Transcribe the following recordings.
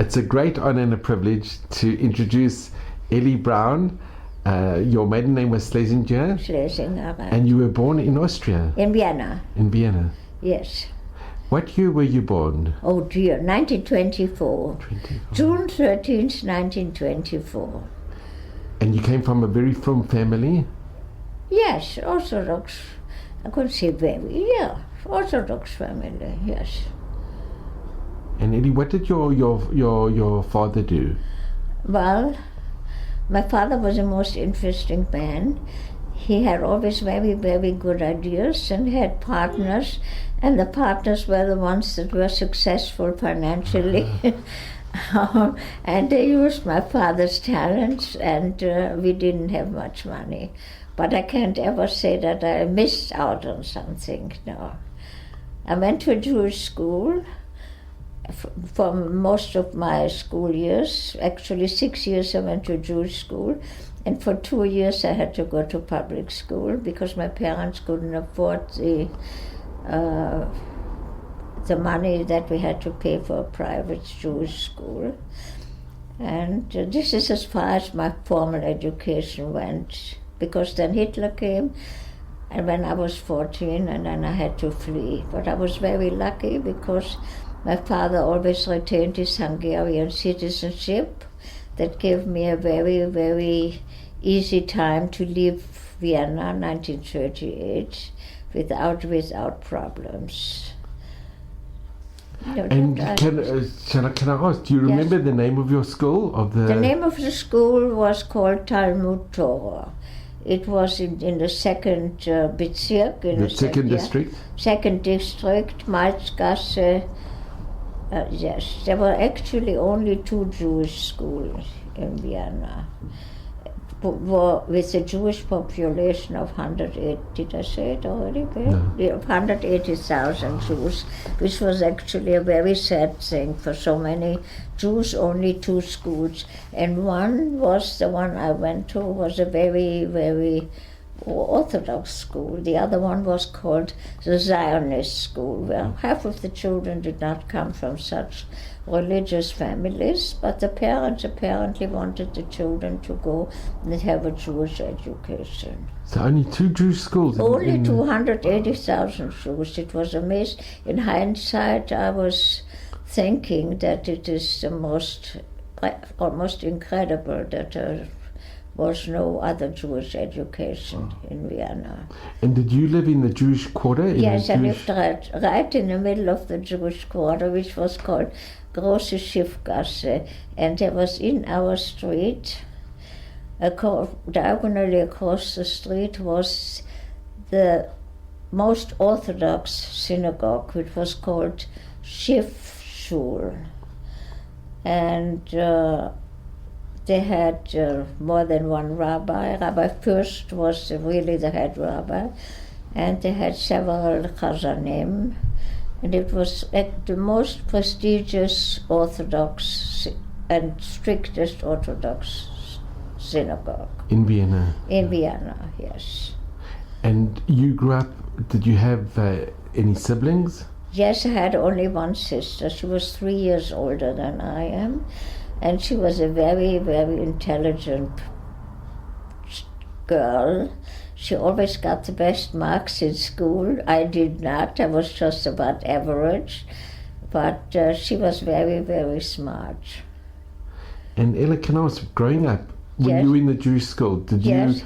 It's a great honor and a privilege to introduce Ellie Braun. Your maiden name was Slezenger. Slezenger. And you were born in Austria? In Vienna. In Vienna. Yes. What year were you born? Oh dear, 1924. 24. June 13th, 1924. And you came from a very frum family? Yes, Orthodox. I could say very, Orthodox family, yes. And Ellie, what did your father do? Well, my father was a most interesting man. He had always very, very good ideas and had partners, and the partners were the ones that were successful financially. And they used my father's talents, and we didn't have much money. But I can't ever say that I missed out on something, no. I went to a Jewish school for most of my school years. Actually 6 years I went to a Jewish school, and for 2 years I had to go to public school because my parents couldn't afford the money that we had to pay for a private Jewish school. And this is as far as my formal education went, because then Hitler came, and when I was 14, and then I had to flee. But I was very lucky because my father always retained his Hungarian citizenship. That gave me a very, very easy time to leave Vienna, 1938, without problems. And can I ask, do you remember the name of your school? The name of the school was called Talmud Torah. It was in the second Bezirk. The second district? Second district, Malzgasse. Yes, there were actually only 2 Jewish schools in Vienna, with a Jewish population of 108, did I say it already? No. 180,000 Jews, which was actually a very sad thing for so many Jews, only 2 schools. And one was the one I went to, was a very, very Orthodox school. The other one was called the Zionist school, where half of the children did not come from such religious families, but the parents apparently wanted the children to go and have a Jewish education. So only 2 Jewish schools? Only 280,000 Jews. It was amazing. In hindsight, I was thinking that it is the almost incredible that there was no other Jewish education in Vienna. And did you live in the Jewish quarter? Yes, I lived right in the middle of the Jewish quarter, which was called Große Schiffgasse. And there was in our street, diagonally across the street, was the most Orthodox synagogue, which was called Schiffschule. And they had more than one rabbi. Rabbi Fürst was really the head rabbi, and they had several chazanim, and it was the most prestigious Orthodox and strictest Orthodox synagogue. In Vienna? In Vienna, yes. And you grew up, did you have any siblings? Yes, I had only one sister. She was 3 years older than I am. And she was a very, very intelligent girl. She always got the best marks in school. I did not. I was just about average. But she was very, very smart. And Ella, can I ask, growing up, when you were in the Jewish school, did you,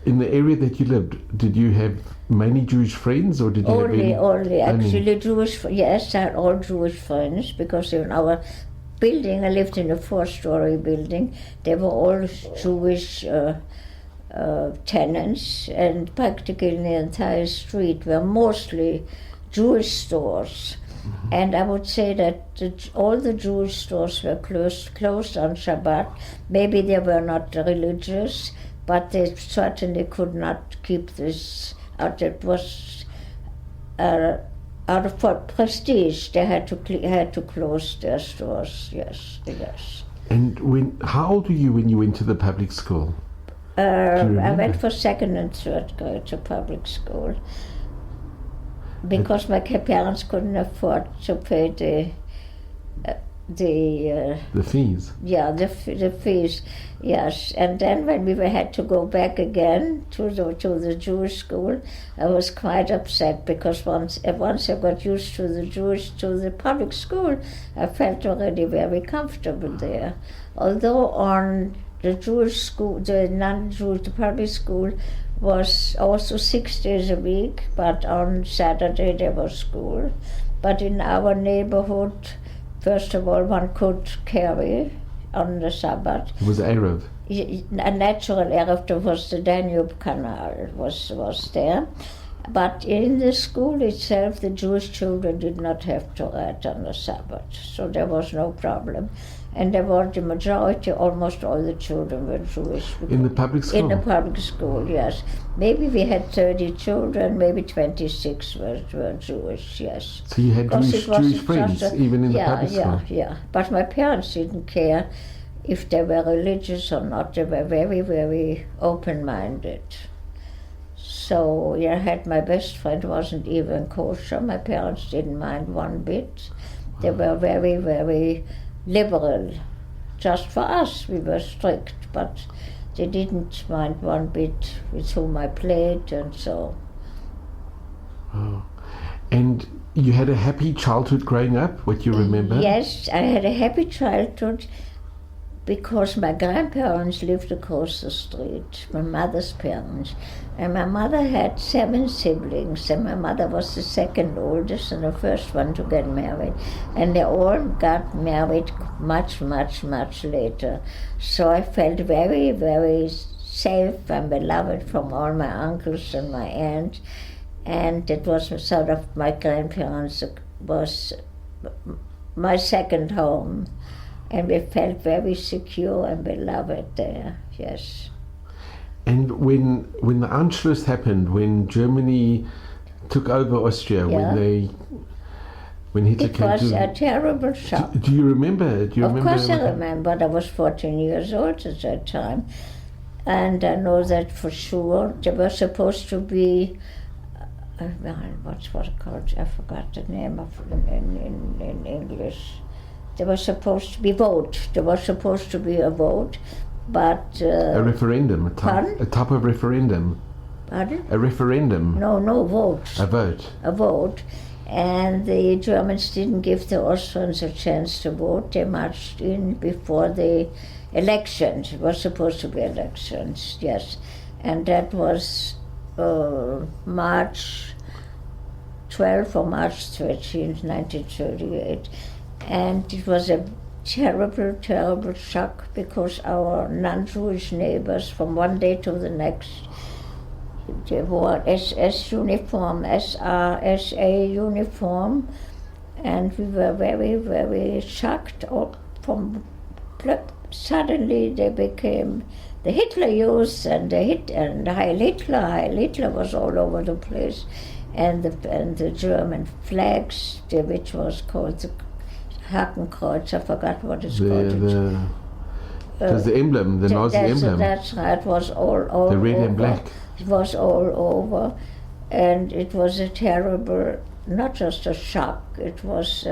in the area that you lived, did you have many Jewish friends, or did you have any? Only. Actually, Jewish, yes, I had all Jewish friends, because in our building, I lived in a 4-story building. They were all Jewish tenants, and practically the entire street were mostly Jewish stores. Mm-hmm. And I would say that all the Jewish stores were closed on Shabbat. Maybe they were not religious, but they certainly could not keep this out. It was out of prestige, they had to close their stores. Yes. And how old were you when you went to the public school? I went for 2nd and 3rd grade to public school because my parents couldn't afford to pay the fees. Yeah, the fees, yes. And then when we had to go back again to the Jewish school, I was quite upset because once I got used to the public school, I felt already very comfortable there. Although on the Jewish school, the non-Jewish, the public school was also 6 days a week, but on Saturday there was school. But in our neighborhood, first of all, one could carry on the Sabbath. It was Erev. A natural Erev was the Danube Canal was there. But in the school itself, the Jewish children did not have to write on the Sabbath, so there was no problem. And there was the majority, almost all the children were Jewish. In the public school? In the public school, yes. Maybe we had 30 children, maybe 26 were Jewish, yes. So you had Jewish friends, even in the public school? Yeah. But my parents didn't care if they were religious or not. They were very, very open-minded. So I had my best friend, wasn't even kosher. My parents didn't mind one bit. They were very, very liberal. Just for us, we were strict, but they didn't mind one bit with whom I played and so. Oh. And you had a happy childhood growing up, what you remember? Yes, I had a happy childhood because my grandparents lived across the street, my mother's parents. And my mother had 7 siblings, and my mother was the second oldest and the first one to get married. And they all got married much, much, much later. So I felt very, very safe and beloved from all my uncles and my aunt. And it was sort of my grandparents was my second home. And we felt very secure and beloved there, yes. And when the Anschluss happened, when Germany took over Austria, when Hitler came to... It was a terrible shock. Do you remember? Of course I remember. I was 14 years old at that time. And I know that for sure. There was supposed to be... what's it called? I forgot the name of it in English. There was supposed to be vote. There was supposed to be a vote, but... a referendum, pardon? A type of referendum. Pardon? A referendum. No votes. A vote. A vote. And the Germans didn't give the Austrians a chance to vote. They marched in before the elections. It was supposed to be elections, yes. And that was March 12 or March 13, 1938. And it was a terrible, terrible shock because our non-Jewish neighbors from one day to the next, they wore SS uniform, SA uniform, and we were very, very shocked. Suddenly they became the Hitler Youth and Heil Hitler. Heil Hitler was all over the place, and the German flags, which was called the Hakenkreuz, I forgot what it's called. It was the emblem, the Nazi emblem. That's right, it was all the red over. And black. It was all over, and it was a terrible, not just a shock, it was,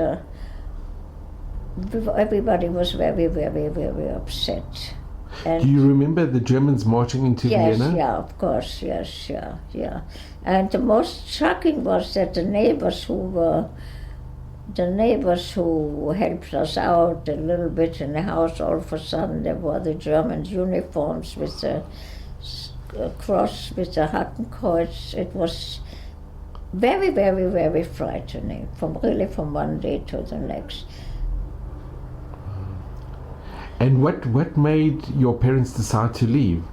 everybody was very, very, very upset. And do you remember the Germans marching into Vienna? Yes, yeah, of course, yes, yeah. And the most shocking was that the neighbors who helped us out a little bit in the house, all of a sudden they wore the German uniforms with the cross, with the Hakenkreuz. It was very, very, very frightening, from one day to the next. And what made your parents decide to leave?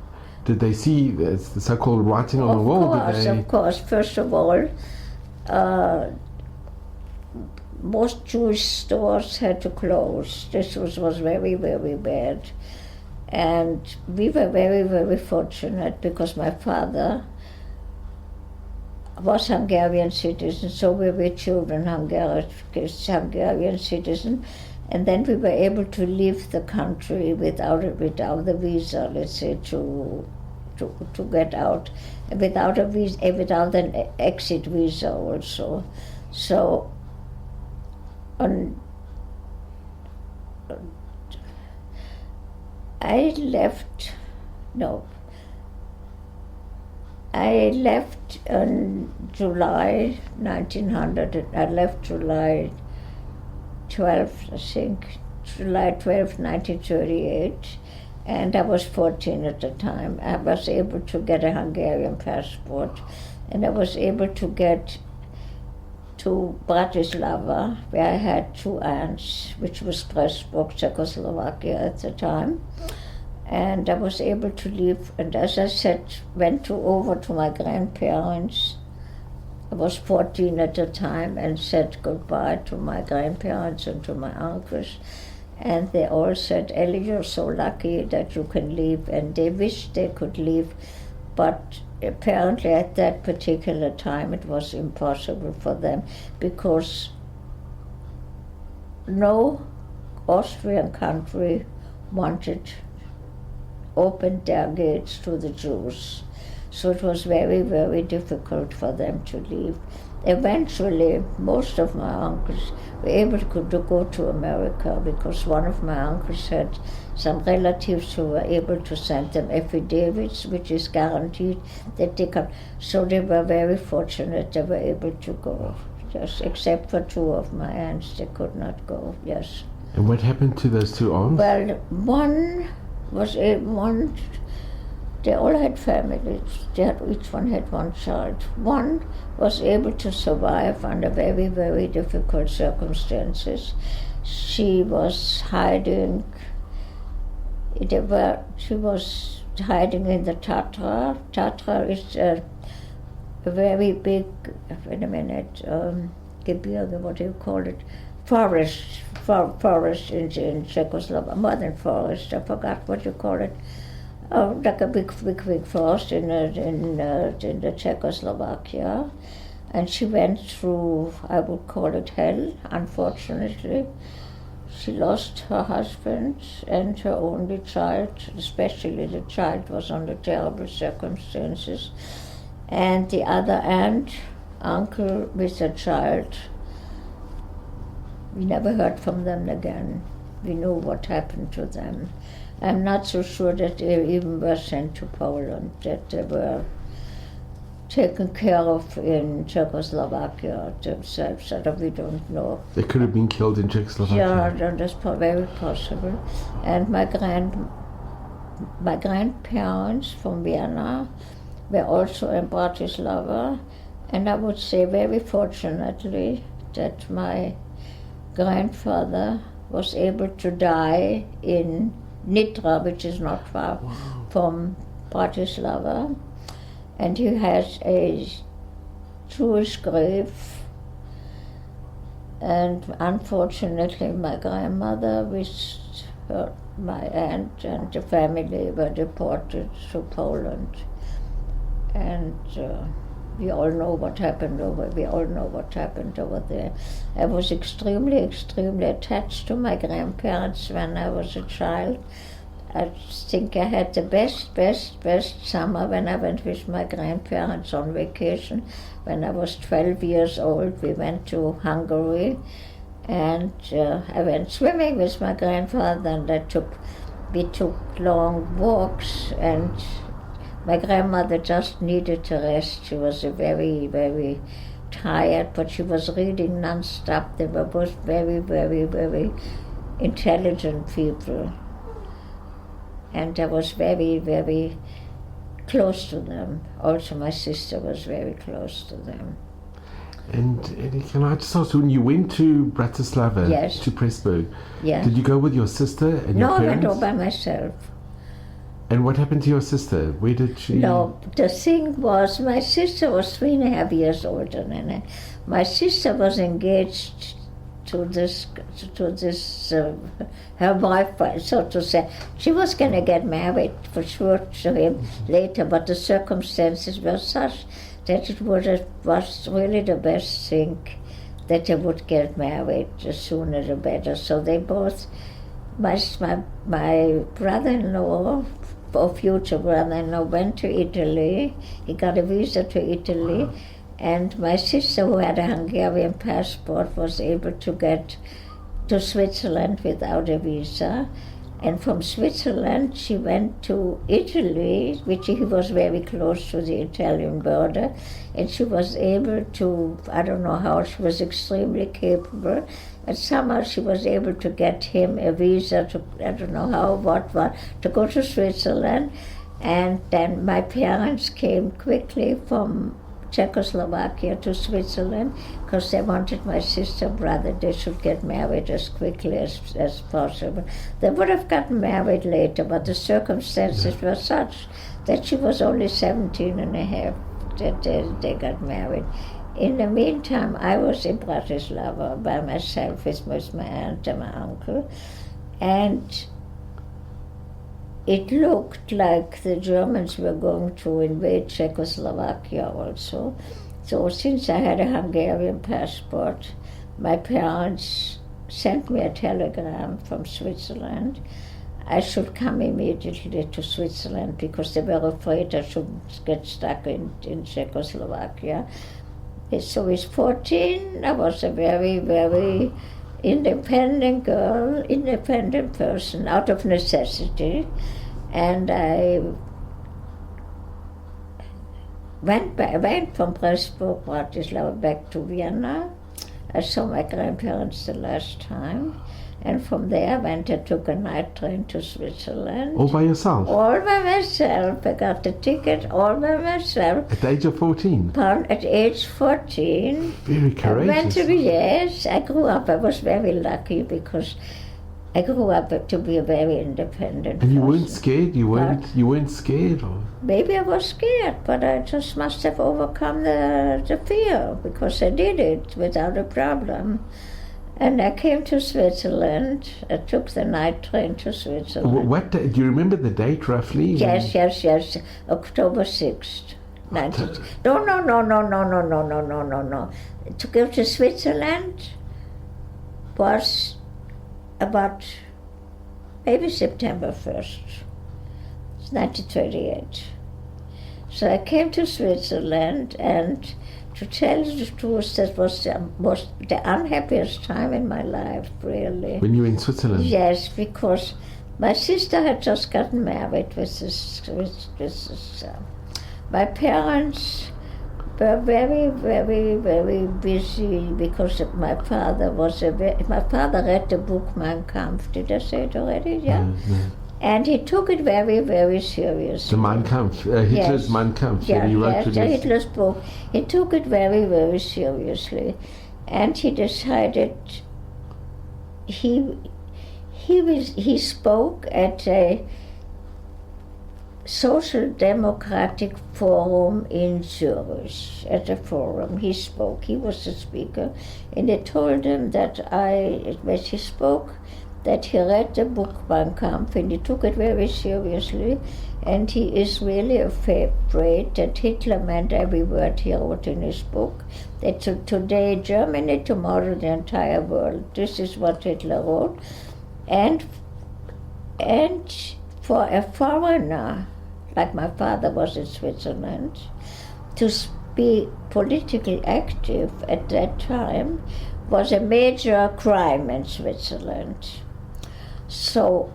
Did they see the so-called writing on the wall? Of course. First of all, most Jewish stores had to close. This was very, very bad. And we were very, very fortunate because my father was Hungarian citizen, so we were children Hungarian citizen. And then we were able to leave the country without the visa, let's say, to get out, without a visa, without an exit visa also. So I left in July 1900. I left July 12th, I think, July 12th, 1938, and I was 14 at the time. I was able to get a Hungarian passport, and I was able to get to Bratislava, where I had 2 aunts, which was Pressburg, Czechoslovakia at the time. And I was able to leave, and as I said, went over to my grandparents. I was 14 at the time, and said goodbye to my grandparents and to my uncles. And they all said, Ellie, you're so lucky that you can leave. And they wished they could leave, but apparently at that particular time it was impossible for them, because no Austrian country opened their gates to the Jews. So it was very, very difficult for them to leave. Eventually, most of my uncles were able to go to America, because one of my uncles had some relatives who were able to send them affidavits, which is guaranteed that they can. So they were very fortunate they were able to go. Yes, except for 2 of my aunts, they could not go. Yes. And what happened to those 2 aunts? Well, one. They all had families. Each one had 1 child. One was able to survive under very, very difficult circumstances. She was hiding. She was hiding in the Tatra. Tatra is a very big. Wait a minute. Gebirge. What do you call it? Forest in Czechoslovakia, more than forest, I forgot what you call it. Like a big forest in the Czechoslovakia. And she went through, I would call it hell, unfortunately. She lost her husband and her only child, especially the child was under terrible circumstances. And the other aunt, uncle with a child, we never heard from them again. We knew what happened to them. I'm not so sure that they even were sent to Poland, that they were taken care of in Czechoslovakia themselves, so that we don't know. They could have been killed in Czechoslovakia. Yeah, that's very possible. And my grandparents from Vienna were also in Bratislava, and I would say very fortunately that my grandfather was able to die in Nitra, which is not far from Bratislava, and he has a Jewish grave. And unfortunately, my grandmother with my aunt and the family were deported to Poland, and we all know what happened over there. I was extremely attached to my grandparents when I was a child. I think I had the best summer when I went with my grandparents on vacation. When I was 12 years old, we went to Hungary, and I went swimming with my grandfather, and we took long walks, and my grandmother just needed to rest. She was very, very tired, but she was reading non-stop. They were both very, very, very intelligent people. And I was very, very close to them. Also, my sister was very close to them. And can I just ask, when you went to Bratislava, yes, to Pressburg, yeah, did you go with your sister and your parents? No, I went all by myself. And what happened to your sister? Where did she... No, the thing was, my sister was 3.5 years older than I. My sister was engaged to this her boyfriend, so to say. She was going to get married for sure to him later, but the circumstances were such that it was really the best thing that they would get married. The sooner the better. So they both, my brother-in-law, or future brother-in-law, went to Italy. He got a visa to Italy. Wow. And my sister, who had a Hungarian passport, was able to get to Switzerland without a visa. And from Switzerland, she went to Italy, which he was very close to the Italian border, and she was able to, I don't know how, she was extremely capable, and somehow she was able to get him a visa to, I don't know how, what, to go to Switzerland. And then my parents came quickly from Czechoslovakia to Switzerland because they wanted my sister and brother, they should get married as quickly as possible. They would have gotten married later, but the circumstances were such that she was only 17 and a half that they got married. In the meantime, I was in Bratislava by myself with my aunt and my uncle, and it looked like the Germans were going to invade Czechoslovakia also. So since I had a Hungarian passport, my parents sent me a telegram from Switzerland. I should come immediately to Switzerland because they were afraid I should get stuck in Czechoslovakia. So with 14, I was a very, very independent girl, independent person, out of necessity. And I went from Pressburg, Bratislava, back to Vienna. I saw my grandparents the last time. And from there I took a night train to Switzerland. All by yourself? All by myself. I got the ticket all by myself. At the age of 14? At age 14. Very courageous. Yes, I grew up. I was very lucky because I grew up to be a very independent And you person. weren't scared? You weren't scared? Or? Maybe I was scared, but I just must have overcome the fear because I did it without a problem. And I came to Switzerland. I took the night train to Switzerland. What do you remember the date roughly? Yes. October 6th. No. To go to Switzerland was about maybe September 1st, 1938. So I came to Switzerland, and to tell you the truth, that was the unhappiest time in my life, really. When you were in Switzerland? Yes, because my sister had just gotten married with this. My parents were very, very, very busy because my father read the book Mein Kampf. Did I say it already? Yeah. No. And he took it very, very seriously. The Mein Kampf, Hitler's Yes. Mein Kampf. Yeah, he wrote yes, to the Hitler's book. He took it very, very seriously, and he decided he spoke at a social democratic forum in Zurich. At a forum, he spoke. He was the speaker, and they told him that when he spoke, that he read the book Mein Kampf, and he took it very seriously, and he is really afraid that Hitler meant every word he wrote in his book, that today Germany, tomorrow the entire world. This is what Hitler wrote. And for a foreigner, like my father was in Switzerland, to be politically active at that time was a major crime in Switzerland. So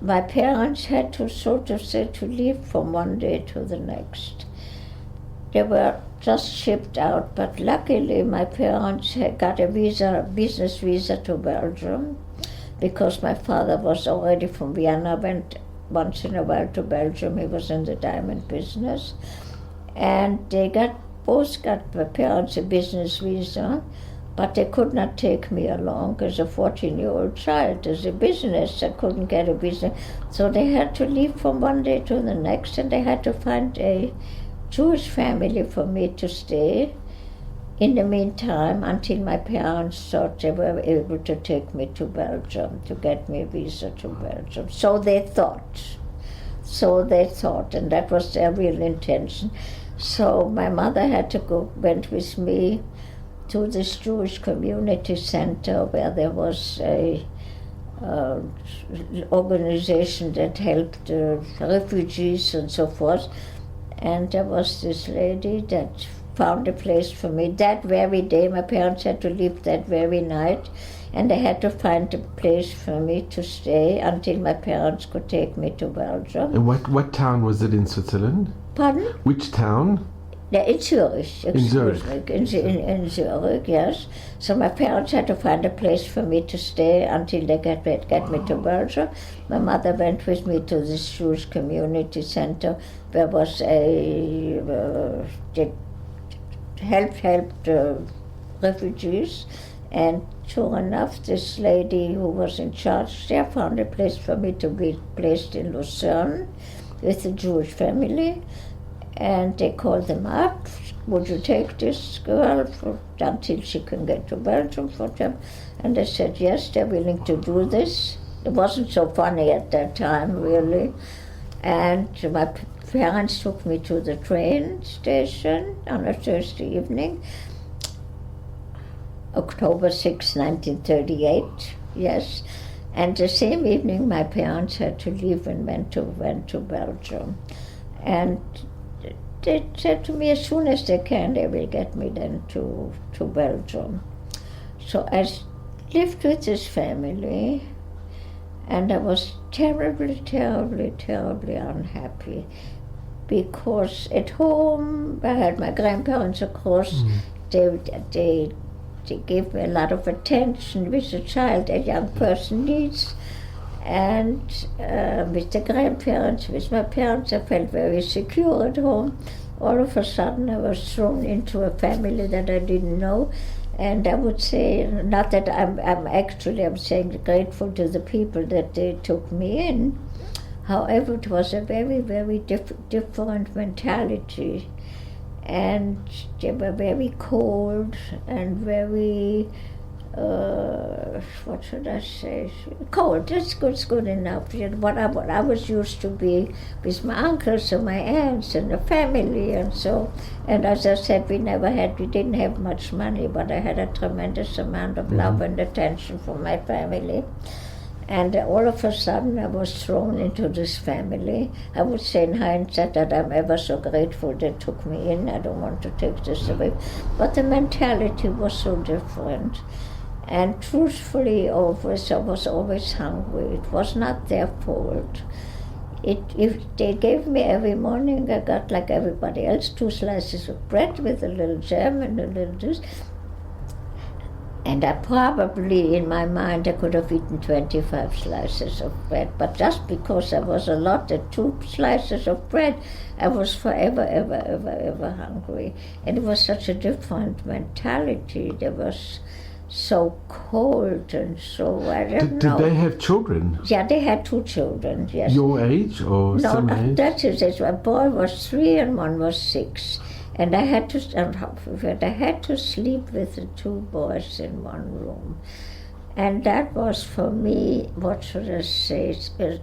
my parents had to, so to say, to leave from one day to the next. They were just shipped out, but luckily my parents had got a business visa to Belgium, because my father was already from Vienna, went once in a while to Belgium. He was in the diamond business. And both got my parents a business visa, but they could not take me along as a 14-year-old child. As a business, I couldn't get a visa. So they had to leave from one day to the next, and they had to find a Jewish family for me to stay in the meantime, until my parents thought they were able to take me to Belgium, to get me a visa to Belgium. So they thought, and that was their real intention. So my mother went with me to this Jewish community center where there was a organization that helped refugees and so forth. And there was this lady that found a place for me. That very day, my parents had to leave that very night, and they had to find a place for me to stay until my parents could take me to Belgium. And what town was it in Switzerland? Pardon? Which town? In Zurich. In Zurich. In Zurich, yes. So my parents had to find a place for me to stay until they get me to Belgium. My mother went with me to this Jewish community center. There was they helped refugees, and sure enough, this lady who was in charge there found a place for me to be placed in Lucerne with a Jewish family. And they called them up, would you take this girl until she can get to Belgium for them? And they said, yes, they're willing to do this. It wasn't so funny at that time, really. And my parents took me to the train station on a Thursday evening, October 6, 1938, yes. And the same evening, my parents had to leave and went to Belgium. And they said to me, as soon as they can, they will get me then to Belgium. So I lived with this family, and I was terribly, terribly, terribly unhappy. Because at home, I had my grandparents, of course, they gave me a lot of attention, which a child, a young person needs. And with the grandparents, with my parents, I felt very secure at home. All of a sudden, I was thrown into a family that I didn't know. And I would say, not that I'm saying grateful to the people that they took me in. However, it was a very, very different mentality. And they were very cold and very, what should I say? Cold, that's good enough. What I was used to be with my uncles and my aunts and the family and so. And as I said, we didn't have much money, but I had a tremendous amount of love and attention from my family. And all of a sudden, I was thrown into this family. I would say in hindsight that I'm ever so grateful they took me in. I don't want to take this away. But the mentality was so different. And truthfully, I was always hungry. It was not their fault. If they gave me every morning, I got, like everybody else, 2 slices of bread with a little jam and a little juice. And I probably, in my mind, I could have eaten 25 slices of bread. But just because I was allotted 2 slices of bread, I was forever, ever hungry. And it was such a different mentality. There was so cold and so, I don't know. Did they have children? Yeah, they had 2 children, yes. Your age or some age? No, that is it. One boy was 3 and one was 6. And I had to sleep with the 2 boys in one room. And that was for me, what should I say,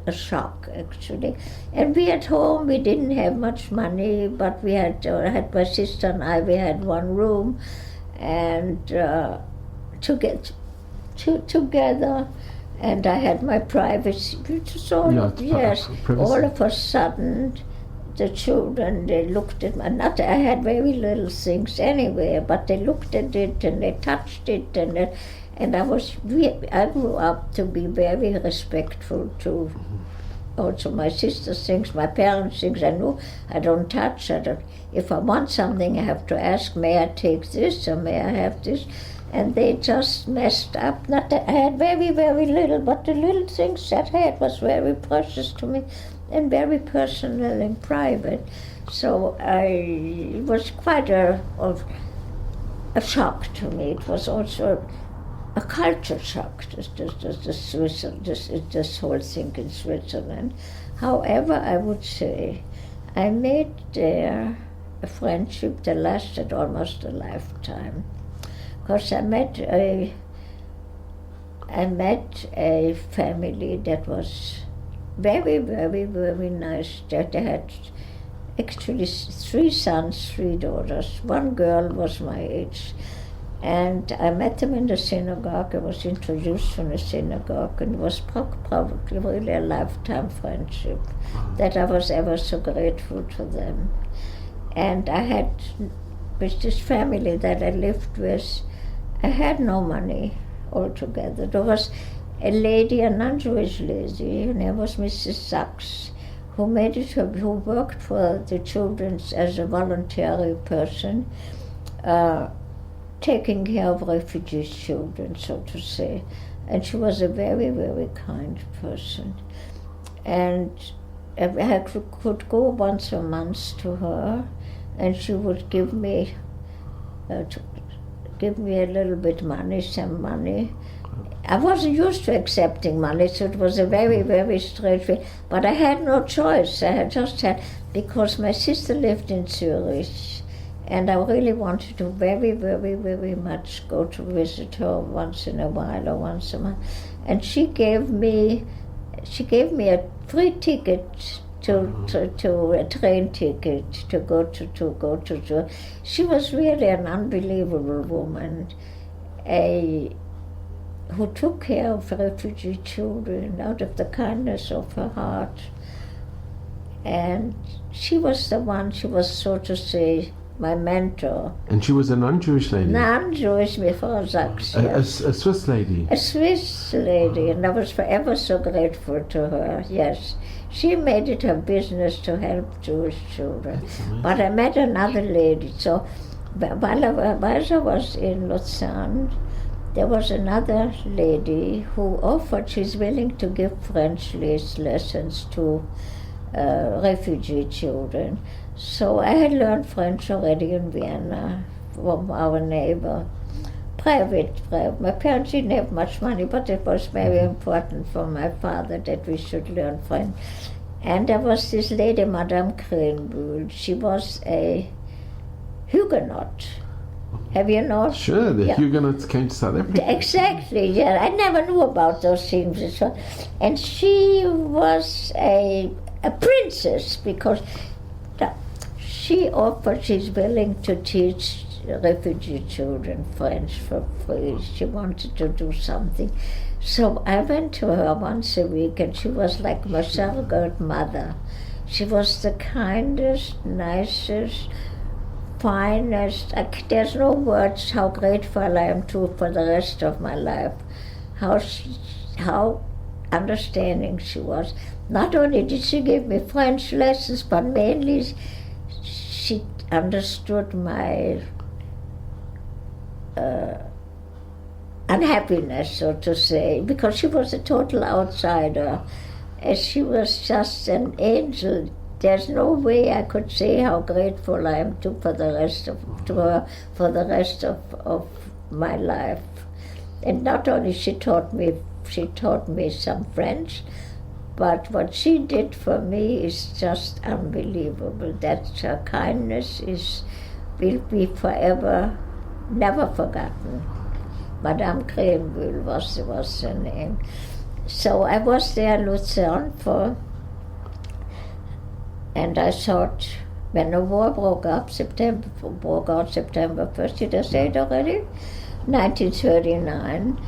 a shock, actually. And we at home, we didn't have much money, but I had my sister and I, we had one room. And to get together, and I had my privacy. So, yes, all of a sudden, the children, they looked at me. I had very little things anywhere, but they looked at it and they touched it, and I grew up to be very respectful to also my sister's things, my parents' things. I knew I don't touch. If I want something, I have to ask, may I take this or may I have this? And they just messed up. Not that I had very, very little, but the little things that I had was very precious to me and very personal and private. So it was quite a shock to me. It was also a culture shock, this whole thing in Switzerland. However, I would say I made there a friendship that lasted almost a lifetime. Because I met a family that was very, very, very nice. They had actually 3 sons, 3 daughters. One girl was my age. And I met them in the synagogue. I was introduced from the synagogue, and it was probably really a lifetime friendship that I was ever so grateful to them. And I had with this family that I lived with, I had no money altogether. There was a lady, a non-Jewish lady, her name was Mrs. Sachs, who worked for the children as a voluntary person, taking care of refugee children, so to say. And she was a very, very kind person. And I could go once a month to her, and she would give me a little bit money, some money. I wasn't used to accepting money, so it was a very, very strange thing. But I had no choice. I had just had, because my sister lived in Zurich, and I really wanted to very, very, very much go to visit her once in a while or once a month. And she gave me a free ticket to a train ticket to go to Zurich. She was really an unbelievable woman, who took care of refugee children out of the kindness of her heart. And she was the one, she was, so to say, my mentor. And she was a non-Jewish lady? Non-Jewish, Frau Sachs. A Swiss lady? A Swiss lady, and I was forever so grateful to her, yes. She made it her business to help Jewish children. But I met another lady, so while I was in Lausanne, there was another lady who offered she's willing to give French lessons to refugee children. So I had learned French already in Vienna from our neighbor. Private. My parents didn't have much money, but it was very important for my father that we should learn French. And there was this lady, Madame Krenbühl. She was a Huguenot. Have you known? Sure, the Huguenots came to South Africa. Exactly, yeah. I never knew about those things. And she was a princess because she offered she's willing to teach refugee children French for free. She wanted to do something. So I went to her once a week, and she was like my surrogate mother. She was the kindest, nicest, finest. There's no words how grateful I am to for the rest of my life. How understanding she was. Not only did she give me French lessons, but mainly she understood my unhappiness, so to say, because she was a total outsider. And she was just an angel. There's no way I could say how grateful I am to her for the rest of my life. And not only she taught me some French, but what she did for me is just unbelievable. That her kindness will be forever, never forgotten. Madame Krenbühl was her name. So I was there in Lucerne and I thought, when the war broke out September 1st, did I say it already? 1939.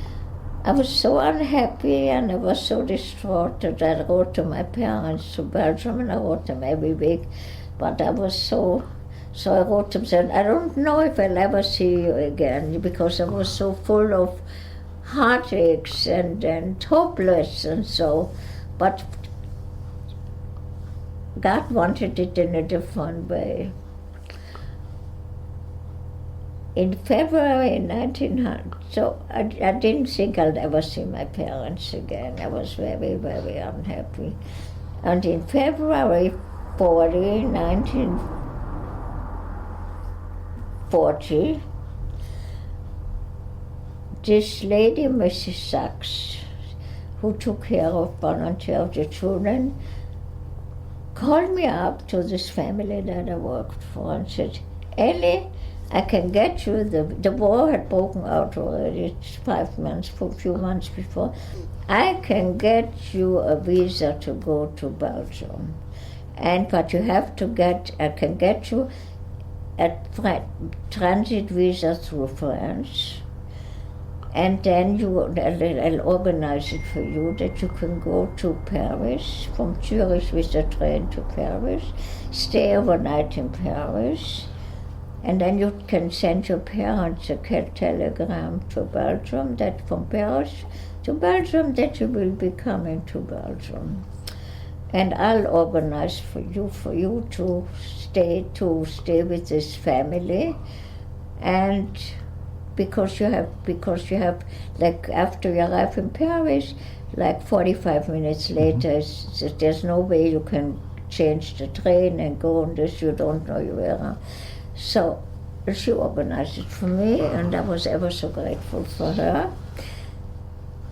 I was so unhappy and I was so distraught that I wrote to my parents to Belgium, and I wrote them every week. But I was so I wrote them saying, I don't know if I'll ever see you again, because I was so full of heartaches and hopeless and so. But God wanted it in a different way. In February 1900, so I didn't think I'd ever see my parents again. I was very, very unhappy. And in February 1940, this lady, Mrs. Sachs, who took care of volunteer of the children, called me up to this family that I worked for and said, Ellie, I can get you, the war had broken out already 5 months, a few months before. I can get you a visa to go to Belgium. But you have to I can get you a transit visa through France. And then I'll organize it for you that you can go to Paris, from Zurich with a train to Paris, stay overnight in Paris, And then you can send your parents a telegram to Belgium, that from Paris to Belgium, that you will be coming to Belgium. And I'll organize for you to stay with this family. And because you have like after you arrive in Paris, like 45 minutes later, there's no way you can change the train and go on this, you don't know where. So she organized it for me, and I was ever so grateful for her.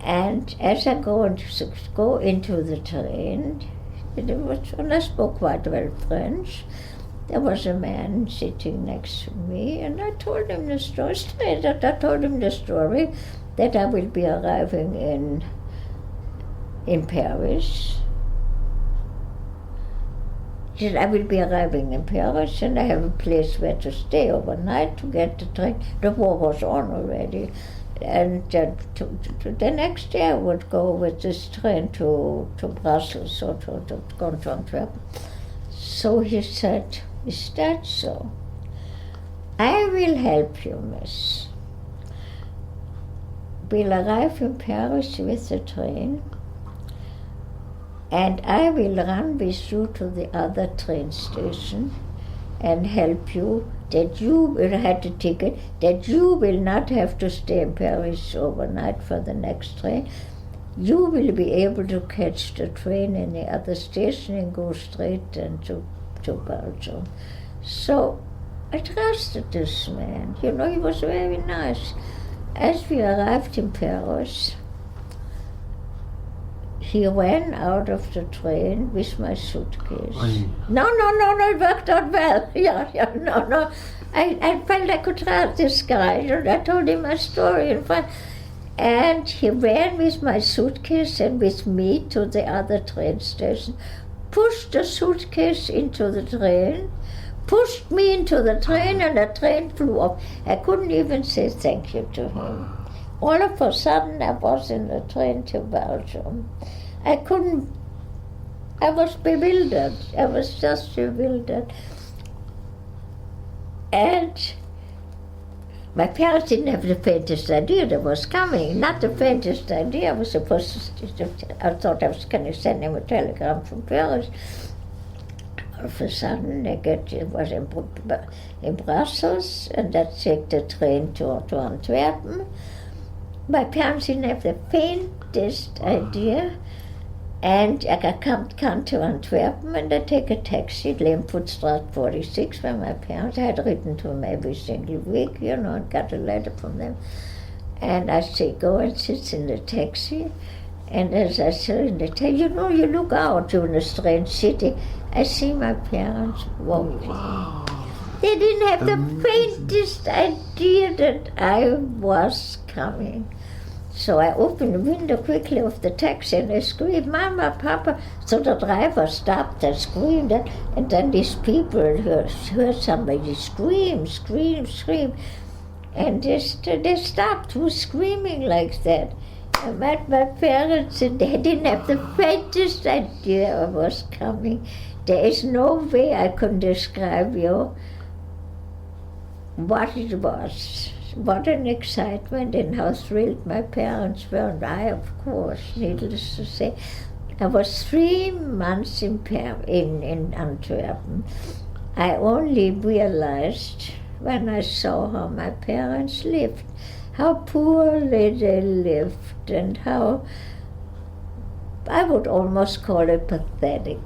And as I go into the train, and I spoke quite well French, there was a man sitting next to me, and I told him the story that I will be arriving in Paris. He said, I will be arriving in Paris, and I have a place where to stay overnight to get the train. The war was on already. And the next day I would go with this train to Brussels or to go to Antwerp. So he said, is that so? I will help you, miss. We'll arrive in Paris with the train, and I will run with you to the other train station and help you, that you will have the ticket, that you will not have to stay in Paris overnight for the next train. You will be able to catch the train in the other station and go straight into Belgium. So I trusted this man. He was very nice. As we arrived in Paris, he ran out of the train with my suitcase. No, it worked out well. No. I felt I could trust this guy. And I told him my story in front. And he ran with my suitcase and with me to the other train station, pushed the suitcase into the train, pushed me into the train, and the train flew off. I couldn't even say thank you to him. All of a sudden, I was in the train to Belgium. I was bewildered. I was just bewildered. And my parents didn't have the faintest idea that was coming. Not the faintest idea. I thought I was going to send him a telegram from Paris. All of a sudden, it was in Brussels, and I take the train to Antwerp. My parents didn't have the faintest idea, and I come to Antwerp, and I take a taxi, Leemfootstraat 46, where my parents had written to them every single week, and got a letter from them. And I say, go and sit in the taxi, and as I sit in the taxi, you look out, you're in a strange city. I see my parents walking. Wow. They didn't have the faintest idea that I was coming. So I opened the window quickly of the taxi and I screamed, Mama, Papa. So the driver stopped and screamed, and then these people heard somebody scream. And they stopped screaming like that. And my parents, they didn't have the faintest idea I was coming. There is no way I can describe you what it was. What an excitement and how thrilled my parents were, and I, of course, needless to say. I was 3 months in Antwerp. I only realized when I saw how my parents lived, how poorly they lived, and how, I would almost call it pathetic,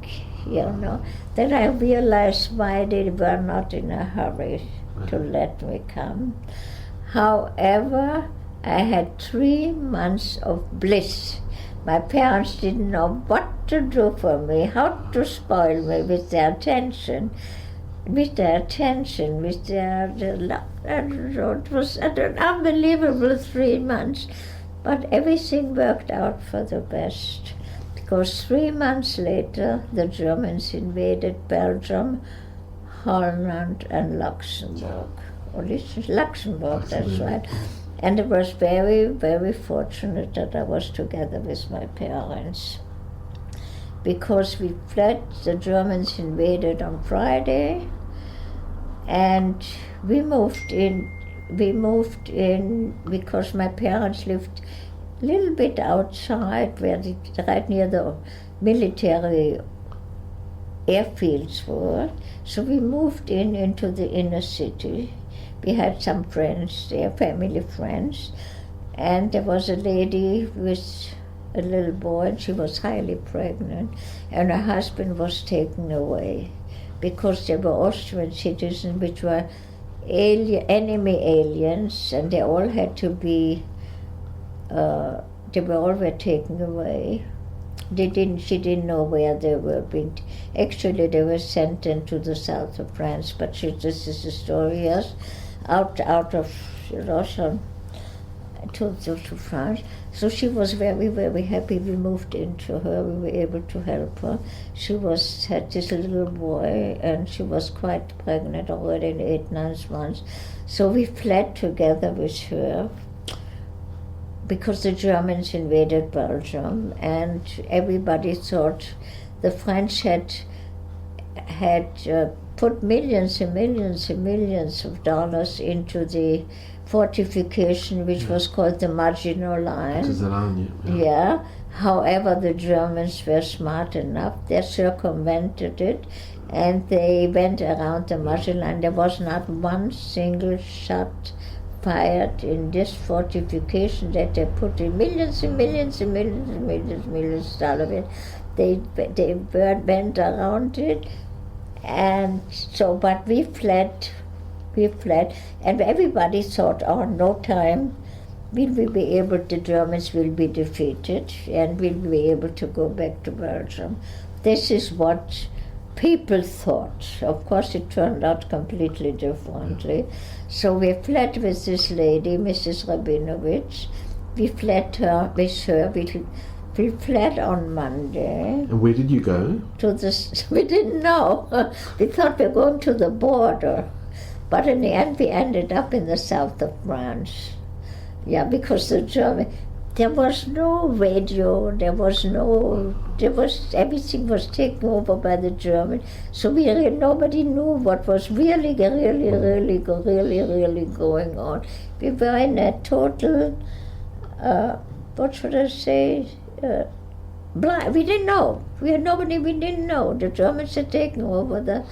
that I realized why they were not in a hurry to let me come. However, I had 3 months of bliss. My parents didn't know what to do for me, how to spoil me with their attention, it was an unbelievable 3 months, but everything worked out for the best. Because 3 months later, the Germans invaded Belgium, Holland, and Luxembourg. Luxembourg, that's right. And it was very, very fortunate that I was together with my parents. Because we fled, the Germans invaded on Friday, And we moved in because my parents lived a little bit outside, right near the military airfields were. So we moved into the inner city. We had some friends there, family friends, and there was a lady with a little boy, and she was highly pregnant, and her husband was taken away because they were Austrian citizens, which were enemy aliens, and they all had to be, they were taken away. She didn't know where they were being. Actually, they were sent into the south of France, but this is the story, yes, out of Russia to France. So she was very, very happy. We moved into her. We were able to help her. She had this little boy, and she was quite pregnant already in 8-9 months. So we fled together with her because the Germans invaded Belgium, and everybody thought the French had put millions and millions and millions of dollars into the fortification, which was called the Maginot Line. Yeah. However, the Germans were smart enough; they circumvented it, and they went around the Maginot Line. There was not one single shot fired in this fortification that they put in millions and millions and millions and millions of dollars. They went around it, and so. But we fled, and everybody thought, oh, no time will we be able. The Germans will be defeated, and we'll be able to go back to Belgium. This is what people thought. Of course, it turned out completely differently. So we fled with this lady, Mrs. Rabinovich. We fled with her. We fled on Monday. And where did you go? We didn't know. We thought we were going to the border. But in the end, we ended up in the south of France. Yeah, because there was no radio, everything was taken over by the Germans. So nobody knew what was really going on. We were in a total, what should I say, blind. We didn't know. We didn't know. The Germans had taken over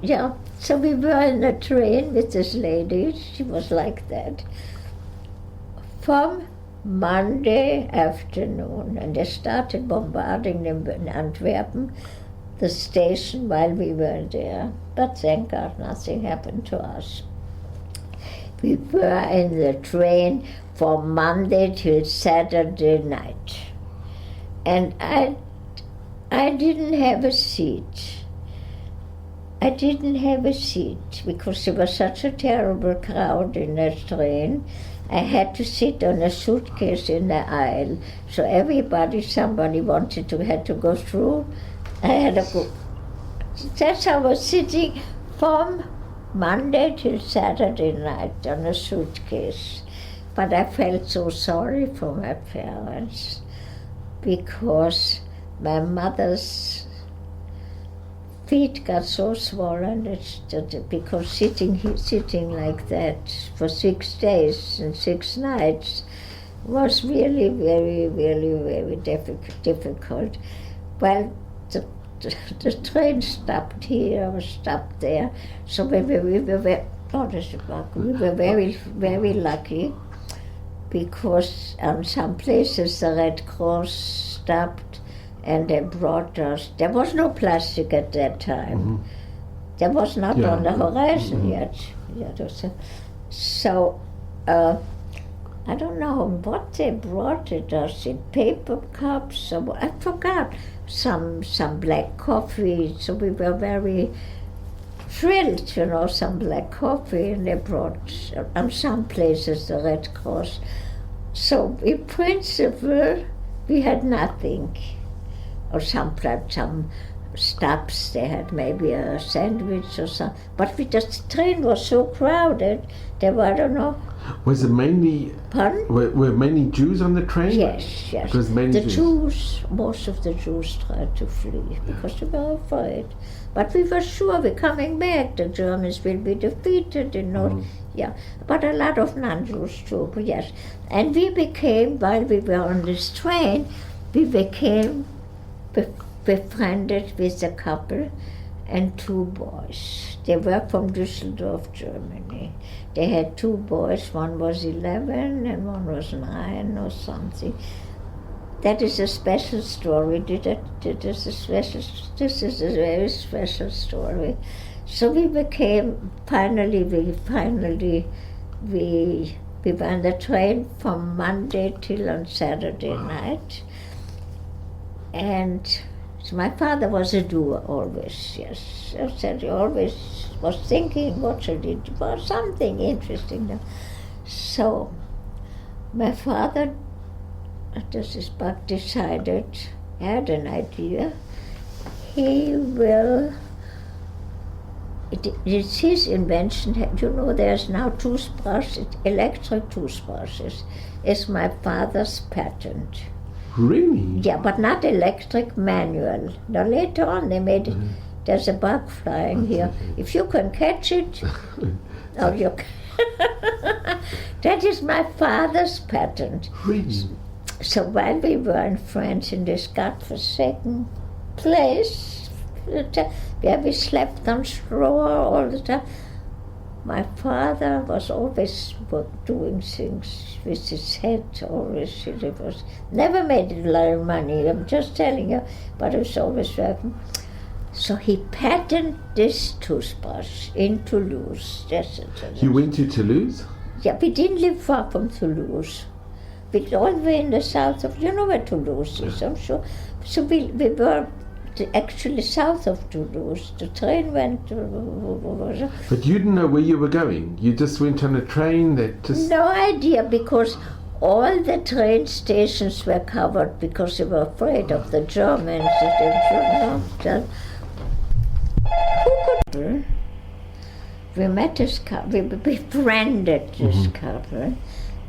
yeah. So we were in a train with this lady. She was like that. From Monday afternoon, and they started bombarding them in Antwerpen, the station, while we were there. But thank God nothing happened to us. We were in the train from Monday till Saturday night. And I didn't have a seat. Because there was such a terrible crowd in that train. I had to sit on a suitcase in the aisle. So somebody had to go through. I had to go. That's how I was sitting from Monday till Saturday night on a suitcase. But I felt so sorry for my parents because my mother's feet got so swollen because sitting like that for 6 days and 6 nights was really very, very, very difficult. Well, the train stopped here, was stopped there, so we were very, very lucky because on some places the Red Cross stopped. And they brought us. There was no plastic at that time. Mm-hmm. There was not on the horizon yet. So, I don't know what they brought us in paper cups. I forgot some black coffee. So we were very thrilled, some black coffee, and they brought on some places the Red Cross. So in principle, we had nothing. Or some stops. They had maybe a sandwich or something. But the train was so crowded, there were, I don't know. Was it mainly... Pardon? Were many Jews on the train? Yes. The Jews, most of the Jews tried to flee because they were afraid. But we were sure we're coming back. The Germans will be defeated, Yeah, but a lot of non-Jews too, yes. And we became, while we were on this train, we became befriended with a couple and 2 boys. They were from Düsseldorf, Germany. They had 2 boys, one was 11 and one was 9 or something. That is a special story. This is a very special story. So we became, finally we were on the train from Monday till on Saturday night. And so my father was a doer always, yes. I said he always was thinking, what should he do? Well, something interesting. So my father, this is Buck, decided, had an idea, he will, it's his invention. There's now toothbrushes, electric toothbrushes. It's my father's patent. Really? Yeah, but not electric, manual. Now later on they made, there's a bug flying here. If you can catch it, you that is my father's patent. Really? So while we were in France in this godforsaken place, where we slept on straw all the time, my father was always doing things with his head, always. It was never made a lot of money, I'm just telling you, but it was always working. So he patented this toothbrush in Toulouse. You went to Toulouse? Yeah, we didn't live far from Toulouse. We all were in the south of, you know where Toulouse is, I'm sure. So we were actually south of Toulouse. The train went to... But you didn't know where you were going? You just went on a train that just... No idea, because all the train stations were covered because they were afraid of the Germans. We met this couple, we befriended this couple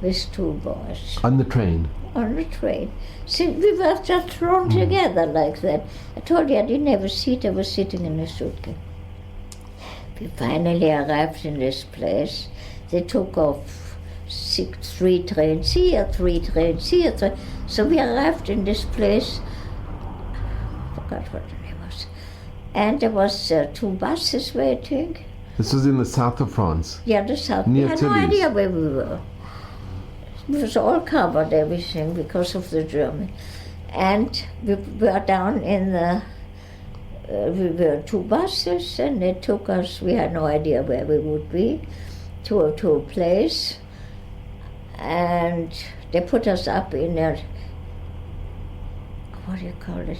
with 2 boys. On the train? On the train. See, we were just thrown together like that. I told you I didn't have a seat, I was sitting in a suitcase. We finally arrived in this place. They took off 3 trains here, 3 trains here. So we arrived in this place, I forgot what the name was. And there was 2 buses waiting. This was in the south of France? Yeah, the south. Near We had Toulouse. no idea where we were. It was all covered, everything, because of the German. And we were down in the, we were 2 buses, and they took us, we had no idea where we would be, to a place. And they put us up in a, what do you call it?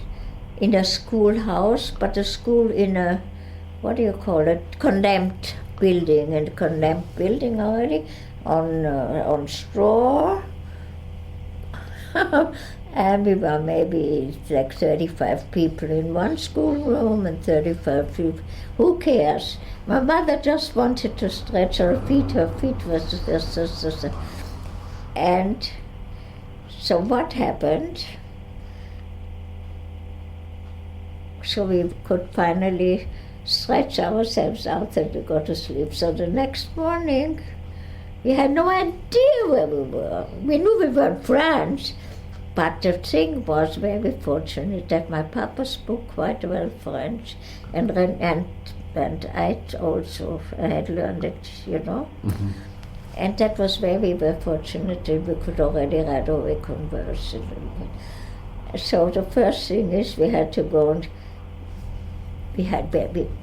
In a schoolhouse, but a school in a, what do you call it? Condemned building, and condemned building already. On straw, and we were maybe like 35 people in one schoolroom and 35 people. Who cares? My mother just wanted to stretch her feet. Her feet was just. And so what happened? So we could finally stretch ourselves out and we go to sleep. So the next morning, we had no idea where we were. We knew we were in France, but the thing was very fortunate that my papa spoke quite well French, and I also had learned it, And that was very, very fortunate that we could already right away converse a little bit. So the first thing is we had to go and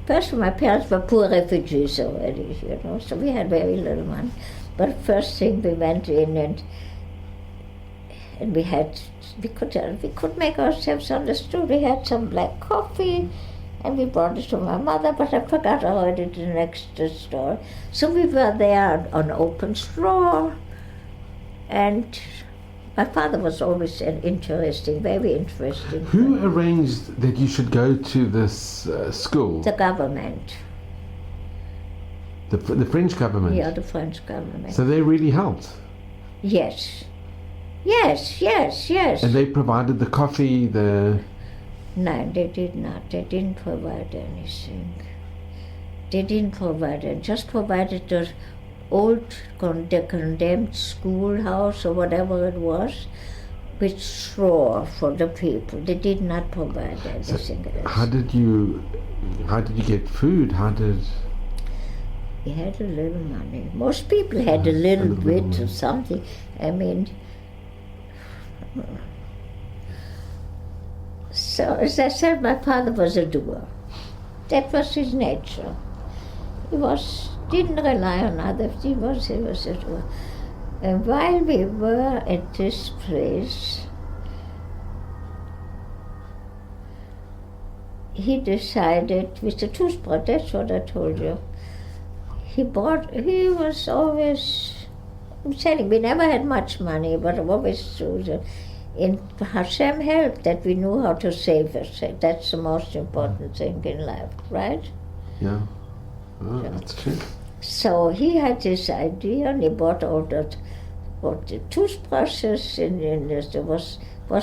first my parents were poor refugees already, so we had very little money. But first thing we went in and we could make ourselves understood. We had some black coffee and we brought it to my mother, but I forgot already the next store. So we were there on open straw, and My father was always an interesting, very interesting. Who arranged that you should go to this school? The government. The French government? Yeah, the French government. So they really helped? Yes. Yes. And they provided the coffee, the... No, they did not. They didn't provide anything. They didn't provide it. Just provided the old, the condemned schoolhouse or whatever it was, with straw for the people. They did not provide anything else. How did you get food? We had a little money. Most people had a little bit or something. I mean, so as I said, my father was a doer. That was his nature. He didn't rely on others. He was a doer. And while we were at this place, he decided with the toothbrush. That's what I told you. He was always, I'm telling, we never had much money, but always in Hashem helped that we knew how to save it. That's the most important thing in life, right? Yeah, that's true. So he had this idea, and he bought all the toothbrushes, and there was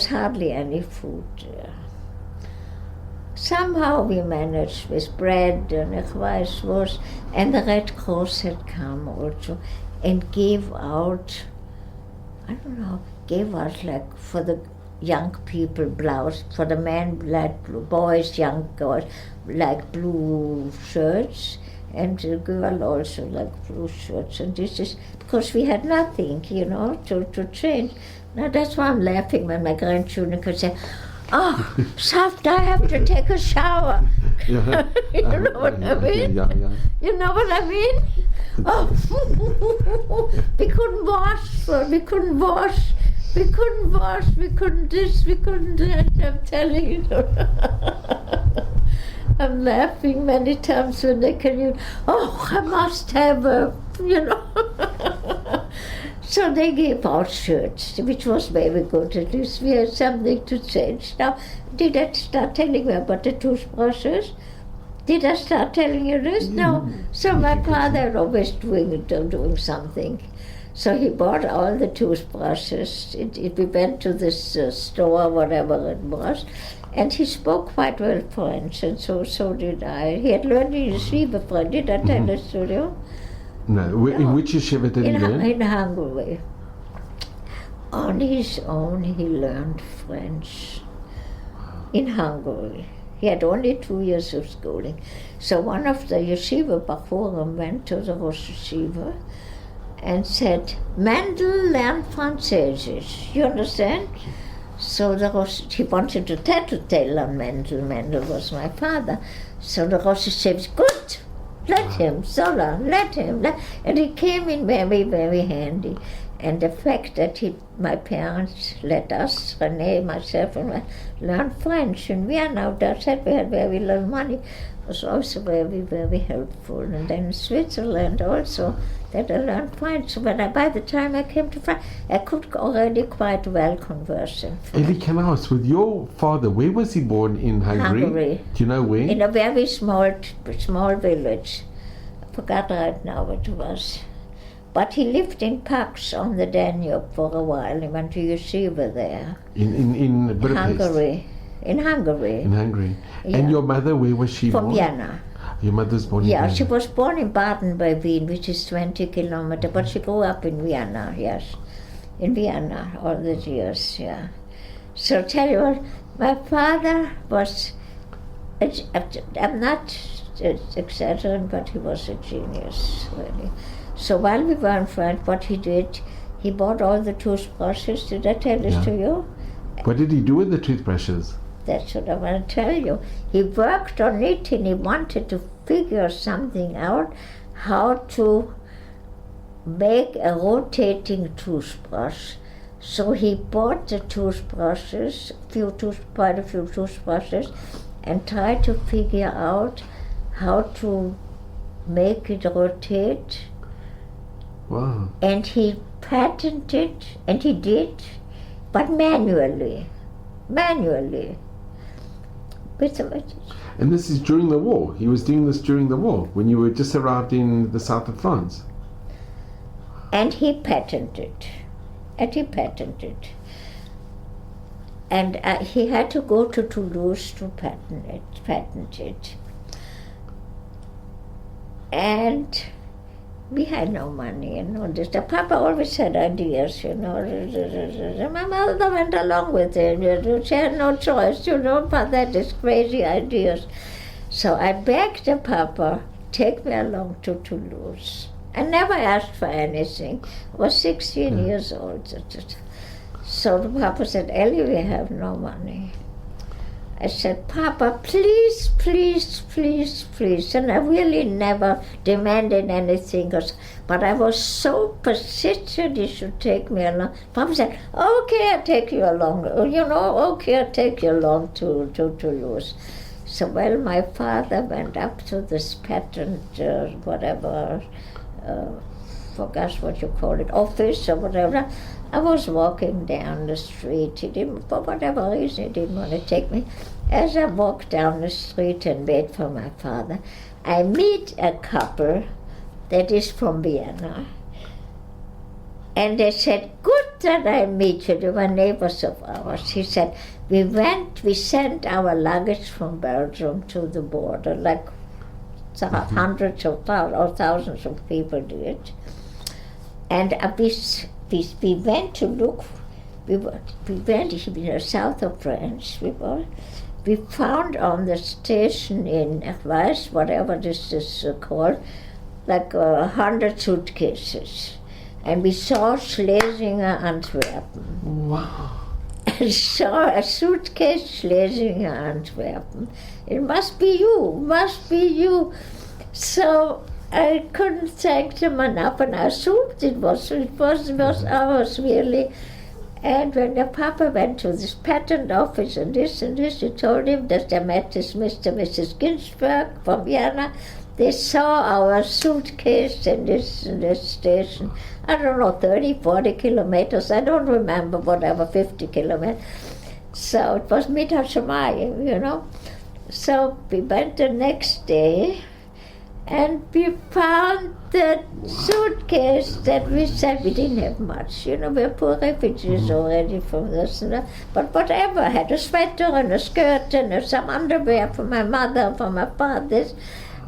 hardly any food there. Somehow we managed with bread and was, and the Red Cross had come also and gave out like for the young people blouse, for the men like blue, boys, young girls like blue shirts, and the girl also like blue shirts. And this is because we had nothing, to change. Now that's why I'm laughing when my grandchildren could say, "Oh, Saft, I have to take a shower." Yeah. You know what I mean? Yeah. You know what I mean? Oh, we couldn't wash, we couldn't this, we couldn't that. I'm telling you. I'm laughing many times when they can use, I must have So they gave out shirts, which was very good. At least we had something to change. Now, did I start telling you about the toothbrushes? Did I start telling you this? No. So my father always doing something. So he bought all the toothbrushes. We went to this store, whatever it was, and he spoke quite well French, and so did I. He had learned in yeshiva French. Did I tell this to you? No. In which yeshiva did he learn? In Hungary. On his own, he learned French in Hungary. He had only 2 years of schooling. So one of the yeshiva bachurim went to the Rosh Yeshiva and said, "Mendel lernt Französisch." You understand? So he wanted to tattletale on Mendel. Mendel was my father. So the Rosh said, "Good, let him, so long, let him." And he came in very, very handy. And the fact that my parents let us, René, myself, and learn French in Vienna, that said we had very little money, was also very, very helpful. And then in Switzerland also, that I learned French. So by the time I came to France, I could already quite well converse in French. Ellie, can I ask, with your father, where was he born in Hungary? Hungary. Do you know where? In a very small village. I forgot right now what it was. But he lived in Pax on the Danube for a while. He went to yeshiva there. In Budapest? In Hungary. In Hungary. Yeah. And your mother, where was she born? From Vienna. Your mother's born in Vienna? Vienna? Yeah, she was born in Baden by Wien, which is 20 kilometers, but she grew up in Vienna, yes. In Vienna all the years, yeah. So tell you what, my father was, I'm not exaggerating, but he was a genius, really. So while we were in France, what he did, he bought all the toothbrushes. Did I tell this to you? What did he do with the toothbrushes? That's what I want to tell you. He worked on it and he wanted to figure something out, how to make a rotating toothbrush. So he bought the toothbrushes, quite a few toothbrushes, and tried to figure out how to make it rotate. Wow. And he patented, and he did. but manually. And this is during the war. He was doing this during the war, when you were just arrived in the south of France. And he patented. And he had to go to Toulouse to patent it. And we had no money, this. The Papa always had ideas, My mother went along with it. She had no choice, but that is crazy ideas. So I begged the Papa, take me along to Toulouse. I never asked for anything. I was 16 years old. So the Papa said, Ellie, we have no money. I said, Papa, please. And I really never demanded anything, but I was so persistent he should take me along. Papa said, okay, I'll take you along. Okay, I'll take you along to Toulouse. So, my father went up to this patent, forgot what you call it, office or whatever. I was walking down the street. He didn't, for whatever reason, he didn't want to take me. As I walked down the street and wait for my father, I meet a couple that is from Vienna. And they said, good that I meet you. They were neighbors of ours. He said, we sent our luggage from Belgium to the border, like hundreds of thousands of people do it. And we went to look. We went in the south of France. We found on the station in Weiss, whatever this is called, like 100 suitcases. And we saw Slezenger, Antwerpen. Wow. And saw a suitcase, Slezenger, Antwerpen. It must be you. So I couldn't thank them enough, and I assumed it was ours, really. And when the Papa went to this patent office and this, he told him that they met this Mr. and Mrs. Ginsberg from Vienna. They saw our suitcase in this station, I don't know, 30, 40 kilometers, I don't remember, whatever, 50 kilometers. So it was Mittagsmayim, So we went the next day, and we found the suitcase that we said we didn't have much. We're poor refugees already from this. But whatever, I had a sweater and a skirt and some underwear for my mother, for my father.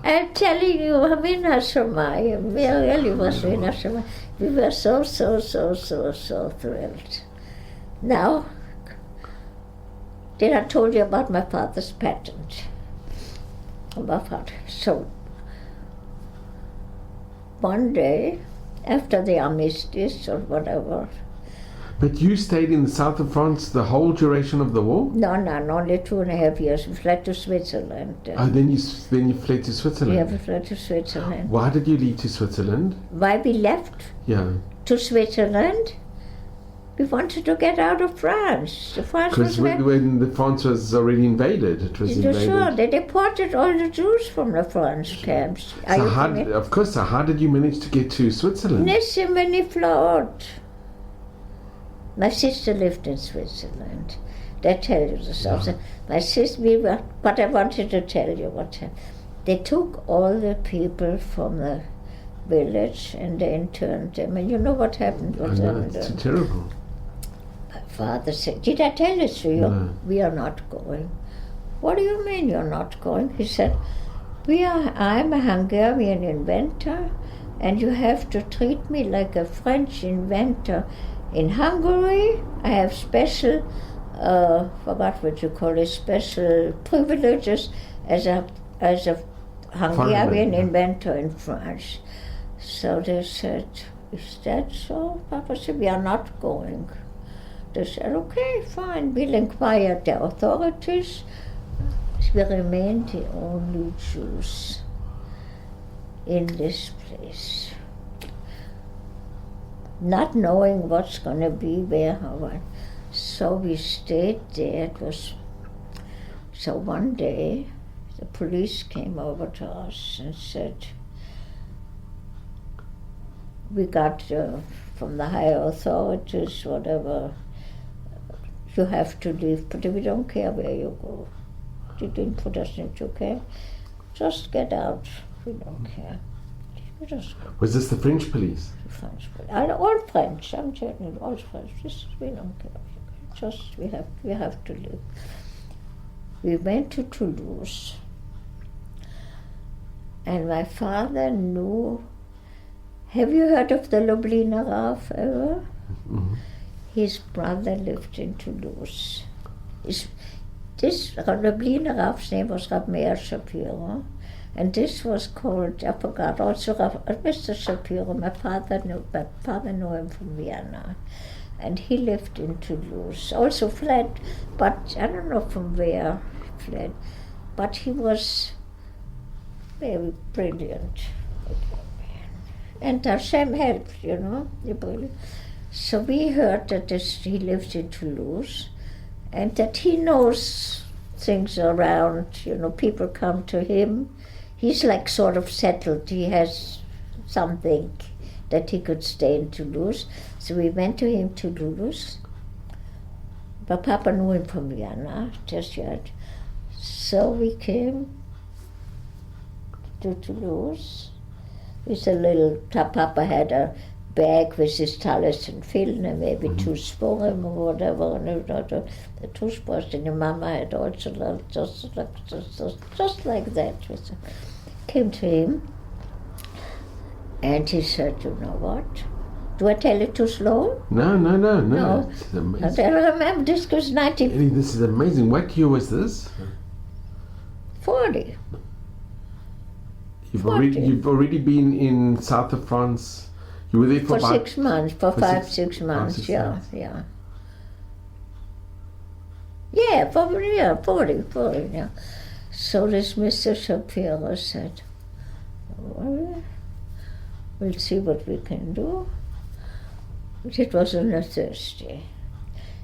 I'm telling you, Mittagsmayim, we really was Mittagsmayim. We were so thrilled. Now, then I told you about my father's patent. So, one day, after the armistice or whatever. But you stayed in the south of France the whole duration of the war? No, only 2.5 years. We fled to Switzerland. Then you fled to Switzerland? Yeah, we fled to Switzerland. Why did you leave to Switzerland? Why we left to Switzerland? We wanted to get out of France. Because when France was already invaded, it was invaded. Sure, they deported all the Jews from the French camps. So how did you manage to get to Switzerland? Many float. My sister lived in Switzerland. They tell you the stuff. Yeah. My sister, but I wanted to tell you what happened. They took all the people from the village and they interned them. And you know what happened? It's terrible. My father said, did I tell this to you? No. We are not going. What do you mean you're not going? He said, I'm a Hungarian inventor and you have to treat me like a French inventor. In Hungary, I have special, forgot what you call it, special privileges as a Hungarian inventor in France. So they said, is that so? Papa said, we are not going. They said, okay, fine, we'll inquire the authorities. We remain the only Jews in this place. Not knowing what's going to be, where, how, what. So we stayed there. So one day, the police came over to us and said, we got from the higher authorities, whatever, you have to leave, but we don't care where you go. You didn't put us into care. Just get out. We don't care. You just go. Was this the French police? French, all French. I'm telling you, all French. We don't care. Just we have to live. We went to Toulouse, and my father knew. Have you heard of the Lubliner Raaf ever? Mm-hmm. His brother lived in Toulouse. This Lubliner Raaf's name was Rav Meir Shapiro, and this was called, I forgot, also Mr. Shapiro. My father knew him from Vienna, and he lived in Toulouse. Also fled, but I don't know from where he fled, but he was very brilliant. And Hashem helped, So we heard that he lives in Toulouse, and that he knows things around, people come to him. He's like sort of settled. He has something that he could stay in Toulouse. So we went to him to Toulouse. But Papa knew him from Vienna, just yet. So we came to Toulouse. With a little, Papa had a bag with his talus and filne, maybe two sporen or whatever, and the toothbrush, and your mama had also just like that. Came to him, and he said, you know what? Do I tell it too slow? No. It's amazing. I remember this was 1940. Ellie, this is amazing. What year was this? 40. You've already been in south of France. You were there for 6 months, for 6 months. Yeah. Yeah, 40. Yeah. So this Mr. Shapiro said, well, we'll see what we can do. It was on a Thursday.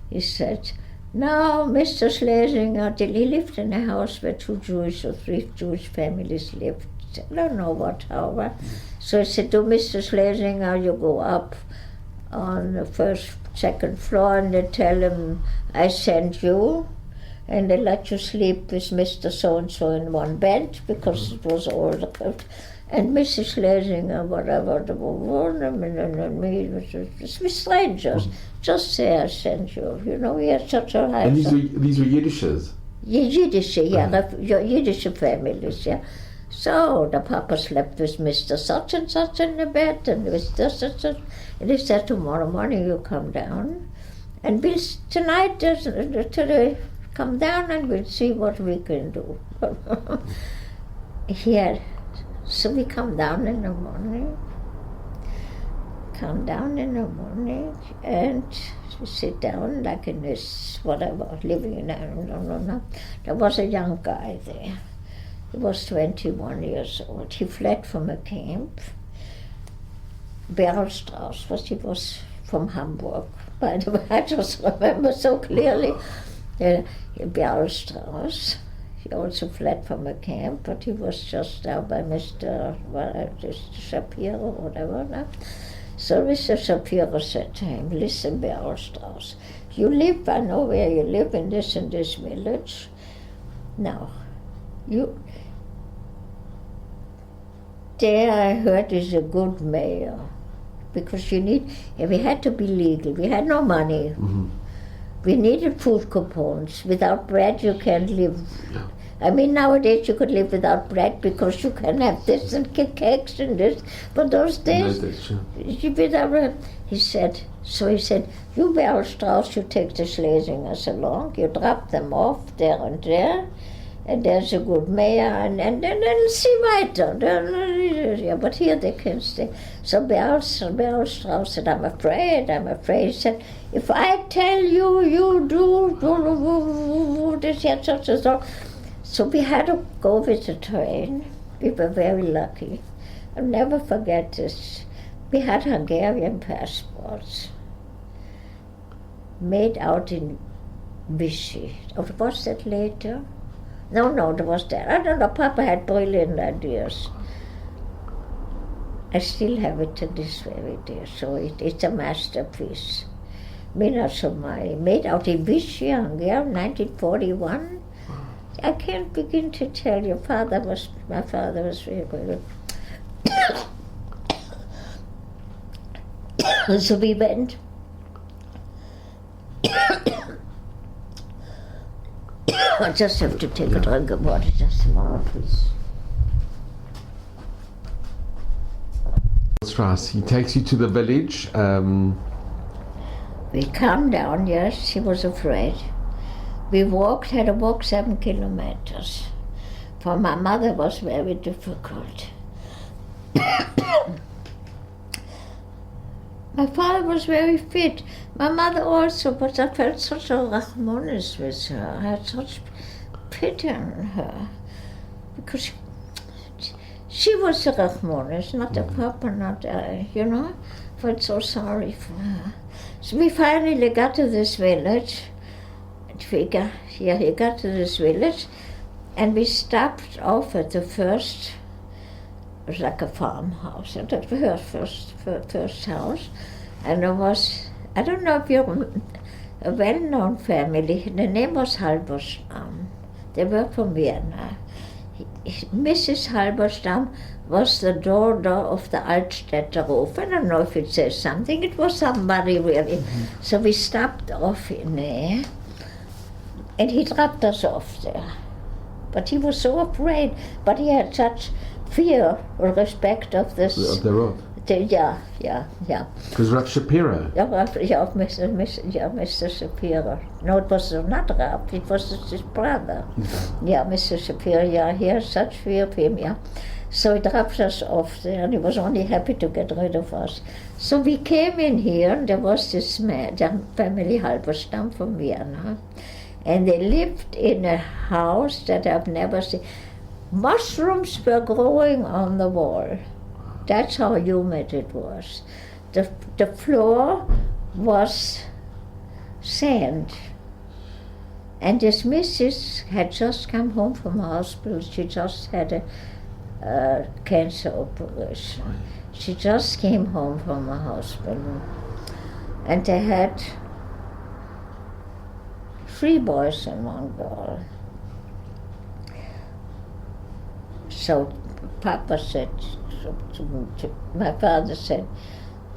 He said, now, Mr. Slezenger, he lived in a house where 2 Jewish or 3 Jewish families lived. I don't know how. So I said to Mr. Slezenger, you go up on the second floor, and they tell him I sent you, and they let you sleep with Mr. So-and-so in one bed, because it was all and Mrs. Slezenger, whatever, the woman and me, with strangers, just say I sent you. We had such a high. And these were Yiddishes? Yiddish, Yiddish families, yeah. So the Papa slept with Mr. Such and such in the bed, and with this and such. And he said, tomorrow morning you come down, and tonight today come down and we'll see what we can do. So we come down in the morning, and we sit down like in this, whatever, living in, no. There was a young guy there. He was 21 years old. He fled from a camp. Berlstrauss, he was from Hamburg. By the way, I just remember so clearly. Berlstrauss. He also fled from a camp, but he was just now by Mr. Shapiro or whatever. No? So Mr. Shapiro said to him, listen, Berlstrauss, you live, I know where you live, in this and this village. Now, there I heard is a good mayor, because we had to be legal. We had no money. Mm-hmm. We needed food coupons. Without bread, you can't live. Yeah. I mean, nowadays you could live without bread because you can have this and cakes and this. But those days, he said, you Berlstrauss, you take the Slezingers along, you drop them off there, and there's a good mayor, and then they'll see weiter. But here they can stay. So Berlstrauss said, I'm afraid. He said, if I tell you, you do this, yet, such and so. So we had to go with the train. We were very lucky. I'll never forget this. We had Hungarian passports made out in Vichy. Oh, was that later? No, there was that. I don't know, Papa had brilliant ideas. I still have it to this very day, so it's a masterpiece. made out in Vision, 1941. I can't begin to tell you. My father was very good. So we went. I just have to take a drink of water, just a moment, please. That's right. He takes you to the village. We come down, yes, she was afraid. We had to walk 7 kilometers. For my mother was very difficult. My father was very fit. My mother also, but I felt such a rachmanis with her. I had such pity on her. Because she was a rachmanis, not a papa, not I, you know. I felt so sorry for her. So we finally got to this village. He got to this village, and we stopped off at the first, it was like a farmhouse, at the first house. And it was, I don't know if you're a well-known family, the name was Halberstam. They were from Vienna. Mrs. Halberstam was the daughter of the Altstädter Hof. I don't know if it says something, it was somebody really. Mm-hmm. So we stopped off in there, and he dropped us off there. But he was so afraid, but he had such fear or respect of this. Of the road? Yeah. It was Rav Shapiro? Yeah, Mr. Shapiro. No, it was not Rav, it was his brother. Mm-hmm. Yeah, Mr. Shapiro, yeah, he had such fear of him, yeah. So he dropped us off there, and he was only happy to get rid of us. So we came in here, and there was this man, the family Halberstam from Vienna, and they lived in a house that I've never seen. Mushrooms were growing on the wall. That's how humid it was. The floor was sand. And this missus had just come home from the hospital. She just had a cancer operation. She just came home from the hospital. And they had 3 boys and 1 girl. So Papa said, my father said,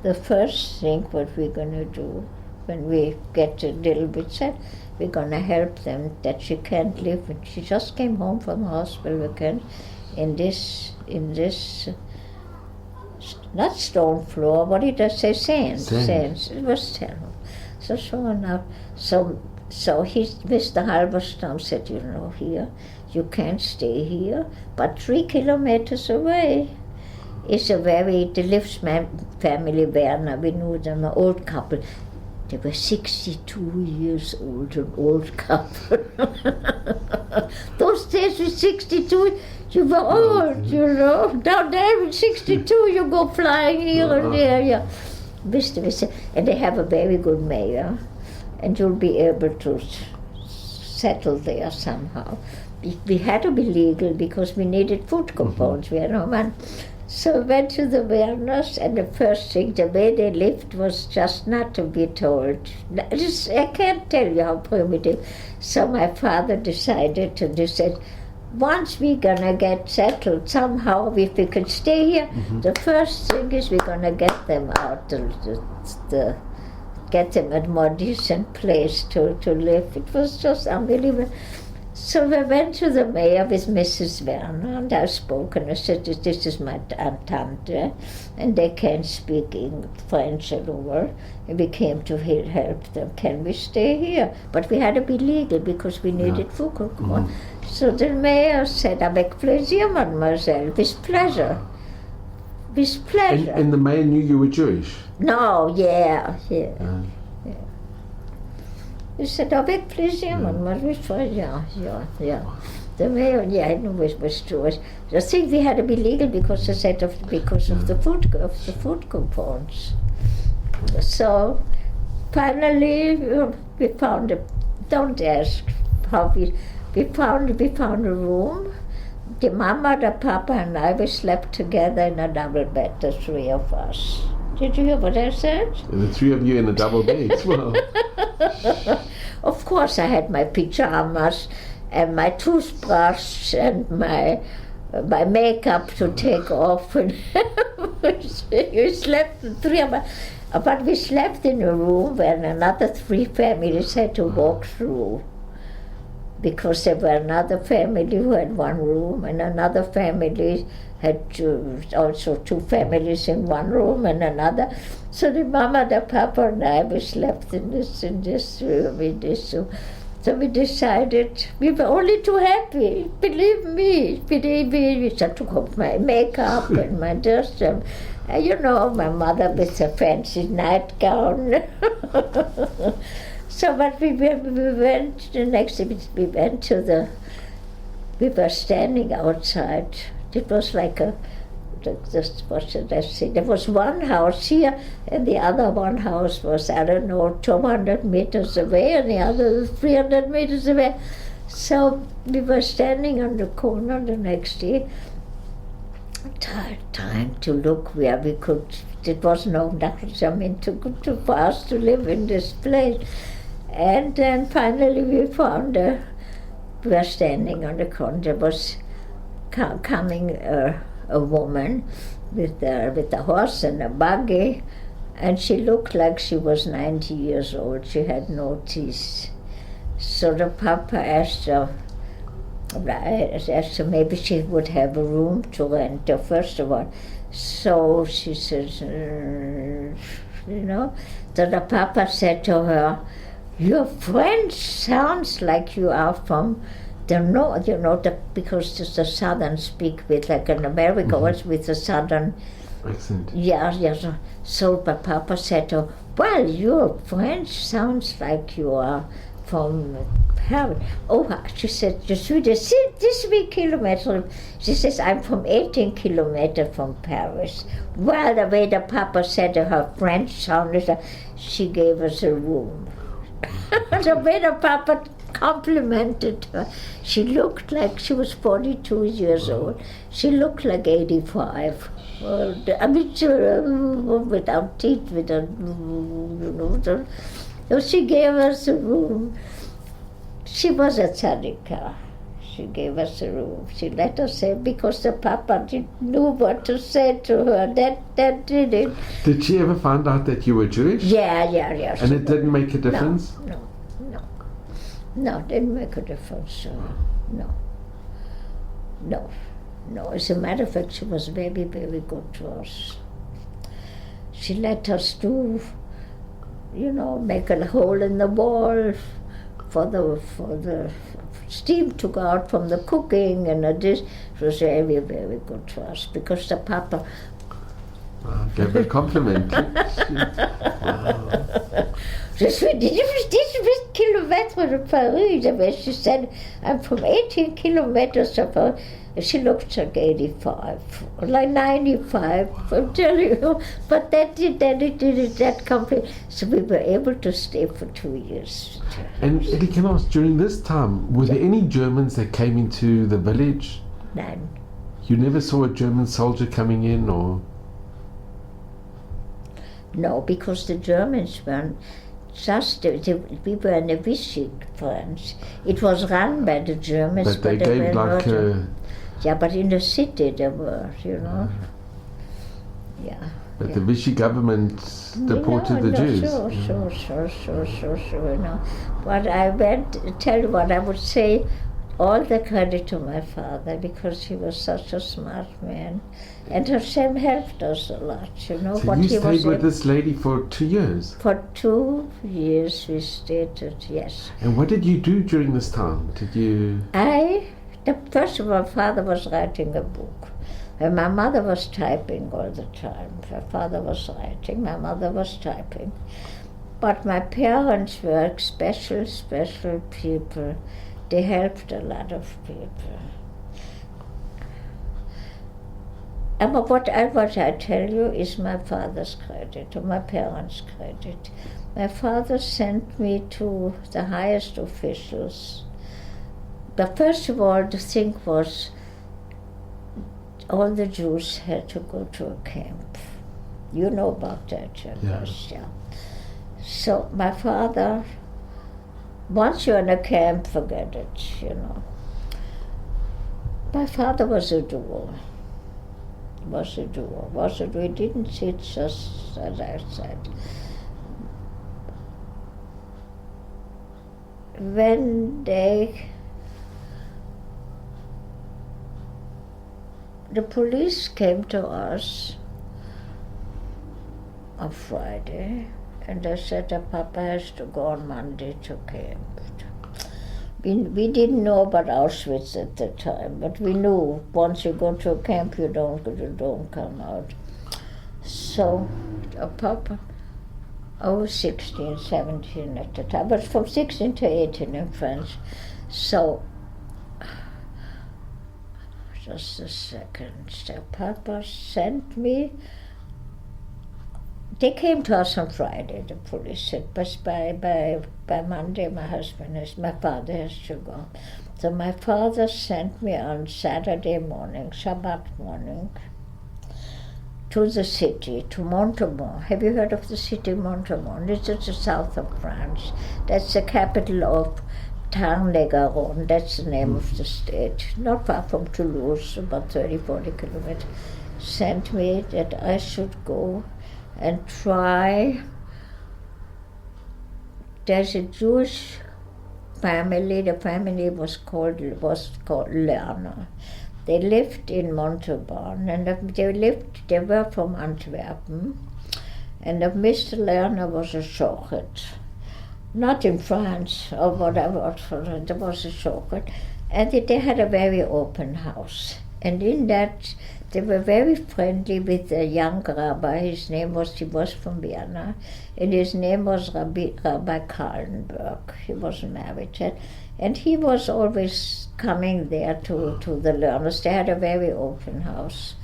the first thing what we're going to do when we get a little bit set, we're going to help them that she can't live. She just came home from the hospital again in this not stone floor, what did I say, sand. It was terrible. So sure enough, so Mr. Halberstam said, you know, here, you can't stay here, but 3 kilometers away is the lives family Werner, we knew them, an old couple. They were 62 years old, an old couple. Those days with 62, you were old, you know. Now there with 62, you go flying here and there, yeah. And they have a very good mayor, and you'll be able to settle there somehow. We had to be legal because we needed food compounds, we had no money. So I went to the Werners, and the first thing, the way they lived was just not to be told. I can't tell you how primitive. So my father decided to say, once we're going to get settled somehow, if we could stay here, the first thing is we're going to get them out, get them a more decent place to live. It was just unbelievable. So we went to the mayor with Mrs. Werner, and I spoke, and I said, this is my tante, and they can't speak French at all, and we came to help them. Can we stay here? But we had to be legal because we needed food. So the mayor said, avec plaisir, mademoiselle, with pleasure. With pleasure. And the mayor knew you were Jewish? No, yeah. He said, avec plaisir, mademoiselle, yeah. The mayor, I knew it was Jewish. I think we had to be legal because of the food compounds. So finally we found don't ask how we found a room. The mama, the papa, and I, we slept together in a double bed, the 3 of us. Did you hear what I said? And the three of you in a double bed. Well, of course I had my pajamas and my toothbrush and my makeup to take off. And we slept, the three of us. But we slept in a room where another three families had to walk through, because there were another family who had one room, and another family had also two families in one room, and another. So the mama, the papa, and I, we slept in this room, in this room. So we decided, we were only too happy, believe me. We took off my makeup and my dress, and my mother with a fancy nightgown. So, but we went the next day, we were standing outside. It was like what should I say? There was one house here, and the other one house was, 200 meters away, and the other 300 meters away. So we were standing on the corner the next day, time to look where we could. It was too for us to live in this place. And then finally we found we were standing on the corner. There was coming a woman with a horse and a buggy, and she looked like she was 90 years old. She had no teeth. So the papa asked her maybe she would have a room to rent, first of all. So she says, So the papa said to her, "Your French sounds like you are from the north, because the southern speak with, like in America, was with the southern accent." Yeah. So the papa said to her, "Well, your French sounds like you are from Paris." Oh, she said, "Je suis de 18 kilometers." She says, "I'm from 18 kilometers from Paris." Well, the way the papa said to her French sounded, she gave us a room. The way the papa complimented her, she looked like she was 42 years old. She looked like 85. Without teeth, So she gave us a room. She was a tzadika. She gave us a room. She let us say, because the papa didn't know what to say to her. That did it. Did she ever find out that you were Jewish? Yeah. And it didn't make a difference? No, it didn't make a difference. No. As a matter of fact, she was very, very good to us. She let us do, make a hole in the wall for the steam to go out from the cooking and this. It was very, very good to us, because the papa gave her a compliment. Je suis 18 kilometers de Paris. She said, "I'm from 18 kilometers of Paris." She looked like 85, like 95, I'm telling you. But that did that compliment. So we were able to stay for 2 years. And Eddie, can I ask, during this time, were there any Germans that came into the village? None. You never saw a German soldier coming in, or? No, because the Germans weren't just, we were in a Vichy France. It was run by the Germans. But they gave like Yeah, but in the city they were, Yeah. But the Vichy government deported the Jews. Sure. But tell you what, I would say all the credit to my father, because he was such a smart man. And Hashem helped us a lot, So you stayed with this lady for 2 years? For 2 years we stayed, yes. And what did you do during this time? First of all, father was writing a book. And my mother was typing all the time. My father was writing, my mother was typing. But my parents were special people. They helped a lot of people. And what I tell you is my father's credit, or my parents' credit. My father sent me to the highest officials. But first of all, the thing was, all the Jews had to go to a camp. You know about that, Yeah. yeah. So my father, once you're in a camp, forget it, you know. My father was a doer. He didn't sit just as I said. When the police came to us on Friday, and they said that Papa has to go on Monday to camp. We didn't know about Auschwitz at the time, but we knew once you go to a camp, you don't come out. So Papa, I was 16, 17 at the time, but from 16 to 18 in France. So, just a second. So Papa sent me. They came to us on Friday, the police said, but by Monday my father has to go. So my father sent me on Saturday morning, Shabbat morning, to the city, to Montemont. Have you heard of the city Montemont? It's at the south of France. That's the capital of Tarn-et-Garonne. That's the name of the state. Not far from Toulouse, about 30, 40 kilometers. Sent me that I should go and try. There's a Jewish family. The family was called Lerner. They lived in Montauban, and they were from Antwerpen. And Mr. Lerner was a shochet. Not in France or whatever, there was a shochet. And they had a very open house. And in that, they were very friendly with a young rabbi. He was from Vienna, and his name was Rabbi Kallenberg. He wasn't married yet. And he was always coming there to the learners. They had a very open house.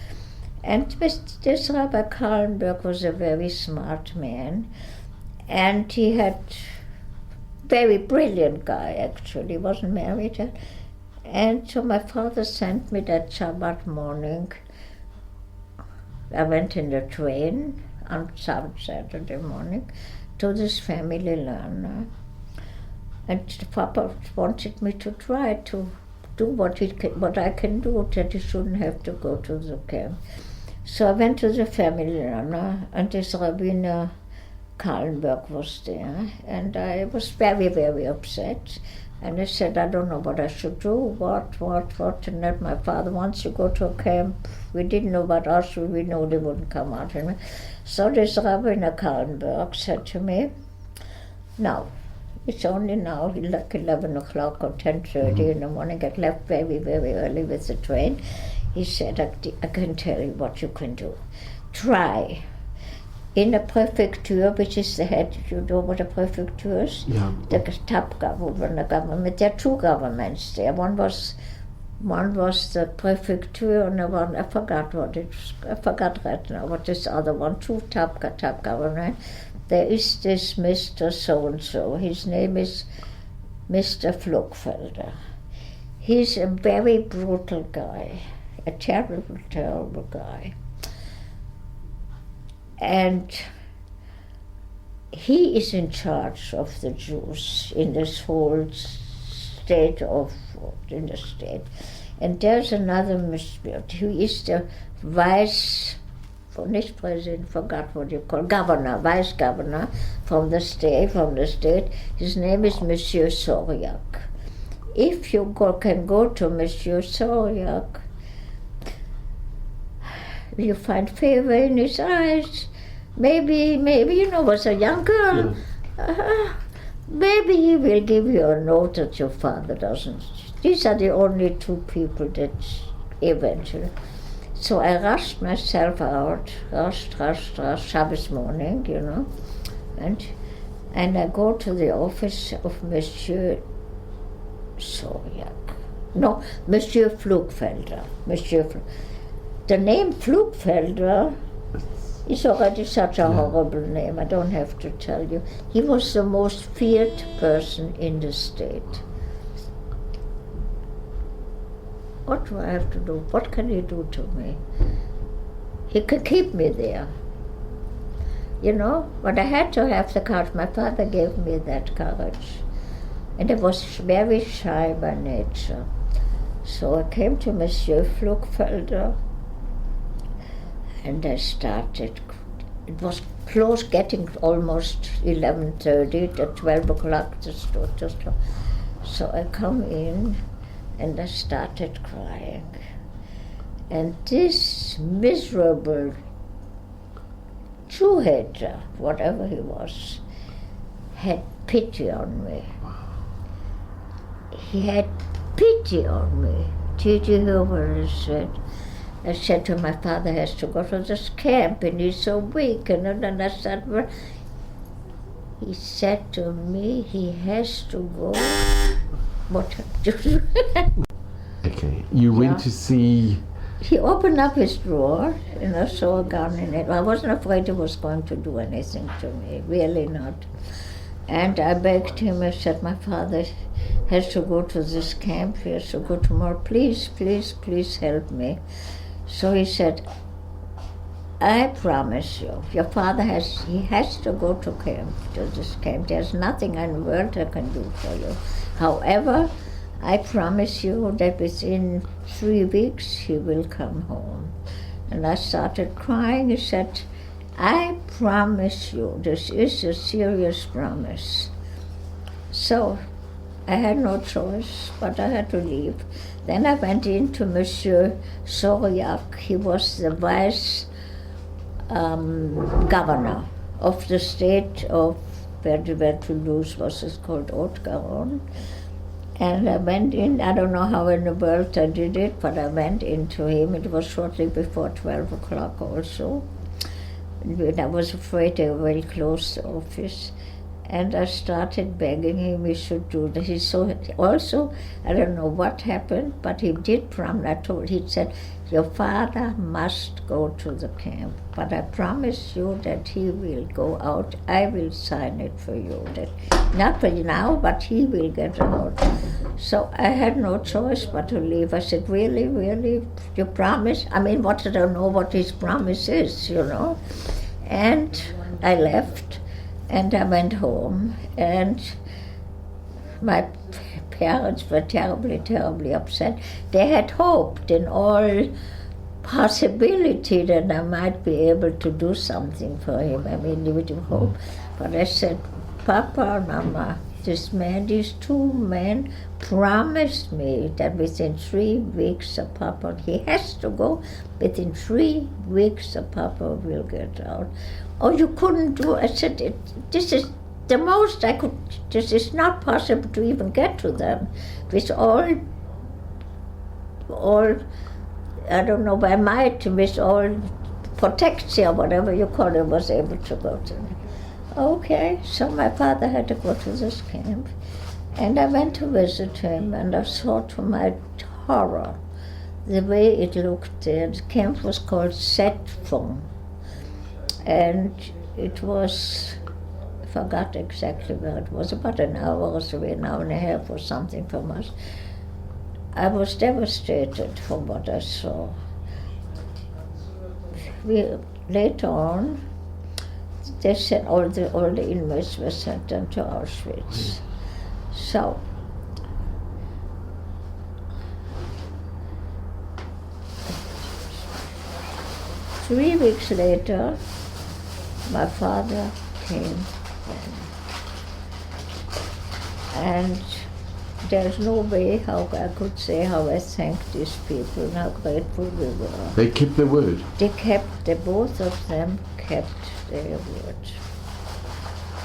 And this Rabbi Kallenberg was a very smart man. And he had very brilliant guy, actually. He wasn't married yet. And so my father sent me that Shabbat morning. I went in the train on Saturday morning to this family learner. And Papa wanted me to try to do what I can do, that he shouldn't have to go to the camp. So I went to the family learner, and this Rabbiner Kallenberg was there, and I was very, very upset. And I said, I don't know what I should do, what, and that my father wants to go to a camp. We didn't know about Auschwitz, we knew they wouldn't come out. So this Rabbiner Kallenberg said to me, now, it's only now, like 11 o'clock or 10:30 in the morning. I left very, very early with the train. He said, I can tell you what you can do. Try. In the prefecture, which is the head, you know what a prefecture is? Yeah. The top government. There are two governments there. One was the prefecture, and the one, I forgot right now what this other one, two top government. There is this Mr. So-and-so. His name is Mr. Flugfelder. He's a very brutal guy, a terrible, terrible guy. And he is in charge of the Jews in this whole state in the state. And there's another Mr. who is the vice president, forgot what you call, vice governor from the state. His name is Monsieur Soriak. If you can go to Monsieur Soriak, you find favor in his eyes. Maybe, was a young girl. Yeah. Maybe he will give you a note that your father doesn't. These are the only two people that eventually. So I rushed myself out, rushed, Shabbos morning, and I go to the office of Monsieur Soriak. No, Monsieur Flugfelder. The name Flugfelder is already such a horrible name, I don't have to tell you. He was the most feared person in the state. What do I have to do? What can he do to me? He can keep me there. but I had to have the courage. My father gave me that courage. And I was very shy by nature. So I came to Monsieur Flugfelder and I started. It was close, getting almost 11:30, at 12 o'clock the store just. So I come in and I started crying. And this miserable Jew hater, whatever he was, had pity on me. He had pity on me. Did you hear what I said? I said to my father has to go to this camp and he's so weak. And then I said, well, he said to me, he has to go. What? Okay, you went to see... He opened up his drawer and I saw a gun in it. I wasn't afraid he was going to do anything to me, really not. And I begged him, I said, my father has to go to this camp, he has to go tomorrow. Please, please, please help me. So he said, I promise you, your father has to go to this camp. There's nothing in the world I can do for you. However, I promise you that within 3 weeks he will come home. And I started crying. He said, I promise you, this is a serious promise. So I had no choice, but I had to leave. Then I went into Monsieur Soriak. He was the vice governor of the state of where Toulouse was called Haute-Garonne. And I went in, I don't know how in the world I did it, but I went into him. It was shortly before 12 o'clock also. I was afraid they will close the office. And I started begging him he should do this. He saw also, I don't know what happened, but he did promise. He said, your father must go to the camp, but I promise you that he will go out. I will sign it for you. Not for you now, but he will get out. So I had no choice but to leave. I said, really, really, you promise? I mean, I don't know what his promise is, And I left. And I went home, and my parents were terribly, terribly upset. They had hoped in all possibility that I might be able to do something for him. I mean, they would hope. But I said, Papa and Mama, these two men promised me that within 3 weeks of Papa, he has to go, within 3 weeks of Papa will get out. Oh, you couldn't do, I said, this is the most I could, this is not possible to even get to them. With all, I don't know, by might, with all protection, whatever you call it, was able to go to them. Okay, so my father had to go to this camp, and I went to visit him, and I saw to my horror the way it looked there. The camp was called Setfong, and it was, I forgot exactly where it was, about an hour or so, an hour and a half or something from us. I was devastated from what I saw. Later on, they said all the inmates were sent down to Auschwitz. So, three weeks later, my father came home. And there's no way how I could say how I thanked these people and how grateful we were. They kept their word? Both of them kept their word.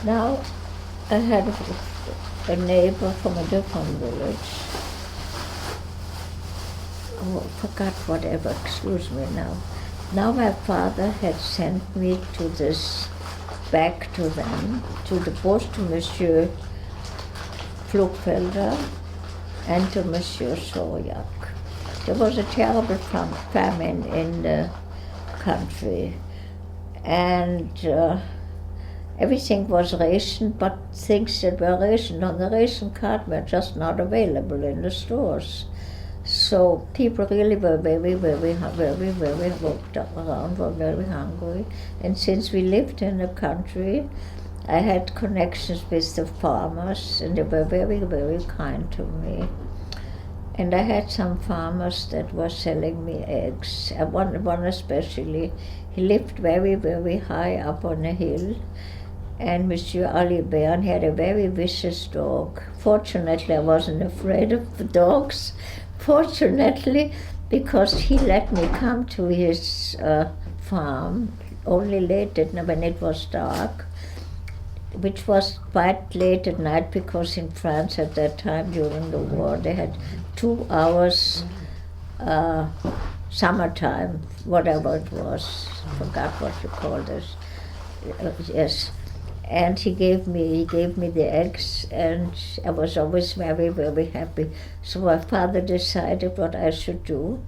Now, I had a neighbor from a different village. Oh, I forgot whatever, excuse me now. Now my father had sent me to this, back to them, both to Monsieur Flugfelder and to Monsieur Soriak. There was a terrible famine in the country, and everything was rationed, but things that were rationed on the ration card were just not available in the stores. So people really were very walked around, were very hungry. And since we lived in the country, I had connections with the farmers, and they were very kind to me. And I had some farmers that were selling me eggs. One especially, he lived very high up on a hill. And Monsieur Ellie Braun had a very vicious dog. Fortunately, I wasn't afraid of the dogs. Fortunately, because he let me come to his farm only late at night when it was dark, which was quite late at night because in France at that time during the war they had 2 hours summertime, whatever it was, forgot what you call this. Yes. And he gave me the eggs, and I was always very happy. So my father decided what I should do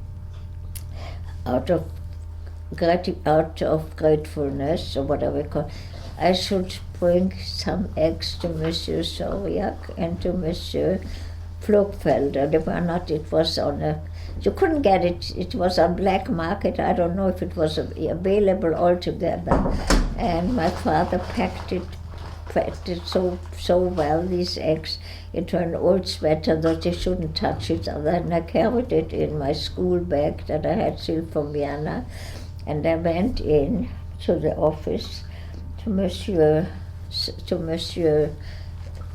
out of gratefulness, or whatever you call it. I should bring some eggs to Monsieur Sauriac and to Monsieur Flugfelder. They were not, it was on a, you couldn't get it, it was on black market. I don't know if it was available altogether. And my father packed it so well, these eggs, into an old sweater that they shouldn't touch each other. And I carried it in my school bag that I had still from Vienna. And I went in to the office to Monsieur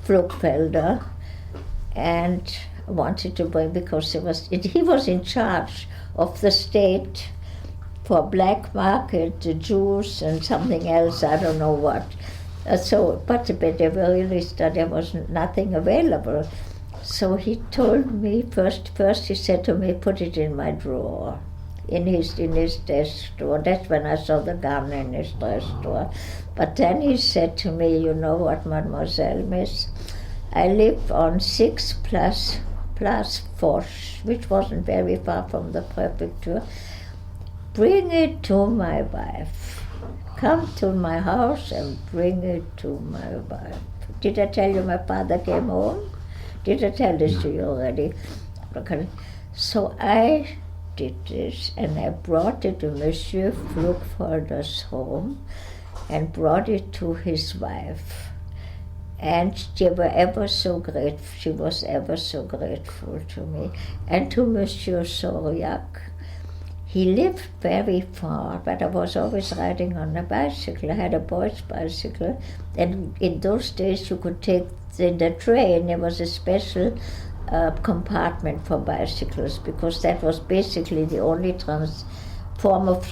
Flugfelder, and wanted to bring, because he was in charge of the state for black market, the Jews and something else, I don't know what. But they were really there was nothing available. So he told me first he said to me, put it in my drawer, in his desk drawer. That's when I saw the gun in his desk drawer. But then he said to me, you know what, Mademoiselle, Miss, I live on 6 Place Foch, which wasn't very far from the prefecture. Bring it to my wife. Come to my house and bring it to my wife. Did I tell you my father came home? Did I tell this to you already? Okay. So I did this, and I brought it to Monsieur Flugfelder's home and brought it to his wife. And they were ever so grateful. She was ever so grateful to me. And to Monsieur Sauriac. He lived very far, but I was always riding on a bicycle. I had a boy's bicycle, and in those days you could take in the train. There was a special compartment for bicycles, because that was basically the only form of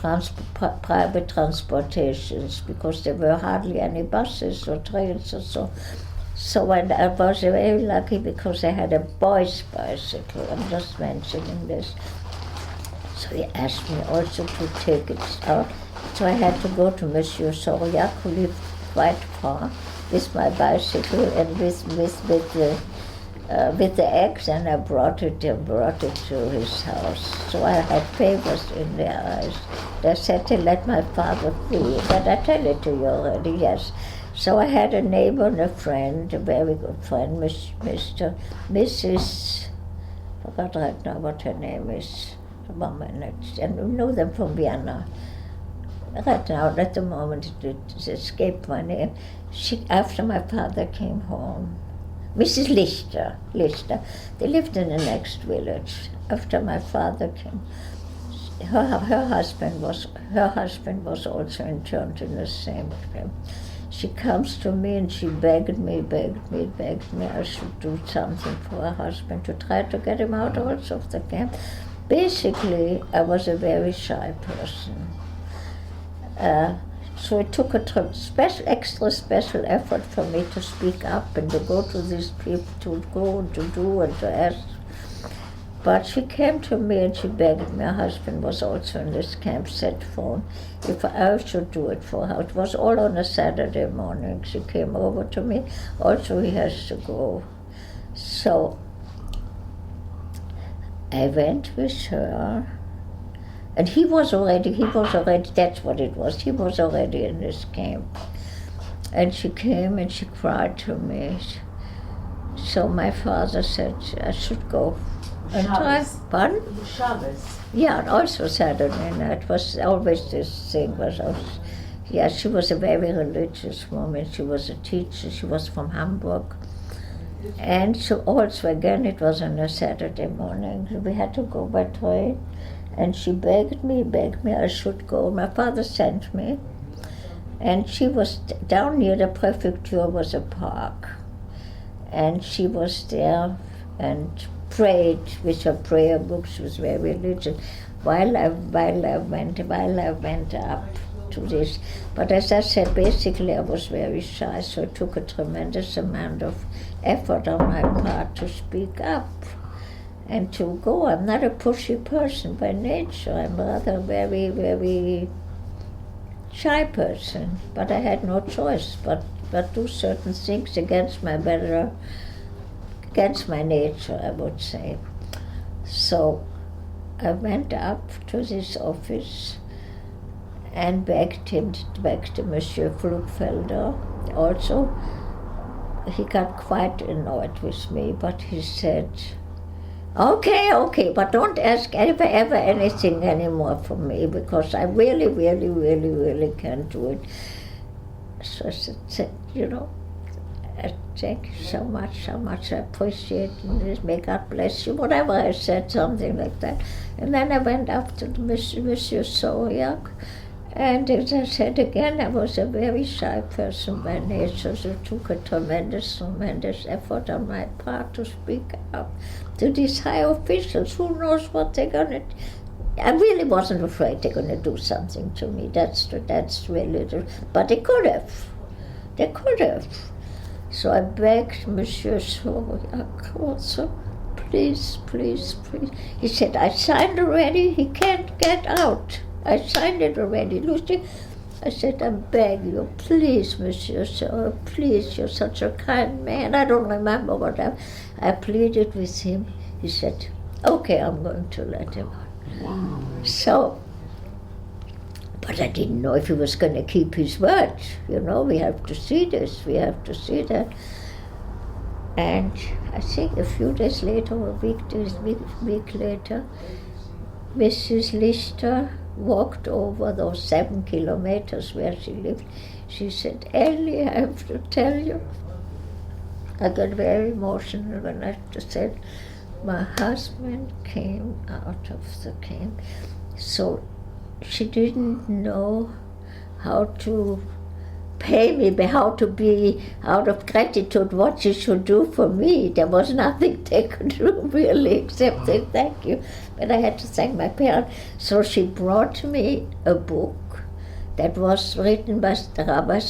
private transportations, because there were hardly any buses or trains or so. So I was very lucky because I had a boy's bicycle. I'm just mentioning this. So he asked me also to take it out. So I had to go to Monsieur Sauriac, who lived quite far, with my bicycle and with the eggs, and I brought it to his house. So I had favors in their eyes. They said to let my father free. Did I tell it to you already? Yes. So I had a neighbor and a friend, a very good friend, Mrs. Forgot right now what her name is. And we know them from Vienna. Right now, at the moment, it escaped my name. After my father came home, Mrs. Lichter. They lived in the next village. After my father came, her husband was also interned in the same camp. She comes to me and she begged me I should do something for her husband, to try to get him out also of the camp. Basically, I was a very shy person. So it took extra special effort for me to speak up and to go to these people, to go and to do and to ask. But she came to me and she begged me. Her husband was also in this camp, set phone, if I should do it for her. It was all on a Saturday morning. She came over to me. Also, he has to go. So I went with her, and he was already, that's what it was, he was already in this camp. And she came and she cried to me. So my father said I should go Shabbos. Pardon? Shabbos. Yeah, also Saturday night was always this thing was also, yeah, she was a very religious woman. She was a teacher. She was from Hamburg. And so also again it was on a Saturday morning. We had to go by train. And she begged me I should go. My father sent me. And she was down near the prefecture was a park. And she was there and prayed with her prayer book. She was very religious. While I went up to this. But as I said, basically I was very shy, so it took a tremendous amount of effort on my part to speak up and to go. I'm not a pushy person by nature. I'm rather a very, very shy person. But I had no choice but do certain things against my nature, I would say. So I went up to this office and begged Monsieur Flugfelder. Also, he got quite annoyed with me, but he said, okay, but don't ask ever anything anymore from me, because I really, really, really, really can't do it. So I said, thank you so much, I appreciate this, may God bless you, whatever I said, something like that. And then I went up to Monsieur Soriak, and as I said again, I was a very shy person by nature, so it took a tremendous effort on my part to speak up to these high officials. Who knows what they're going to... I really wasn't afraid they're going to do something to me. That's really... But they could have. So I begged Monsieur Soriak also, please. He said, I signed already, he can't get out. I signed it already, Lucy. I said, I beg you, please, Monsieur Soriak, please, you're such a kind man. I don't remember what I pleaded with him. He said, okay, I'm going to let him out. Wow. So, but I didn't know if he was going to keep his word. We have to see this, we have to see that. And I think a few days later, a week later, Mrs. Lister walked over those 7 kilometers where she lived. She said, Ellie, I have to tell you. I got very emotional when I said, my husband came out of the camp. So she didn't know how to pay me, but how to be out of gratitude, what she should do for me. There was nothing they could do really except say thank you. But I had to thank my parents. So she brought me a book that was written by Rabbi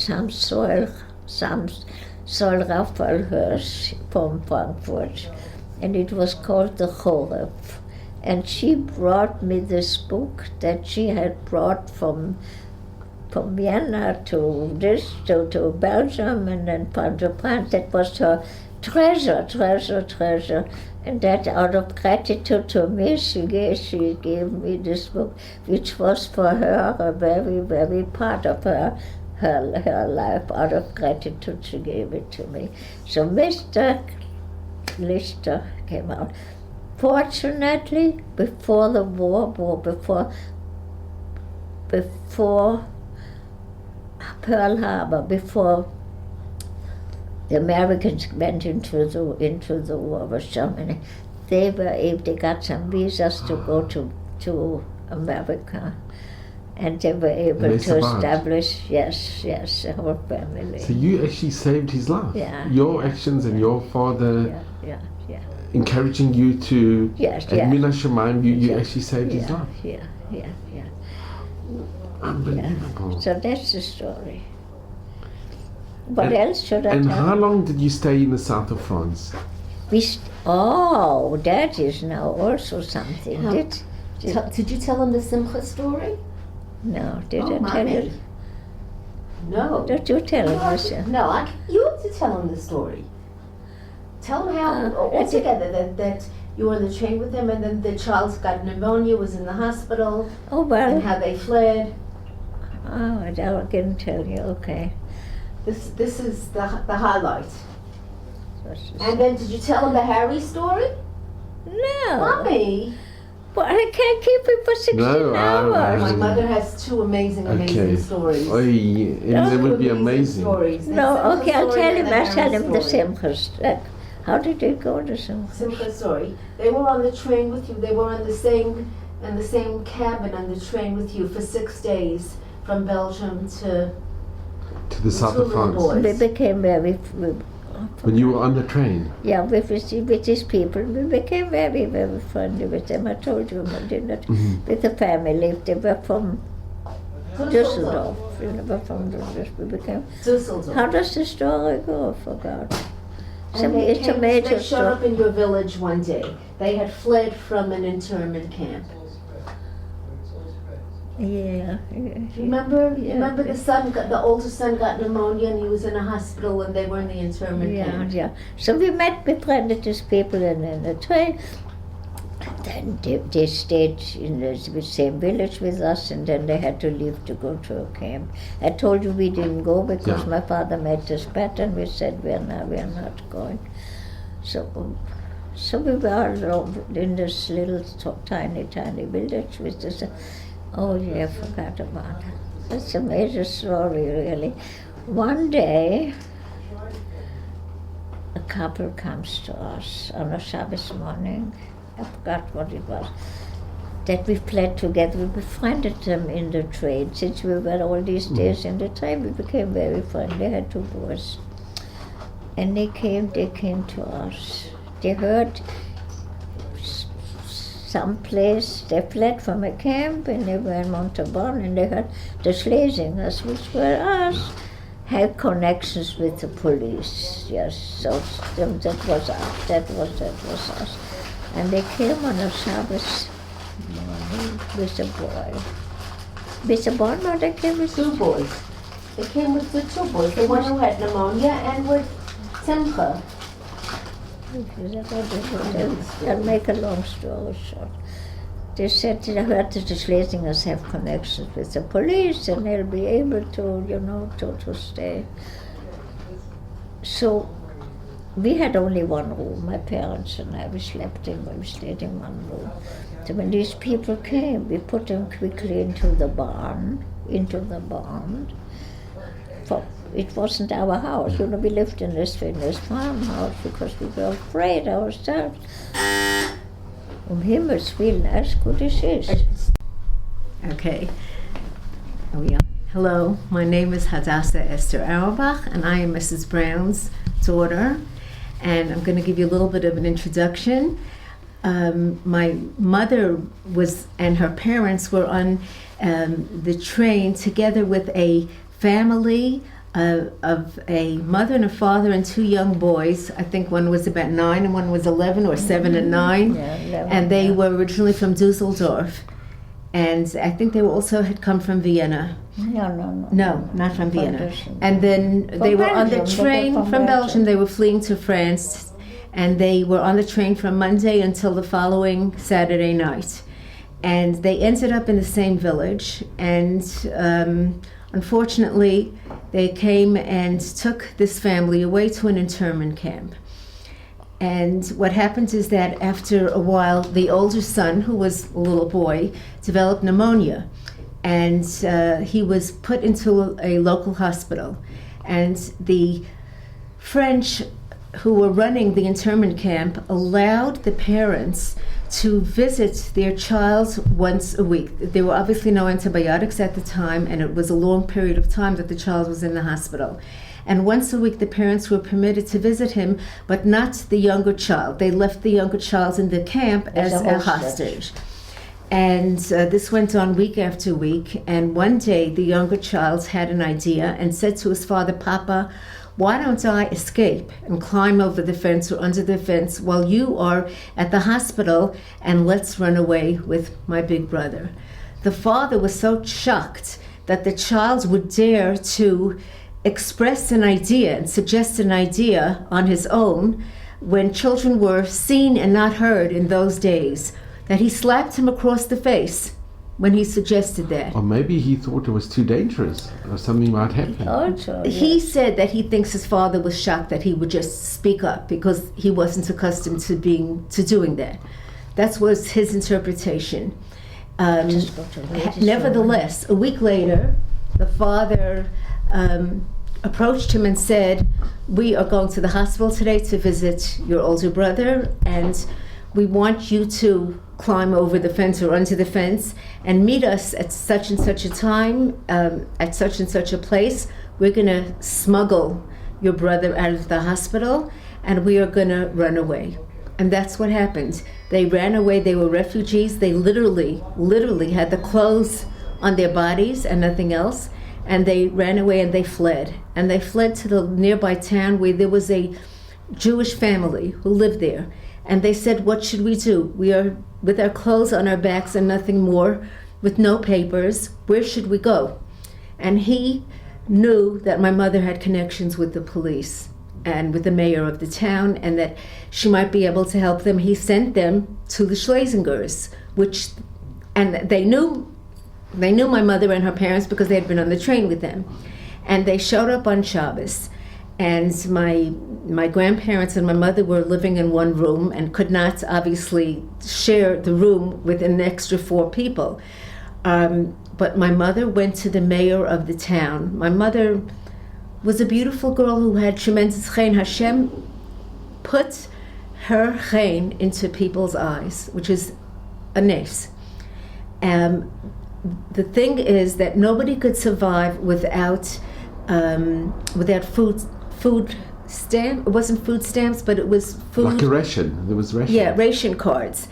Raphael Hirsch from Frankfurt. And it was called The Choref. And she brought me this book that she had brought from Vienna to Belgium and then Port-au-Prince. That was her treasure. And that out of gratitude to me, she gave me this book, which was for her a very, very part of her life. Out of gratitude, she gave it to me. So Mr. Lister came out. Fortunately, before the war, before Pearl Harbor, before the Americans went into the war with Germany, they got some visas to go to America, and they were able to establish, yes, the whole family. So you actually saved his life. Yeah. Your actions and your father. Yeah. Encouraging you to Mina Shemaim, you actually saved his life. Yeah. Unbelievable. Yeah. So that's the story. What else should I tell? And how long did you stay in the south of France? That is now also something. Did you tell him the Simcha story? No, did I tell you? No. Don't you tell him this? No, you have to tell him the story. Tell him how, altogether, that you were on the train with him and then the child got pneumonia, was in the hospital. Oh, well. And how they fled. Oh, I can tell you, okay. This is the highlight. And then did you tell him the Harry story? No. Mommy! But I can't keep it for 16 hours. My mother has two amazing stories. Oh, yeah. That would be amazing. Stories. No, The okay, I'll Simcha tell story him. and I'll tell Aaron him the story. Simcha. How did it go to Simcha? Simcha story. They were on the train with you. They were in the same cabin on the train with you for 6 days from Belgium to the south of France. We became very. When you were on the train? Yeah, with these people, we became very, very friendly with them. I told you, didn't it? With the family. They were from Düsseldorf. You know, were from Düsseldorf. We became. Düsseldorf. How does the story go? I forgot. And It's a major they showed story. up in your village one day. They had fled from an internment camp. Yeah. Remember? Yeah. Remember the older son got pneumonia and he was in a hospital and they were in the internment camp. Yeah. So we befriended these people in the train. Then they stayed in the same village with us, and then they had to leave to go to a camp. I told you we didn't go because my father made this bet, and we said we are not going. So we were all in this little tiny village with this. Oh yeah, I forgot about it. That's a major story, really. One day, a couple comes to us on a Shabbos morning. I forgot what it was. That we fled together. We befriended them in the train. Since we were all these days in the train, we became very friendly. They had 2 boys. And they came to us. They heard someplace, they fled from a camp and they were in Montalban, and they heard the Slezingers, which were us, had connections with the police. Yes, so that was us. That was us. And they came on a Shabbos morning with a boy. With a boy? No, they came with 2 boys. They came with the 2 boys. The one who had pneumonia and with Simcha. I'll make a long story short. They said they heard that the Slezingers have connections with the police and they'll be able to, to stay. So we had only one room, my parents and I. We stayed in one room. So when these people came, we put them quickly into the barn. It wasn't our house, we lived in this farmhouse because we were afraid ourselves. Himmels Willen, as good as is. Okay. Are we on? Hello, my name is Hadassah Esther Auerbach, and I am Mrs. Brown's daughter. And I'm going to give you a little bit of an introduction. My mother and her parents were on the train together with a family of a mother and a father and 2 young boys. I think one was about 9 and one was 11 or 7 and 9. Yeah, 11, and they were originally from Düsseldorf. And I think they also had come from Vienna. No, not from Vienna. And then they were on the train from Belgium. They were fleeing to France. And they were on the train from Monday until the following Saturday night. And they ended up in the same village. And unfortunately, they came and took this family away to an internment camp. And what happened is that after a while, the older son, who was a little boy, developed pneumonia. And he was put into a local hospital. And the French who were running the internment camp allowed the parents to visit their child once a week. There were obviously no antibiotics at the time, and it was a long period of time that the child was in the hospital. And once a week the parents were permitted to visit him, but not the younger child. They left the younger child in the camp as a hostage. And this went on week after week, and one day the younger child had an idea and said to his father, "Papa, why don't I escape and climb over the fence or under the fence while you are at the hospital, and let's run away with my big brother?" The father was so shocked that the child would dare to express an idea and suggest an idea on his own when children were seen and not heard in those days, that he slapped him across the face when he suggested that. Or maybe he thought it was too dangerous or something might happen. Also, He said that he thinks his father was shocked that he would just speak up because he wasn't accustomed to doing that. That was his interpretation. Nevertheless, a week later, the father approached him and said, "We are going to the hospital today to visit your older brother, and we want you to climb over the fence or under the fence and meet us at such and such a time, at such and such a place. We're going to smuggle your brother out of the hospital, and we are going to run away." And that's what happened. They ran away. They were refugees. They literally had the clothes on their bodies and nothing else. And they ran away and they fled. And they fled to the nearby town where there was a Jewish family who lived there. And they said, "What should we do? We are with our clothes on our backs and nothing more, with no papers. Where should we go?" And he knew that my mother had connections with the police and with the mayor of the town, and that she might be able to help them. He sent them to the Slezengers, and they knew my mother and her parents because they had been on the train with them. And they showed up on Shabbos, and my grandparents and my mother were living in one room and could not obviously share the room with an extra 4 people. But my mother went to the mayor of the town. My mother was a beautiful girl who had tremendous chen. Hashem put her chen into people's eyes, which is a nes. The thing is that nobody could survive without food stamp. It wasn't food stamps, but it was food. Like a ration. There was ration. Yeah, ration cards.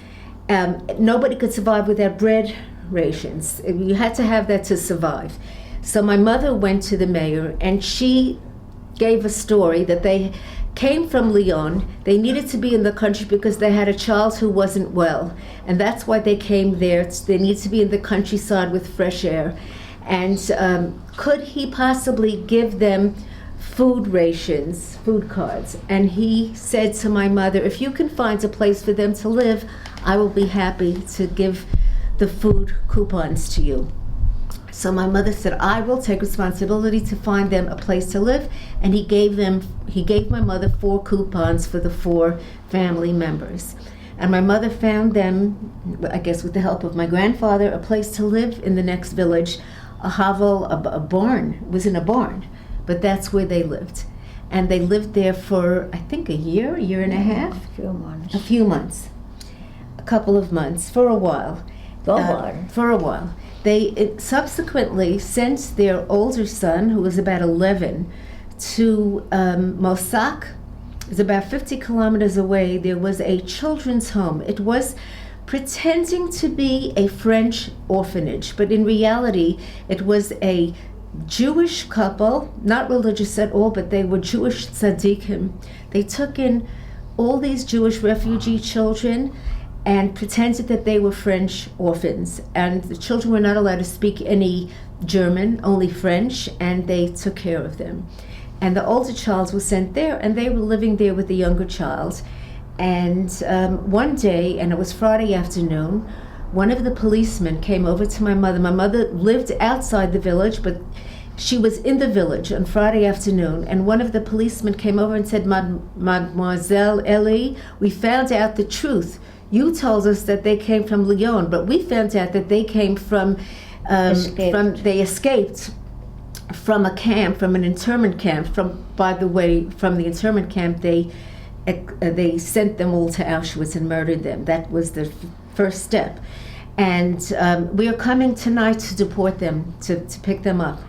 Nobody could survive without bread rations. You had to have that to survive. So my mother went to the mayor, and she gave a story that they came from Lyon. They needed to be in the country because they had a child who wasn't well, and that's why they came there. They need to be in the countryside with fresh air. And could he possibly give them food rations, food cards? And he said to my mother, "If you can find a place for them to live, I will be happy to give the food coupons to you." So my mother said, "I will take responsibility to find them a place to live," and he gave my mother 4 coupons for the 4 family members. And my mother found them, I guess with the help of my grandfather, a place to live in the next village, a hovel, a barn. It was in a barn, but that's where they lived. And they lived there for, I think, a year and a half? A few months. A couple of months, for a while. For a while. They subsequently sent their older son, who was about 11, to Mosak. It's about 50 kilometers away. There was a children's home. It was pretending to be a French orphanage, but in reality, it was a Jewish couple, not religious at all, but they were Jewish tzaddikim. They took in all these Jewish refugee children and pretended that they were French orphans. And the children were not allowed to speak any German, only French, and they took care of them. And the older child was sent there, and they were living there with the younger child. And one day, and it was Friday afternoon, one of the policemen came over to my mother. My mother lived outside the village, but she was in the village on Friday afternoon, and one of the policemen came over and said, "Mademoiselle Ellie, we found out the truth. You told us that they came from Lyon, but we found out that they came they escaped from a camp, from an internment camp. By the way, from the internment camp, they sent them all to Auschwitz and murdered them. That was the first step. And we are coming tonight to deport them, to pick them up."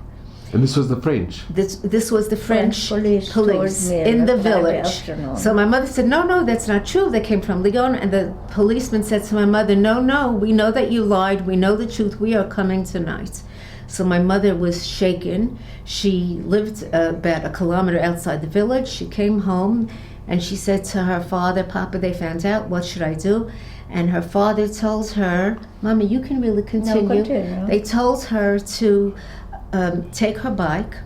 And this was the French? This was the French police in the village. So my mother said, no, that's not true. They came from Lyon. And the policeman said to my mother, no, we know that you lied. We know the truth. We are coming tonight. So my mother was shaken. She lived about a kilometer outside the village. She came home and she said to her father, "Papa, they found out. What should I do?" And her father told her, "Mama, you can really continue." No, continue. They told her to take her bike.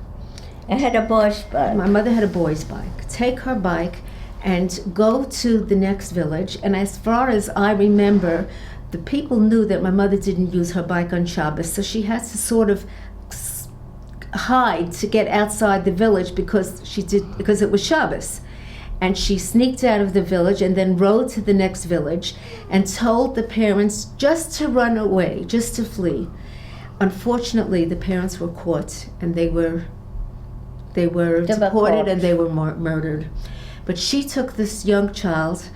I had a boy's bike. My mother had a boy's bike. Take her bike and go to the next village. And as far as I remember, the people knew that my mother didn't use her bike on Shabbos, so she had to sort of hide to get outside the village because it was Shabbos. And she sneaked out of the village and then rode to the next village and told the parents just to run away, just to flee. Unfortunately, the parents were caught and they were deported and they were murdered. But she took this young child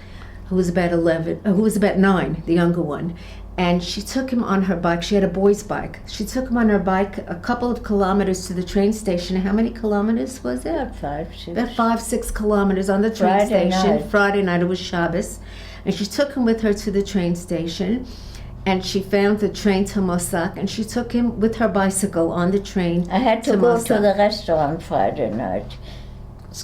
who was about 9, the younger one, and she took him on her bike. She had a boy's bike. She took him on her bike a couple of kilometers to the train station. How many kilometers was it? About 5, 6. About 5, 6 kilometers on the train station. Friday night, it was Shabbos. And she took him with her to the train station, and she found the train to Mossack, and she took him with her bicycle on the train. I had to go to the restaurant Friday night.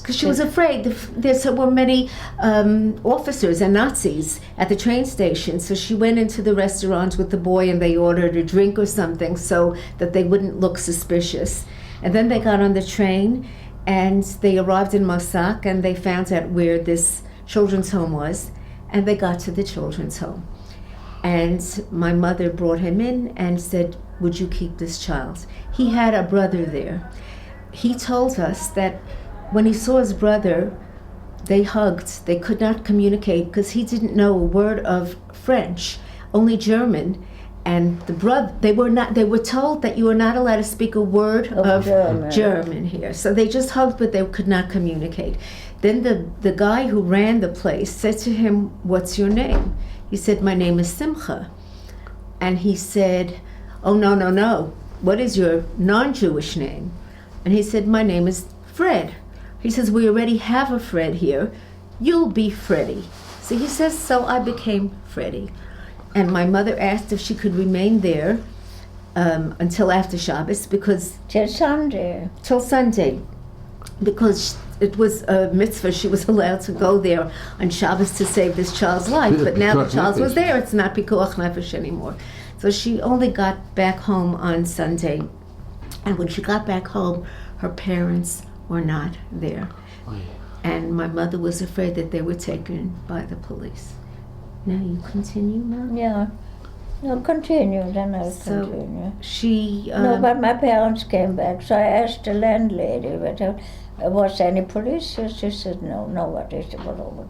Because she was afraid. There were many officers and Nazis at the train station, so she went into the restaurant with the boy and they ordered a drink or something so that they wouldn't look suspicious. And then they got on the train and they arrived in Mossack and they found out where this children's home was, and they got to the children's home. And my mother brought him in and said, "Would you keep this child?" He had a brother there. He told us that when he saw his brother, they hugged. They could not communicate because he didn't know a word of French, only German. And they were told that you were not allowed to speak a word of German here. So they just hugged, but they could not communicate. Then the guy who ran the place said to him, "What's your name?" He said, "My name is Simcha." And he said, "Oh, no. What is your non-Jewish name?" And he said, "My name is Fred." He says, "We already have a Fred here. You'll be Freddie." So he says, so I became Freddie. And my mother asked if she could remain there until after Shabbos because... Till Sunday. Till Sunday. Because it was a mitzvah. She was allowed to go there on Shabbos to save this child's life. But now the child was there. It's not pikuach nefesh anymore. So she only got back home on Sunday. And when she got back home, her parents were not there. And my mother was afraid that they were taken by the police. Now you continue, Mom? Yeah. No, continue, then I'll continue. She... no, but my parents came back, so I asked the landlady whether was any police here. She said, no, nobody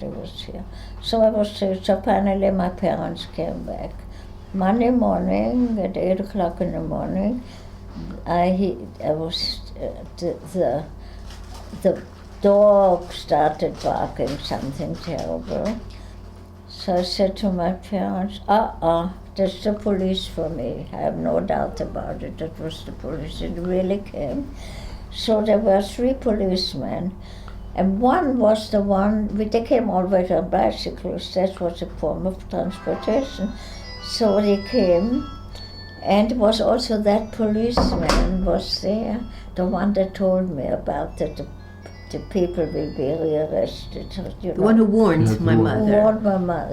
was here. So finally my parents came back. Monday morning, at 8 o'clock in the morning, the dog started barking something terrible. So I said to my parents, that's the police for me. I have no doubt about it. That was the police. It really came. So there were 3 policemen. And one was the one, they came all the way on bicycles. That was a form of transportation. So they came, and it was also that policeman was there, the one that told me about that the people will be rearrested. The one who warned my mother.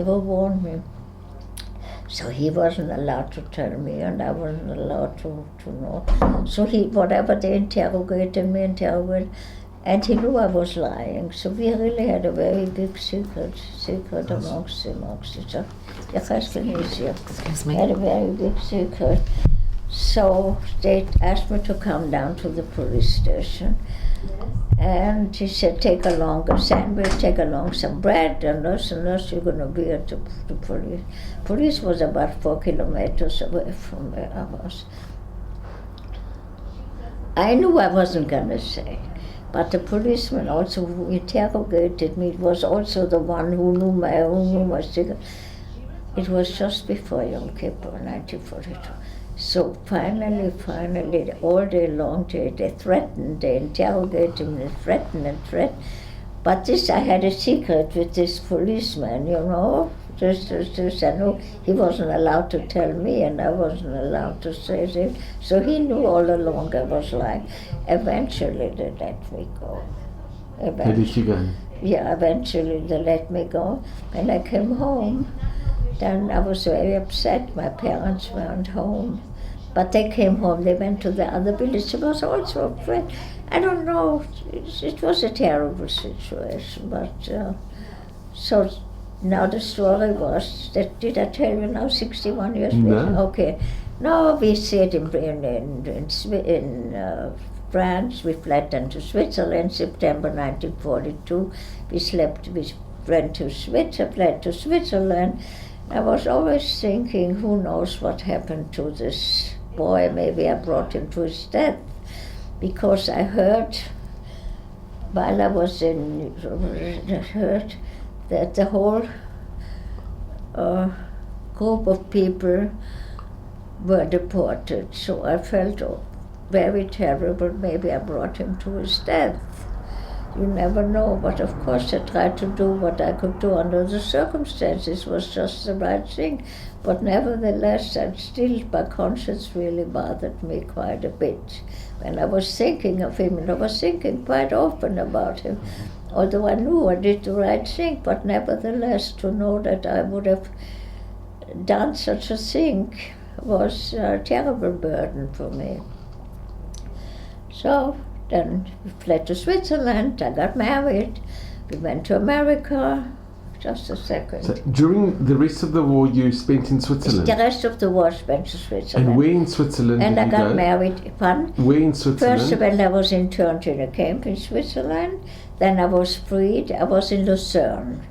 Who warned me. So he wasn't allowed to tell me, and I wasn't allowed to know. So whatever they interrogated me, and he knew I was lying. So we really had a very big secret amongst each other. Excuse me. Had a very big secret. So they asked me to come down to the police station. And he said, take along a sandwich, take along some bread, and this, you're going to be at the police. Police was about 4 kilometers away from where I was. I knew I wasn't going to say, but the policeman also who interrogated me was also the one who knew my secret. It was just before Yom Kippur, 1942. So finally, all day long, they threatened, they interrogated me, they threatened. But I had a secret with this policeman, this, I know he wasn't allowed to tell me, and I wasn't allowed to say it. So he knew all along I was lying. Eventually they let me go. Where did she go? Yeah, eventually they let me go. When I came home, then I was very upset. My parents weren't home. But they came home, they went to the other village. I was also afraid. I don't know, it was a terrible situation. But so Now the story was, that did I tell you now, 61 years No. later? Okay. No, we stayed in France. We fled then to Switzerland, September 1942. We went to fled to Switzerland. I was always thinking, who knows what happened to this boy? Maybe I brought him to his death. Because I heard, while I was heard that the whole group of people were deported. So I felt very terrible. Maybe I brought him to his death. You never know, but of course I tried to do what I could do under the circumstances. It was just the right thing. But nevertheless, my conscience really bothered me quite a bit. When I was thinking of him, and I was thinking quite often about him, although I knew I did the right thing, but nevertheless, to know that I would have done such a thing was a terrible burden for me. So then we fled to Switzerland, I got married, we went to America. Just a second. So during the rest of the war you spent in Switzerland? The rest of the war spent in Switzerland. And where in Switzerland and did you go? And I got married, pardon? Where in Switzerland? First of all, I was interned in a camp in Switzerland. Then I was freed. I was in Lucerne.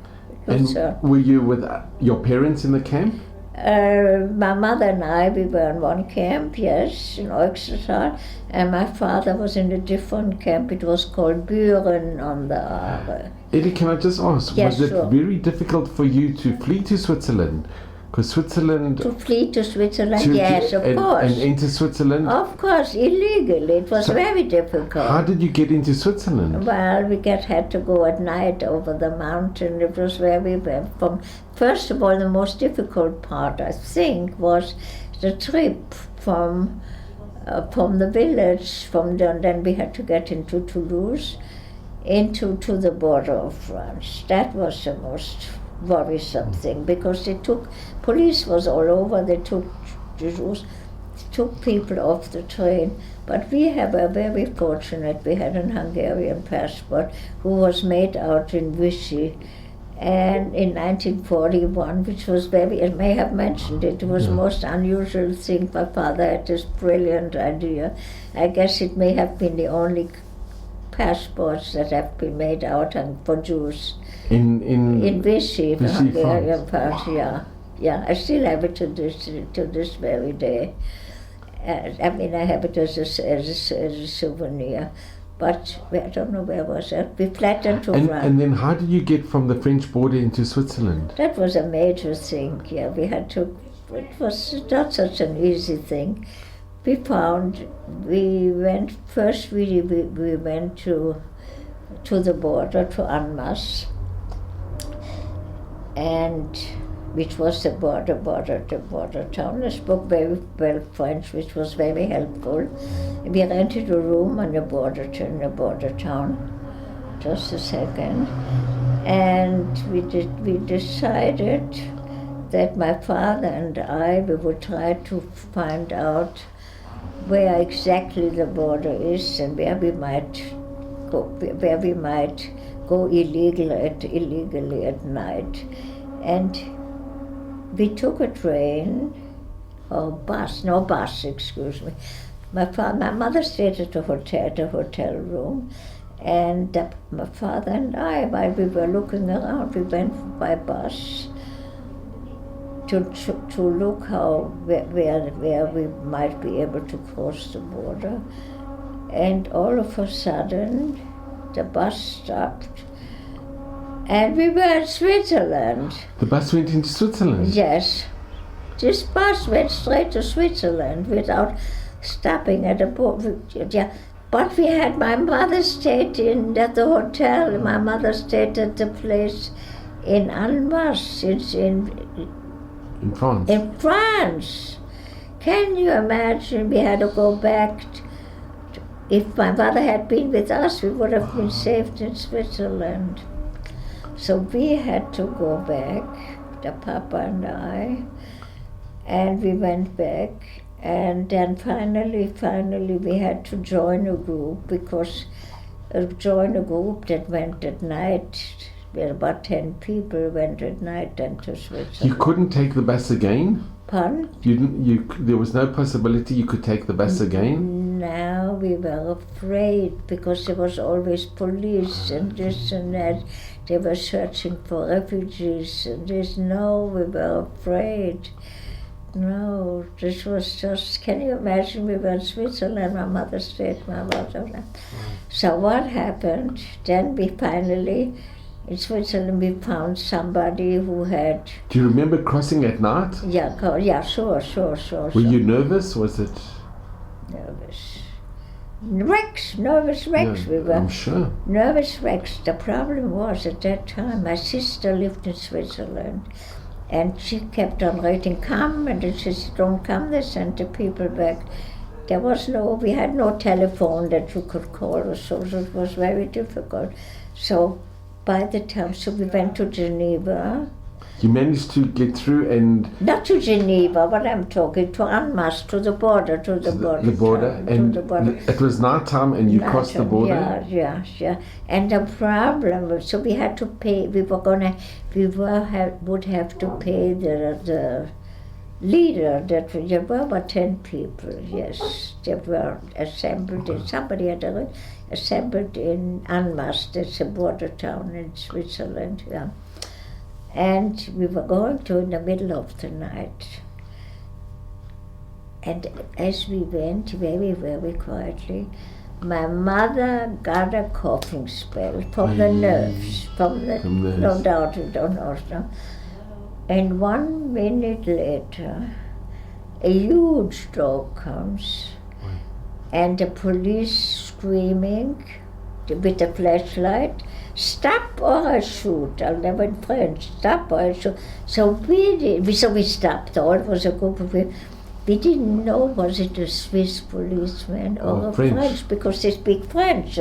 And were you with your parents in the camp? My mother and I, we were in one camp, yes, in Oxford, and my father was in a different camp. It was called Büren on the Aare. Ellie, can I just ask, yes, was sure. it very difficult for you to flee to Switzerland? Because Switzerland... To flee to Switzerland, yes, of course. And enter Switzerland? Of course, illegally. It was very difficult. How did you get into Switzerland? Well, we had to go at night over the mountain. It was very from. First of all, the most difficult part, I think, was the trip from the village. Then we had to get into Toulouse, to the border of France. That was the most worrisome thing, because police was all over. They took people off the train. But we were very fortunate. We had an Hungarian passport who was made out in Vichy. And in 1941, which was I may have mentioned it, was the most unusual thing. My father had this brilliant idea. I guess it may have been the only passports that have been made out for Jews. In Vichy, the Hungarian part, yeah. I still have it to this very day. I have it as a souvenir. But I don't know where was it. We fled into France. And then how did you get from the French border into Switzerland? That was a major thing, yeah. We had to, it was not such an easy thing. We went to the border, to Annemasse, and which was the border town. I spoke very well French, which was very helpful. We rented a room in the border town. Just a second. And we decided that my father and I, we would try to find out where exactly the border is and where we might go illegally at night. And we took a train, bus, excuse me. My mother stayed at the hotel room, and my father and I, while we were looking around, we went by bus to look where we might be able to cross the border. And all of a sudden, the bus stopped. And we were in Switzerland. The bus went into Switzerland? Yes. This bus went straight to Switzerland without stopping at a border. Yeah. But my mother stayed at the hotel. My mother stayed at the place in Annemasse. It's in France. In France. Can you imagine? We had to go back. If my mother had been with us, we would have been saved in Switzerland. So we had to go back, the Papa and I, and we went back. And then finally we had to join a group, that went at night about 10 people went at night then to Switzerland. You couldn't take the bus again? Pardon? There was no possibility you could take the bus again? No, we were afraid because there was always police and this and that. They were searching for refugees and this. No, we were afraid. No, this was just, can you imagine, we were in Switzerland, my mother stayed, my mother. So what happened, then we finally, in Switzerland, we found somebody who had... Do you remember crossing at night? Yeah, sure. Were you nervous? Was it... Nervous wrecks, we were. I'm sure. Nervous wrecks. The problem was, at that time, my sister lived in Switzerland. And she kept on writing, come, and then she said, don't come, they sent the people back. We had no telephone that you could call or so it was very difficult. So by the time, we went to Geneva. You managed to get through and... Not to Geneva, but I'm talking to Annemasse, to the border. The border. It was night time and you crossed the border? Yeah. And the problem, so we had to pay, would have to pay the leader, there were about 10 people, yes. They were assembled, somebody had assembled in Annemasse, that's a border town in Switzerland, yeah. And we were going to in the middle of the night. And as we went very, very quietly, my mother got a coughing spell from the nerves, no doubt you don't know. No? And 1 minute later, a huge dog comes, and the police screaming with a flashlight, stop or I shoot. I'll never in French, stop or I shoot. So we stopped. All it was a group of people. We didn't know was it a Swiss policeman or a French, because they speak French.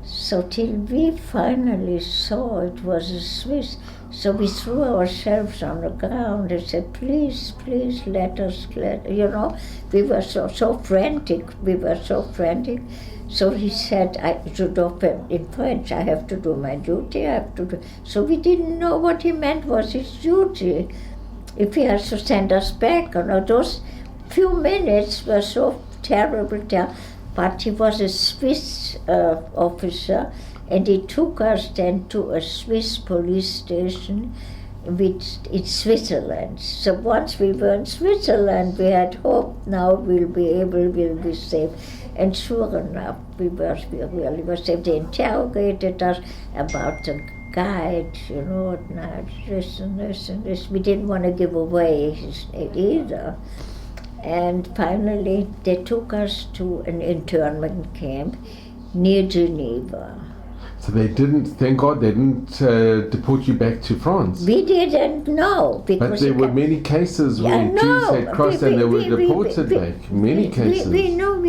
So till we finally saw it was a Swiss. So we threw ourselves on the ground and said, please, let us, we were so frantic. So he said, in French, I have to do my duty, So we didn't know what he meant was his duty. If he has to send us back, those few minutes were so terrible. But he was a Swiss officer, and he took us then to a Swiss police station in Switzerland. So once we were in Switzerland, we had hope now we'll be safe. And sure enough, we really were safe. They interrogated us about the guide, this and this. We didn't want to give away his either. And finally, they took us to an internment camp near Geneva. So thank God they didn't deport you back to France. We didn't know. But there were many cases where Jews had crossed and they were deported back. Many cases. We know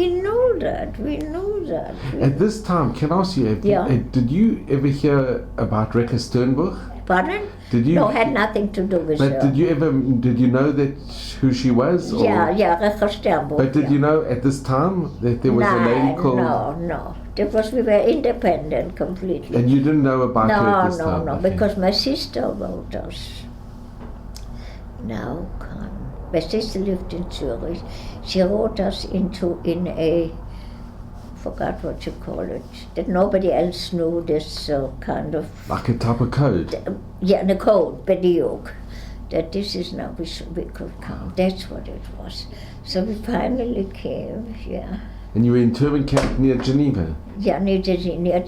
that. At this time, can I ask you, did you ever hear about Rekha Sternberg? Pardon? No, had nothing to do with her. But did you know who she was? Yeah, Rekha Sternberg. But did you know at this time that there was a lady called... No. We were independent completely. And you didn't know about her at this time? No, because my sister wrote us. Now, come. My sister lived in Zurich. She wrote us in a, forgot what you call it, that nobody else knew, this kind of... Like a type of code? The code, bediuk. That this is now, we could come. That's what it was. So we finally came, And you were in internment camp near Geneva? Yeah, near Geneva. Near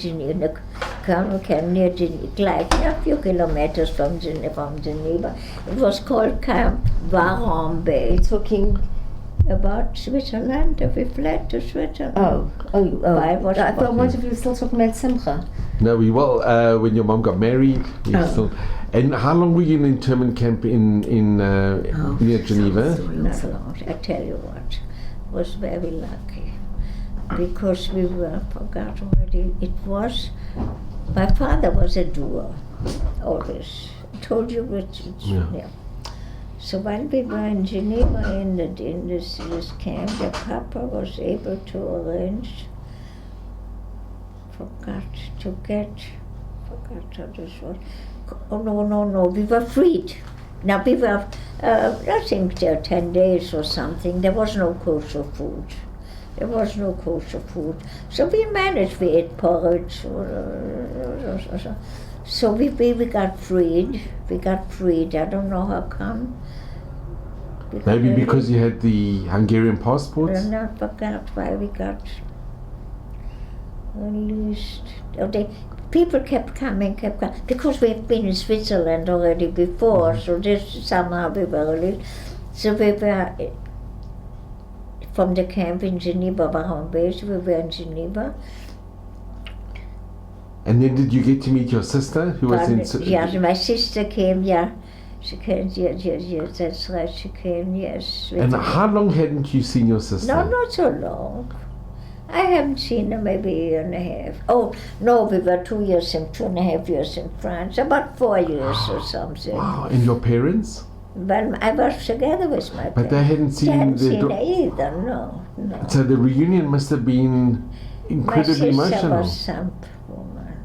Geneva, a few kilometers from Geneva. It was called Camp Warombe. Talking about Switzerland, we fled to Switzerland. I thought one of you were still talking about Simcha. No, we will. When your mom got married, still. And how long were you in internment camp in near Geneva? Not long. I tell you what, was very lucky. Because we were, forgot already, my father was a doer, always. I told you which, So while we were in Geneva in this camp, the Papa was able to arrange, forgot how this was. Oh, no, we were freed. Now we were, I think 10 days or something. There was no kosher food. So we managed, we ate porridge. So we got freed. I don't know how come. Maybe because you had the Hungarian passports? I forgot why we got released. People kept coming, because we had been in Switzerland already before, so this somehow we were released. So we were from the camp in Geneva, we were in Geneva. And then did you get to meet your sister who was in... Yeah, my sister came, yeah. She came, yes, that's right, she came, yes. And how long hadn't you seen your sister? No, not so long. I haven't seen her maybe a year and a half. Oh, no, we were 2.5 years in France, about 4 years or something. Wow, and your parents? Well, I was together with my parents. But they hadn't seen... They hadn't seen her either, no. So the reunion must have been incredibly emotional. My sister was some woman.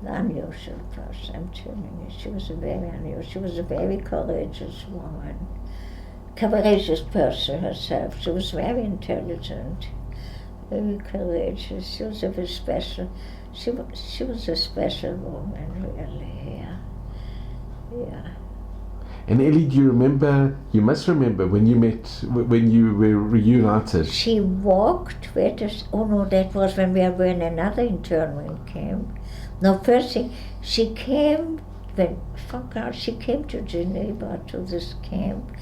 Unusual person, I'm telling you. She was a very unusual, she was a very courageous woman. Courageous person herself. She was very intelligent, very courageous. She was a very special. She was a special woman, really. Yeah. And Ellie, do you remember? You must remember when you met, when you were reunited. She walked. Oh no, that was when we were in another internment camp. No, first thing she came she came to Geneva to this camp.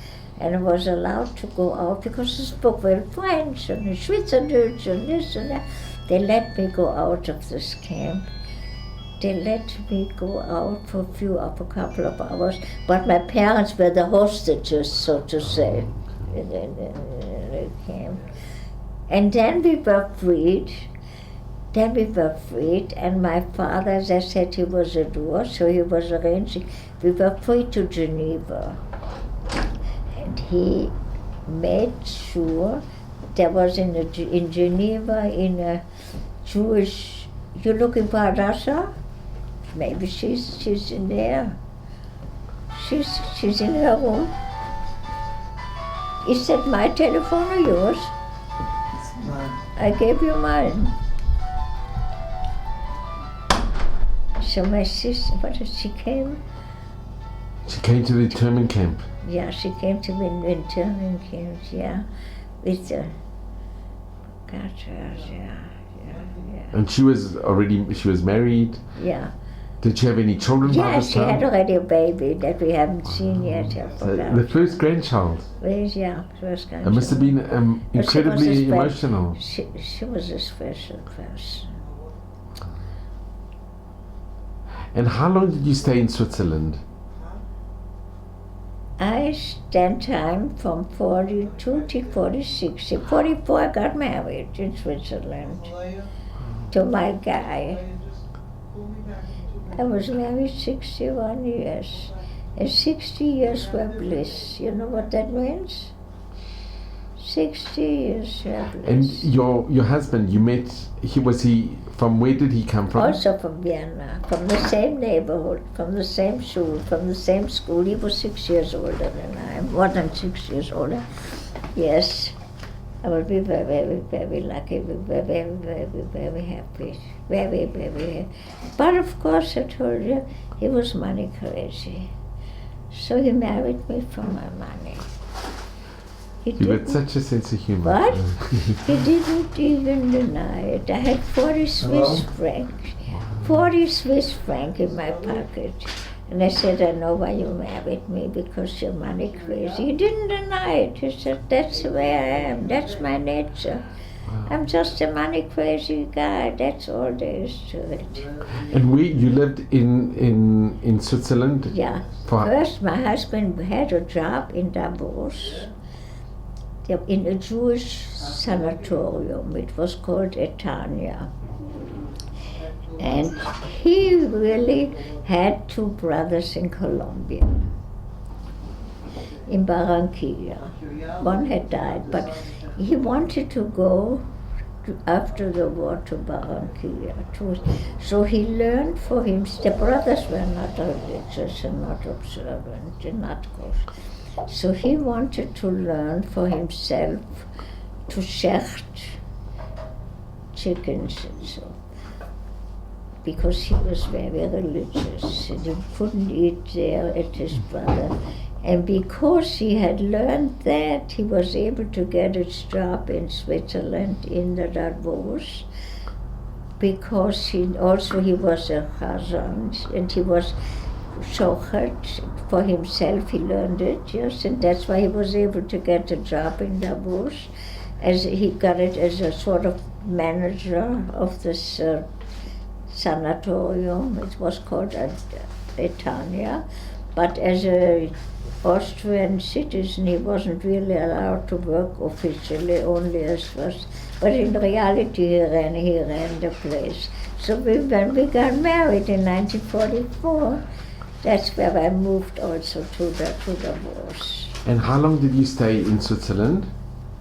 And was allowed to go out because she spoke well French and Schweizerdeutsch and this and that. They let me go out of this camp. They let me go out for a couple of hours, but my parents were the hostages, so to say, in the camp. And then we were freed. And my father, as I said, he was a doer, so he was arranging. We were free to Geneva. And he made sure there was in Geneva, in a Jewish... You're looking for Russia? Maybe she's in there. She's in her room. Is that my telephone or yours? It's mine. I gave you mine. So my sister, she came? She came to the internment camp. Yeah, she came to the internment camp, yeah, with the... yeah. And she was married? Yeah. Did she have any children by this time? Yeah, she had already a baby that we haven't seen yet. So the first grandchild? Yeah, first grandchild. It must have been incredibly emotional. She was a special person. And how long did you stay in Switzerland? I spent time from 42 to 46. In 44 I got married in Switzerland to my guy. I was married 61 years. And 60 years were bliss. You know what that means? 60 years were bliss. And your husband, you met, from where did he come from? Also from Vienna, from the same neighborhood, from the same school. He was 6 years older than I am, more than 6 years older. Yes, I will be very, very, very lucky, very, very, very, very happy. Very, very happy. But of course, I told you, he was money crazy. So he married me for my money. You got such a sense of humor. What? He didn't even deny it. I had 40 Swiss francs. 40 Swiss francs in my pocket. And I said, I know why you married me, because you're money crazy. He didn't deny it. He said, that's the way I am. That's my nature. Wow. I'm just a money crazy guy. That's all there is to it. And you lived in Switzerland? Yeah. First, my husband had a job in Davos, in a Jewish sanatorium. It was called Etania. And he really had two brothers in Colombia, in Barranquilla. One had died, but he wanted to go after the war to Barranquilla. So he learned for him. The brothers were not religious and not observant and not kosher. So he wanted to learn for himself to shecht chickens and so, because he was very religious and he couldn't eat there at his brother. And because he had learned that, he was able to get a job in Switzerland in the Davos, because he was a chazan and he was shochet for himself. He learned it, yes, and that's why he was able to get a job in Davos. As he got it as a sort of manager of this sanatorium. It was called Etania, but as a Austrian citizen, he wasn't really allowed to work officially, only as first. But in reality, he ran the place. So when we got married in 1944, that's where I moved also to the Davos. And how long did you stay in Switzerland?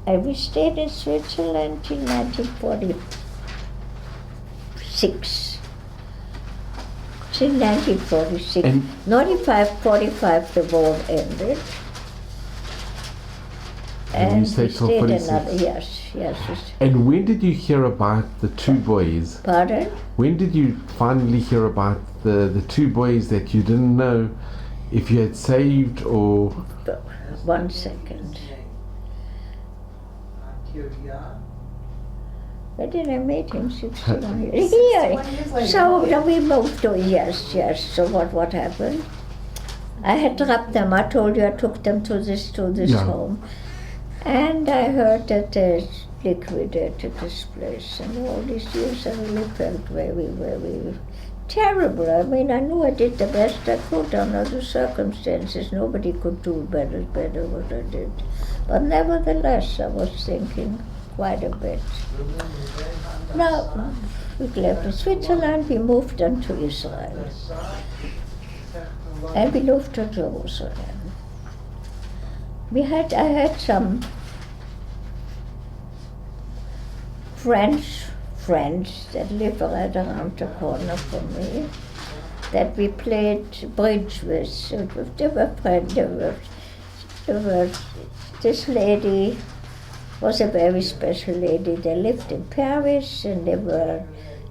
We stayed in Switzerland till 1946. In 1946, and 45 the war ended. And you stayed till 46? Yes. And when did you hear about the two boys? Pardon? When did you finally hear about the two boys that you didn't know if you had saved or... 1 second. Where did I meet him? Here. So we moved to, yes. So what happened? I had dropped them. I told you I took them to this home. And I heard that they liquidated this place. And all these years I really felt very, very terrible. I mean, I knew I did the best I could under the circumstances. Nobody could do better what I did. But nevertheless, I was thinking quite a bit. Now, we left in Switzerland, we moved on to Israel. And we moved to Jerusalem. I had some French friends that lived right around the corner from me, that we played bridge with. They were friends. This lady was a very special lady. They lived in Paris and they were,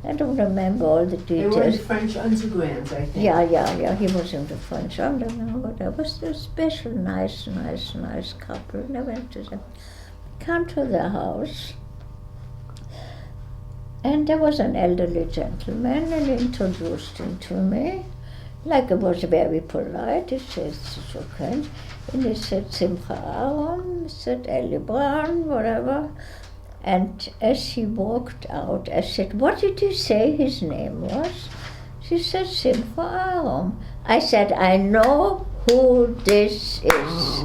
I don't remember all the details. They were in the French underground, I think. Yeah, he was in the French underground, but I was a special nice couple. And I went to them, come to their house, and there was an elderly gentleman and he introduced him to me. Like it was very polite, he said, it's okay. And he said, Simcha Aaron, he said, Ellie Braun, whatever. And as he walked out, I said, what did you say his name was? She said, Simcha Aaron. I said, I know who this is.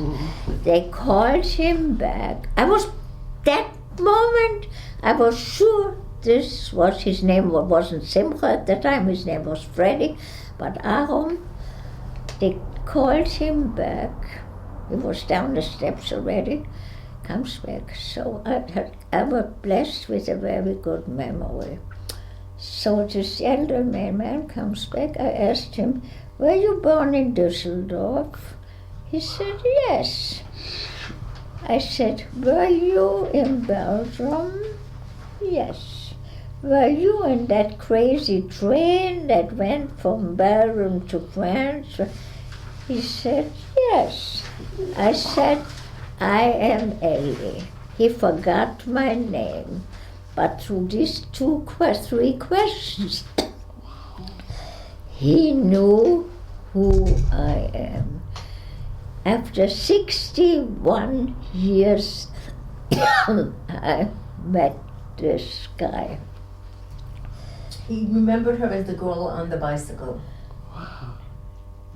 They called him back. That moment, I was sure this was his name. It wasn't Simcha at the time, his name was Freddy. But Aaron, they called him back. He was down the steps already, comes back. So I was blessed with a very good memory. So this elder man comes back. I asked him, were you born in Düsseldorf? He said, yes. I said, were you in Belgium? Yes. Were you in that crazy train that went from Belgium to France? He said, yes. I said, I am Ellie. He forgot my name. But through these 3 questions, he knew who I am. After 61 years, I met this guy. He remembered her as the girl on the bicycle.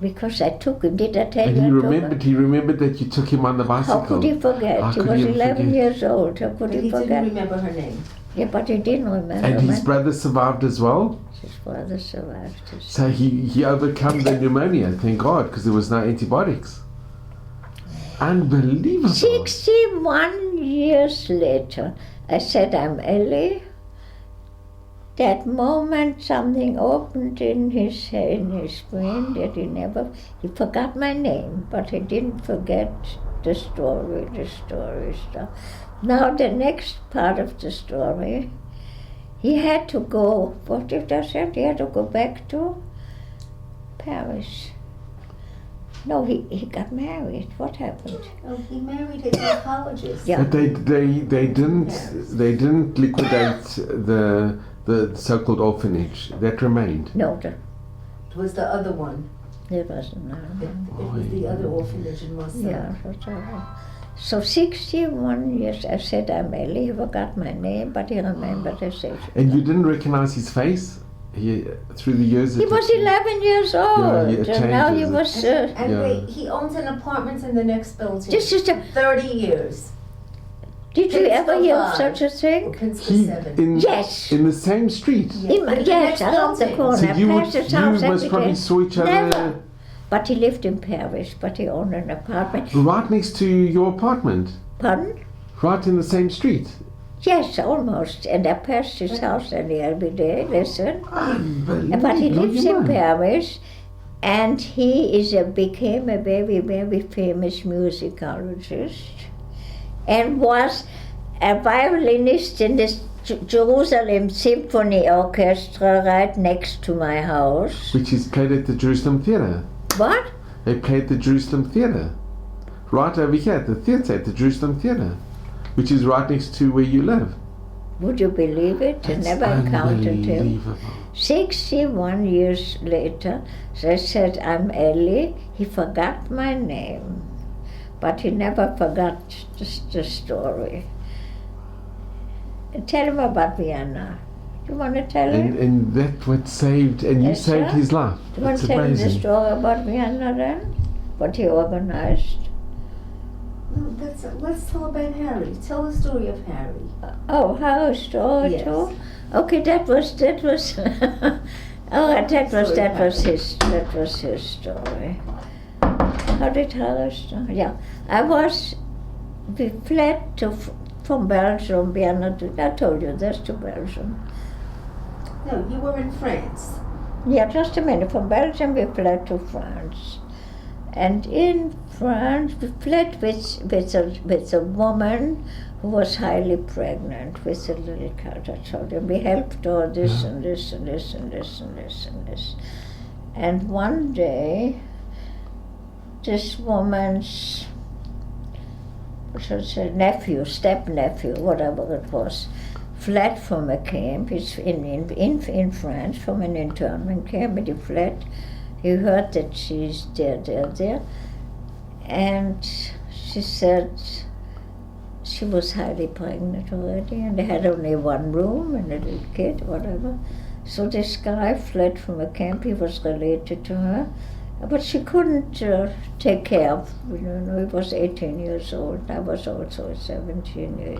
Because I took him, did I tell you? And he remembered that you took him on the bicycle. How could he forget? He was 11 years old. How could he forget? He didn't remember her name. Yeah, but he didn't remember. And his brother survived as well? His brother survived. So he overcome the pneumonia, thank God, because there was no antibiotics. Unbelievable. 61 years later, I said, I'm Ellie. That moment something opened in his brain that he forgot my name, but he didn't forget the story stuff. Now the next part of the story, he had to go, what did I say? He had to go back to Paris. No, he got married. What happened? Oh, he married his oncologist. Yeah. But they didn't liquidate the so-called orphanage. That remained. No, It was the other one. there wasn't. It was the other orphanage in Marseille. Yeah, whatever. So 61 years, I said, I'm Ellie. He forgot my name, but he remembered his age. And you didn't recognize his face? Through the years? He was 11 years old, Yeah, and now he changes. was... And Yeah. wait, he owns an apartment in the next building. This is the, 30 years. did you Prince ever hear of alive. such a thing? Prince He, 7. Yes. in the same street? Yes, next around the building. corner. So you I passed his house must every probably day. saw each other Never. But he lived in Paris, but he owned an apartment. right next to your apartment, Pardon? right in the same street. Yes, almost. And I passed his house every day, listen. Unbelievable. But he lives Blow in your mind. Paris, and he became a very, very famous musicologist, and was a violinist in the Jerusalem Symphony Orchestra right next to my house. Which is played at the Jerusalem Theatre. What? They played the Jerusalem Theatre. Right over here at the theatre, at the Jerusalem Theatre. Which is right next to where you live. Would you believe it? I That's never encountered him. unbelievable. 61 years later, they said, I'm Ellie. He forgot my name, but he never forgot the story. Tell him about Vienna. You want to tell him? And that's what saved, and you Yes, saved sir. his life. You want It's to tell him the amazing. story about Vienna then? What he organized? Let's tell about Harry. Tell the story of Harry. Oh, how a story Yes. too? Okay, that was oh, that was his story. How did Harry start? Yeah, we fled from Belgium, Vienna I told you this, to Belgium. No, you were in France. Yeah, just a minute. From Belgium we fled to France. And in France we fled with a woman who was highly pregnant with a little child. And we helped her this and this and this and this and this and this. And one day this woman's step-nephew, whatever it was, fled from a camp. He's in France, from an internment camp, and he fled. He heard that she's there. And she said she was highly pregnant already, and they had only one room and a little kid, whatever. So this guy fled from a camp. He was related to her, but she couldn't take care of, he was 18 years old. I was also 17.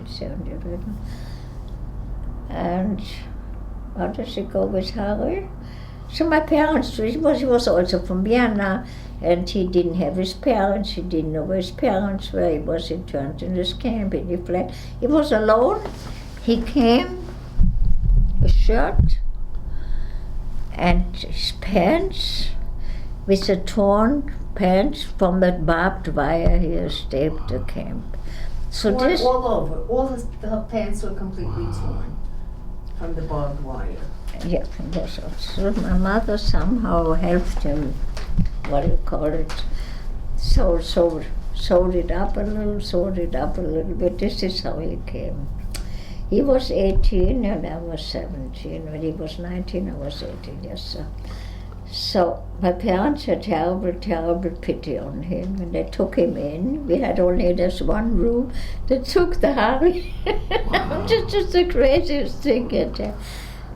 And how did she go with Harry? So my parents, he was also from Vienna, and he didn't have his parents. He didn't know where his parents were. He was interned in this camp, and he fled. He was alone. He came, a shirt, and his pants, with the torn pants from the barbed wire he escaped the camp. So this all over. All the pants were completely torn from the barbed wire. Yeah, so my mother somehow helped him, sewed it up a little bit. This is how he came. He was 18 and I was 17. When he was 19, I was 18, yes, sir. So my parents had terrible pity on him, and they took him in. We had only this one room. They took the Harry. This is the craziest thing.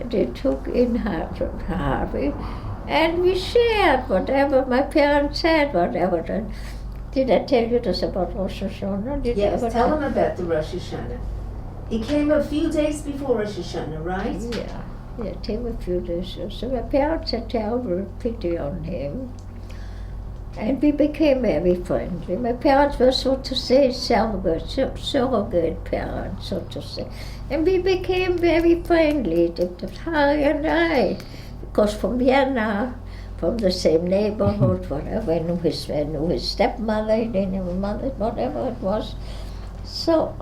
They took in Harvey, and we shared whatever my parents said, whatever. Did I tell you this about Rosh Hashanah? Yes, tell him about the Rosh Hashanah. He came a few days before Rosh Hashanah, right? Yeah, it came a few days. So my parents had terrible pity on him. And we became very friendly. My parents were, so to say, surrogate parents, so to say. And we became very friendly, Harry and I, because from Vienna, from the same neighborhood, whatever, I knew his stepmother, they knew his mother, whatever it was. So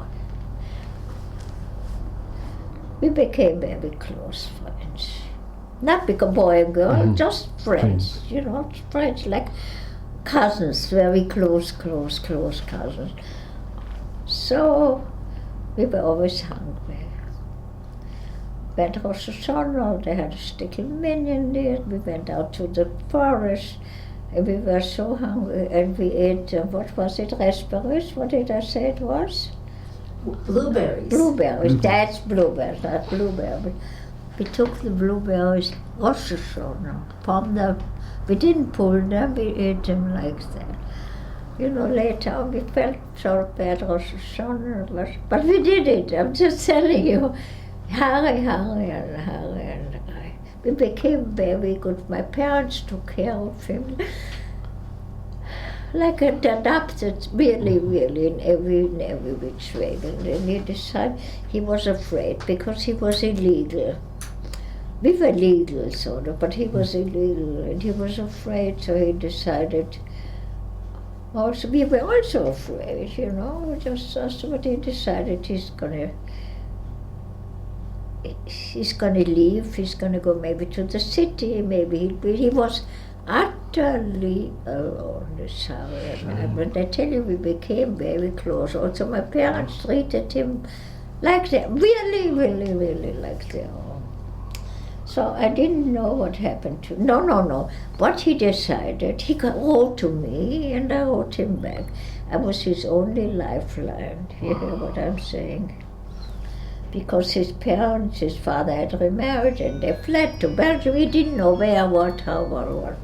we became very close friends. Not because boy and girl, just friends, friends like cousins, very close cousins. So we were always hungry. Went to Rosh they had a stick of minion there. We went out to the forest, and we were so hungry, and we ate, what was it, raspberries? What did I say it was? Blueberries. Blueberries, that's blueberries, not blueberries. We took the blueberries, Rosh Hashanah, we didn't pull them, we ate them like that. Later we felt so bad, Rosh Hashanah, but we did it, I'm just telling you. Harry and I. We became very good. My parents took care of him. Like adopted, really, in every which way. And then he decided he was afraid because he was illegal. We were legal, sort of, but he was illegal, and he was afraid, so he decided. Also, we were also afraid, just what he decided he's gonna leave, he's gonna go maybe to the city, maybe he was utterly alone, this Harry and I. But I tell you, we became very close. Also, my parents treated him like that, really like their own. So I didn't know what happened to, no. What he decided, he wrote to me, and I wrote him back. I was his only lifeline, you hear what I'm saying? Because his parents, his father had remarried, and they fled to Belgium. We didn't know where, what, how, what.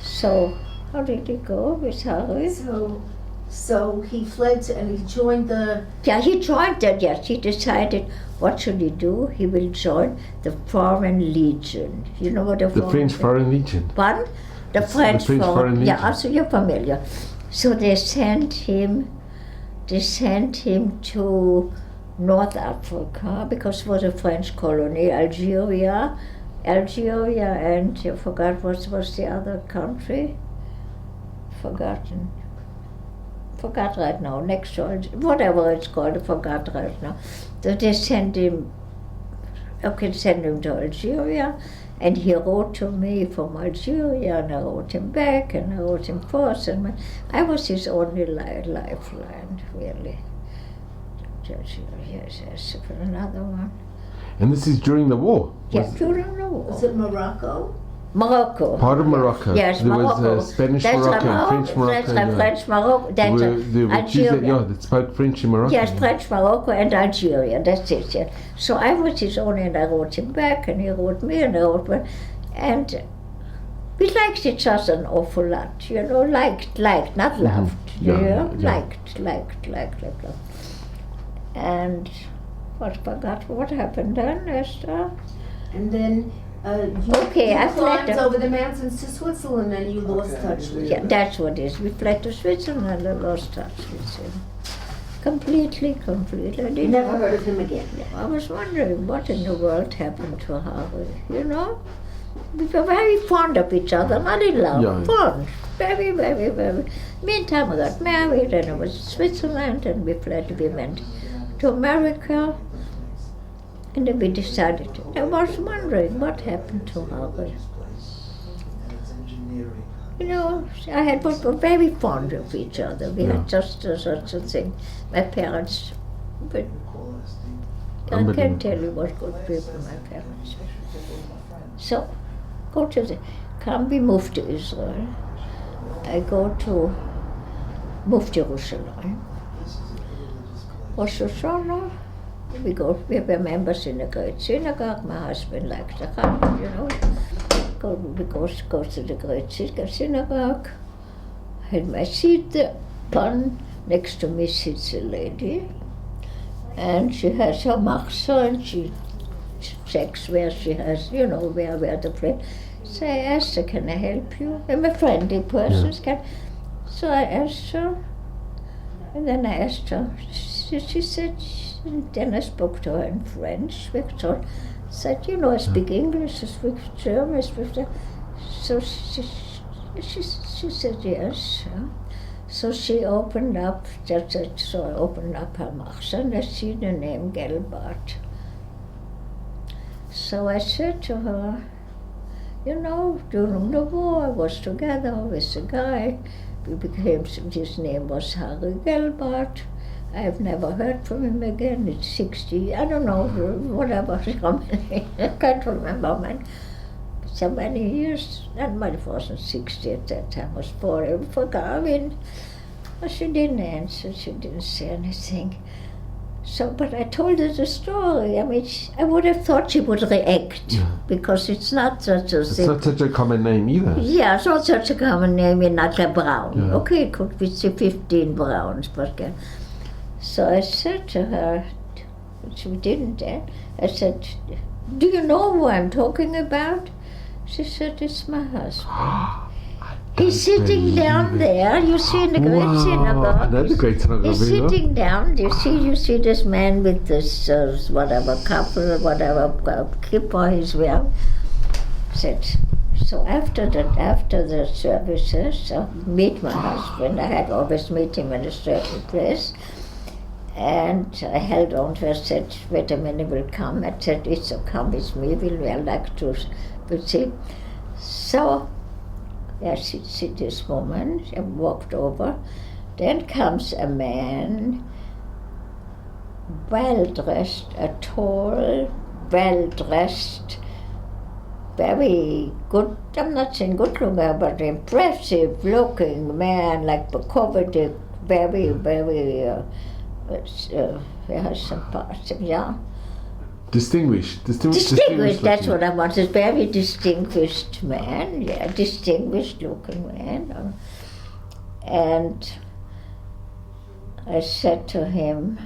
So how did he go with Harry? So he fled and he joined the... Yeah, he joined that, yes. He decided, what should he do? He will join the Foreign Legion. You know what the French Foreign Legion. Pardon? The French Foreign Legion. Yeah, also you're familiar. So they sent him to North Africa, because it was a French colony, Algeria, and I forgot what was the other country. Forgot right now, next to whatever it's called, I forgot right now. So they send him to Algeria, and he wrote to me from Algeria, and I wrote him back, and I wrote him first, and I was his only lifeline, really. Yes, for another one. And this is during the war? Yes, during the war. Was it Morocco? Morocco. Part of Morocco. Yes, there Morocco. was Spanish Morocco and French Morocco. That's French Morocco. That's there were Jews that spoke French in Morocco. Yes, French Morocco and Algeria. That's it. Yeah. So I was his own, and I wrote him back, and he wrote me, and I wrote me, and we liked each other an awful lot. Liked, not loved. Liked. And forgot what happened then, Esther. And then you climbed over the mountains to Switzerland, and you lost touch with him. Yeah, that's what it is. We fled to Switzerland and lost touch with him. Completely. I didn't Never heard of him again. I was wondering what in the world happened to Harry, We were very fond of each other, not in love, fond. Very. Meantime, I got married, and I was in Switzerland, and we went to America. And then we decided, I was wondering what happened to Harry. We were very fond of each other. We had just such a thing. My parents, but I can't tell you what good people my parents were. So, we moved to Israel. I moved to Jerusalem. Rosh Hashanah. We were members in a great synagogue. My husband liked the we go to the great synagogue. I had my seat there. Next to me sits a lady, and she has her machzor, and she checks where she has, where the place. So I asked her, can I help you? I'm a friendly person. So I asked her, and then I asked her, she said, then I spoke to her in French. Victor said, you know, I speak English, I speak German, I speak... So she said yes. So she opened up, so I opened up her mouth, and I see the name Gelbart. So I said to her, you know, during the war I was together with a guy. We became, his name was Harry Gelbart. I've never heard from him again. It's 60, I don't know, whatever, I can't remember, man. So many years, and it wasn't 60 at that time, it was 40, I forgot. I mean, she didn't answer, she didn't say anything. So, but I told her the story. I mean, I would have thought she would react, because it's not such a thing. It's not such a common name either. Yeah, it's not such a common name in Natalie Braun. Yeah. Okay, it could be 15 Browns, but so I said to her, she didn't, I said, do you know who I'm talking about? She said, it's my husband. He's sitting down there, you see, in the great synagogue. I know the great synagogue. He's very well. sitting down, you see this man with this, whatever, couple, whatever, kippah he's wearing. Said, so after the services, I meet my husband. I had always meet him in a certain place. And I held on to her, said, wait a minute, will come. I said, it's a come with me, we'll like to see. So, she see this woman, she walked over. Then comes a man, well-dressed, a tall, well-dressed, very good, I'm not saying good looking, but impressive looking man, like Bukovic, very, very, Distinguished, that's what I wanted. Very distinguished man, distinguished looking man. And I said to him,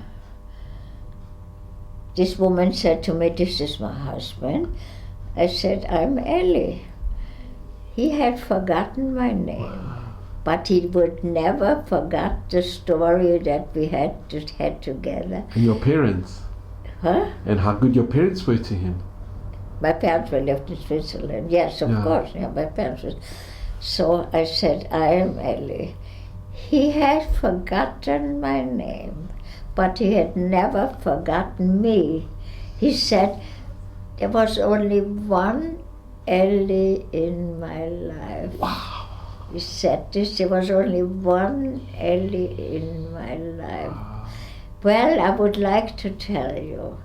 this woman said to me, this is my husband. I said, I'm Ellie. He had forgotten my name, but he would never forget the story that we had together. And your parents? Huh? And how good your parents were to him? My parents were left in Switzerland. Yes, of course. Yeah, my parents were. So I said, I am Ellie. He had forgotten my name, but he had never forgotten me. He said, there was only one Ellie in my life. Wow. He said this, there was only one Ellie in my life. Well, I would like to tell you,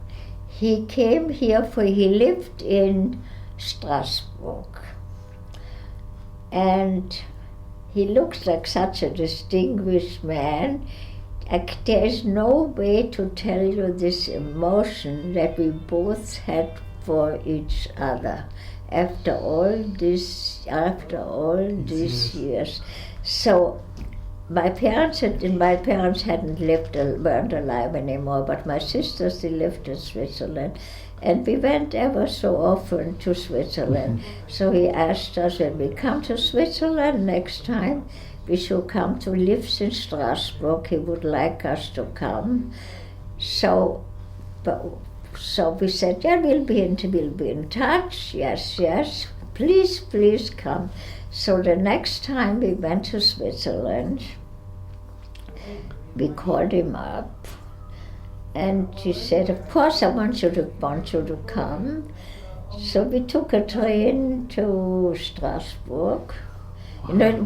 he came here he lived in Strasbourg. And he looks like such a distinguished man. There is no way to tell you this emotion that we both had for each other after all these years. So my parents hadn't weren't alive anymore, but my sister still lived in Switzerland, and we went ever so often to Switzerland. So he asked us, when we come to Switzerland next time, we should come to live in Strasbourg. He would like us to come. So we said, yeah, we'll be in touch. Yes, please come. So the next time we went to Switzerland, we called him up, and he said, of course I want you to come. So we took a train to Strasbourg.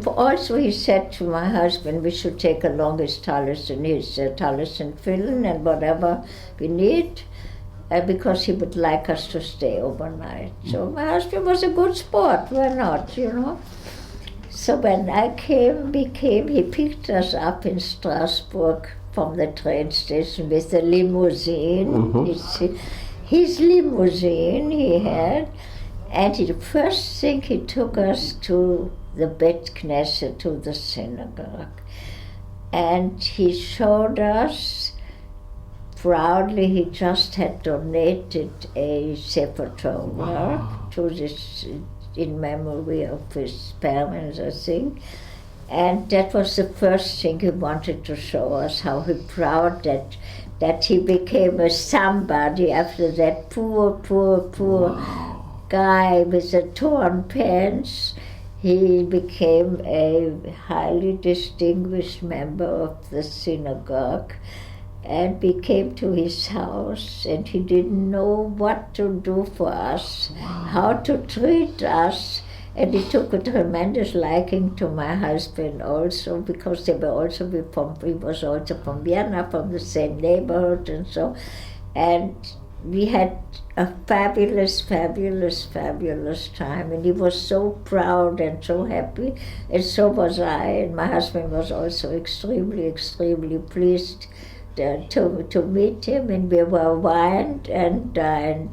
Also he said to my husband, we should take along his talus and film and whatever we need, because he would like us to stay overnight. So my husband was a good sport, why not, So when he picked us up in Strasbourg from the train station with the limousine, his limousine he had, and the first thing he took us to the Bet Knesset, to the synagogue. And he showed us, proudly, he just had donated a Sefer Torah to this in memory of his parents, I think. And that was the first thing he wanted to show us, how he proud that he became a somebody after that poor guy with the torn pants. He became a highly distinguished member of the synagogue, and we came to his house, and he didn't know what to do for us, how to treat us. And he took a tremendous liking to my husband also, because he was also from Vienna, from the same neighborhood and so. And we had a fabulous time, and he was so proud and so happy, and so was I, and my husband was also extremely pleased to meet him, and we were wined and dined.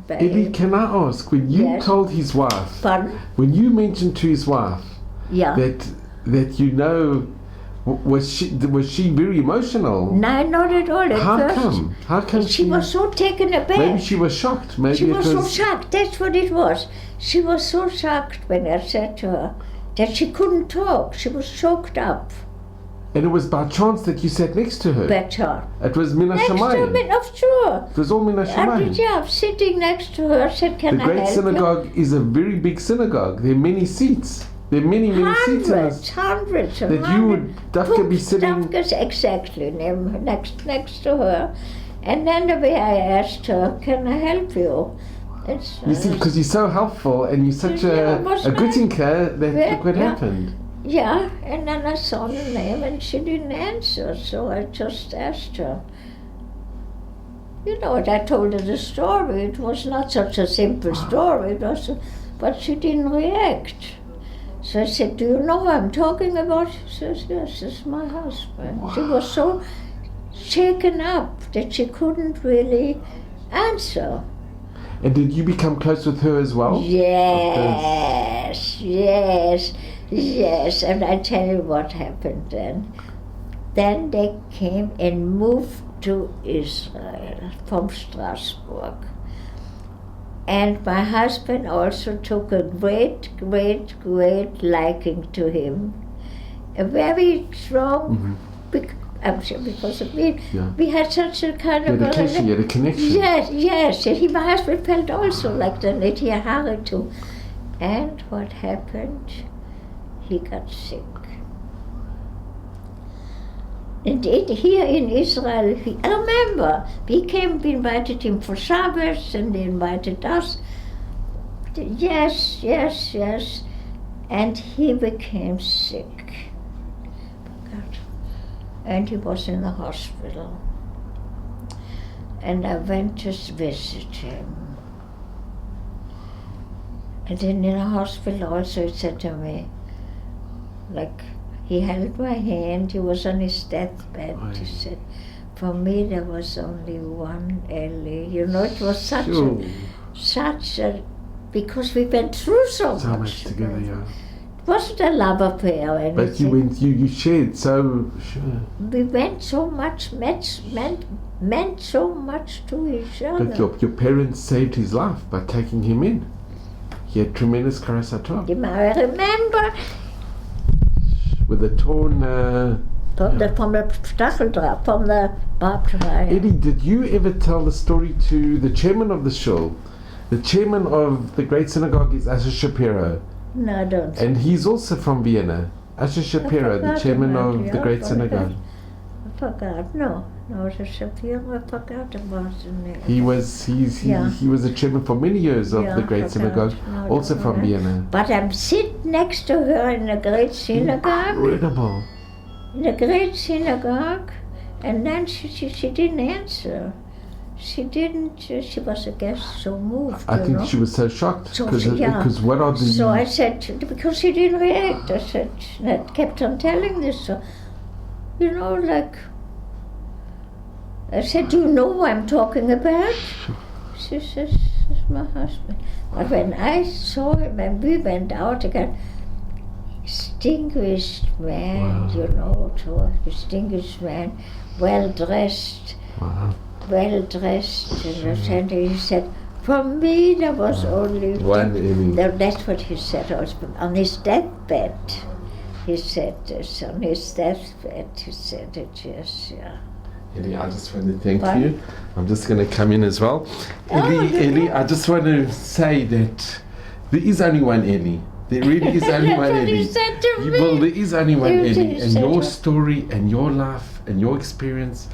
Ellie, can I ask, when you told his wife, Pardon? when you mentioned to his wife Yeah. that you know, was she very emotional? No, not at all. How come she was so taken aback. Maybe she was shocked. Maybe she was it so shocked. That's what it was. She was so shocked when I said to her that she couldn't talk. She was choked up. And it was by chance that you sat next to her. Better. It was Mina Next to Shamayim. me, of sure. It was all Mina Shamayim. Yeah, sitting next to her, said, "Can The I Great help Synagogue is a very big synagogue. There are many seats. There are many seats in this. Hundreds. That you would Dafka be sitting. Exactly next to her, and then the way I asked her, "Can I help you?" You see, because you're so helpful and you're such a good thinker, look what happened. Yeah, and then I saw the name and she didn't answer, so I just asked her. You know, and I told her the story. It was not such a simple story, but she didn't react. So I said, "Do you know who I'm talking about?" She says, "Yes, it's my husband." Wow. She was so shaken up that she couldn't really answer. And did you become close with her as well? Yes, and I tell you what happened then. Then they came and moved to Israel from Strasbourg. And my husband also took a great liking to him. A very strong, because of me, we had such a kind of a connection. Yes. And my husband felt also like that he had to. And what happened? He got sick. And here in Israel, I remember, we invited him for Shabbos, and they invited us. Yes. And he became sick. And he was in the hospital. And I went to visit him. And then in the hospital also he said to me, like, he held my hand, he was on his deathbed. He said, "For me there was only one Ellie." You know, it was such a, because we went through so much together, yeah. It wasn't a love affair or anything. But you shared so, sure. We went so much, meant so much to each other. But your parents saved his life by taking him in. He had tremendous karasatov. I remember. With the torn... From the Stacheldraht, from the barbed wire. Eddie, did you ever tell the story to the chairman of the shul? The chairman of the Great Synagogue is Asher Shapiro. No, I don't. And he's also from Vienna. Asher Shapiro, the chairman of the Great Synagogue. I forgot. No, Asher Shapiro, I forgot about the name. He was a chairman for many years of the Great Synagogue, also from Vienna. But I'm sitting next to her in the Great Synagogue. Incredible. In the Great Synagogue, and then she didn't answer. She was, I guess, so moved. I think she was so shocked, because what are the... So I said, because she didn't react, I kept on telling this, so, you know, like, I said, "Do you know who I'm talking about?" She says, "It's my husband." But when I saw him and we went out again, distinguished man, you know, distinguished man, well dressed. Wow. Well dressed, and he said, For me, there was only one Ellie. That's what he said also. On his deathbed, he said this. On his deathbed, he said it, yes, yeah. Ellie, I just want to thank What? you. I'm just going to come in as well. Ellie, I just want to say that there is only one Ellie. There really is only one That's what Ellie. he said to me. Well, there is only one You Ellie, just and said your what? story and your life and your experience,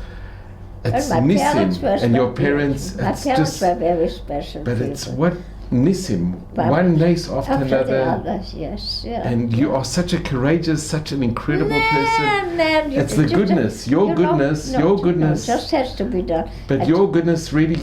it's And my parents were Nissim, and your special. parents, My it's parents just, were very special but people. it's what Nissim, But one race after After the another, others, yes, yeah. and you are such a courageous, such an incredible person. It's the goodness, your goodness, your goodness. Just has to be done. But I your goodness, really,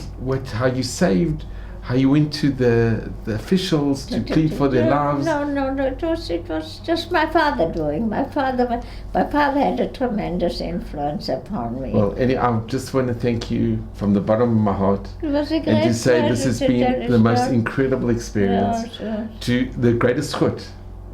how you saved, how you went to the officials to plead for their lives. No, it was just my father doing. My father had a tremendous influence upon me. Well, Eddie, I just want to thank you from the bottom of my heart, It was a great and to say this has pleasure to been tell the you most so. incredible experience, to the greatest chut,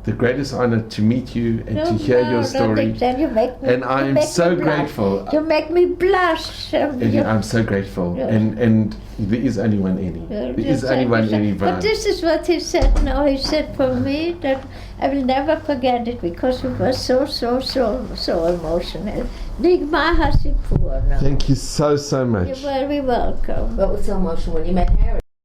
the greatest honor to meet you and to hear your story. You make me, And I am so grateful. You make me blush. Eddie, I'm so grateful, Yes. and there is only one Eddie. There is only one Eddie Braun. But this is what he said. No, he said for me that I will never forget it because it was so emotional. Thank you so much. You're very welcome. What was so emotional when you met Harry?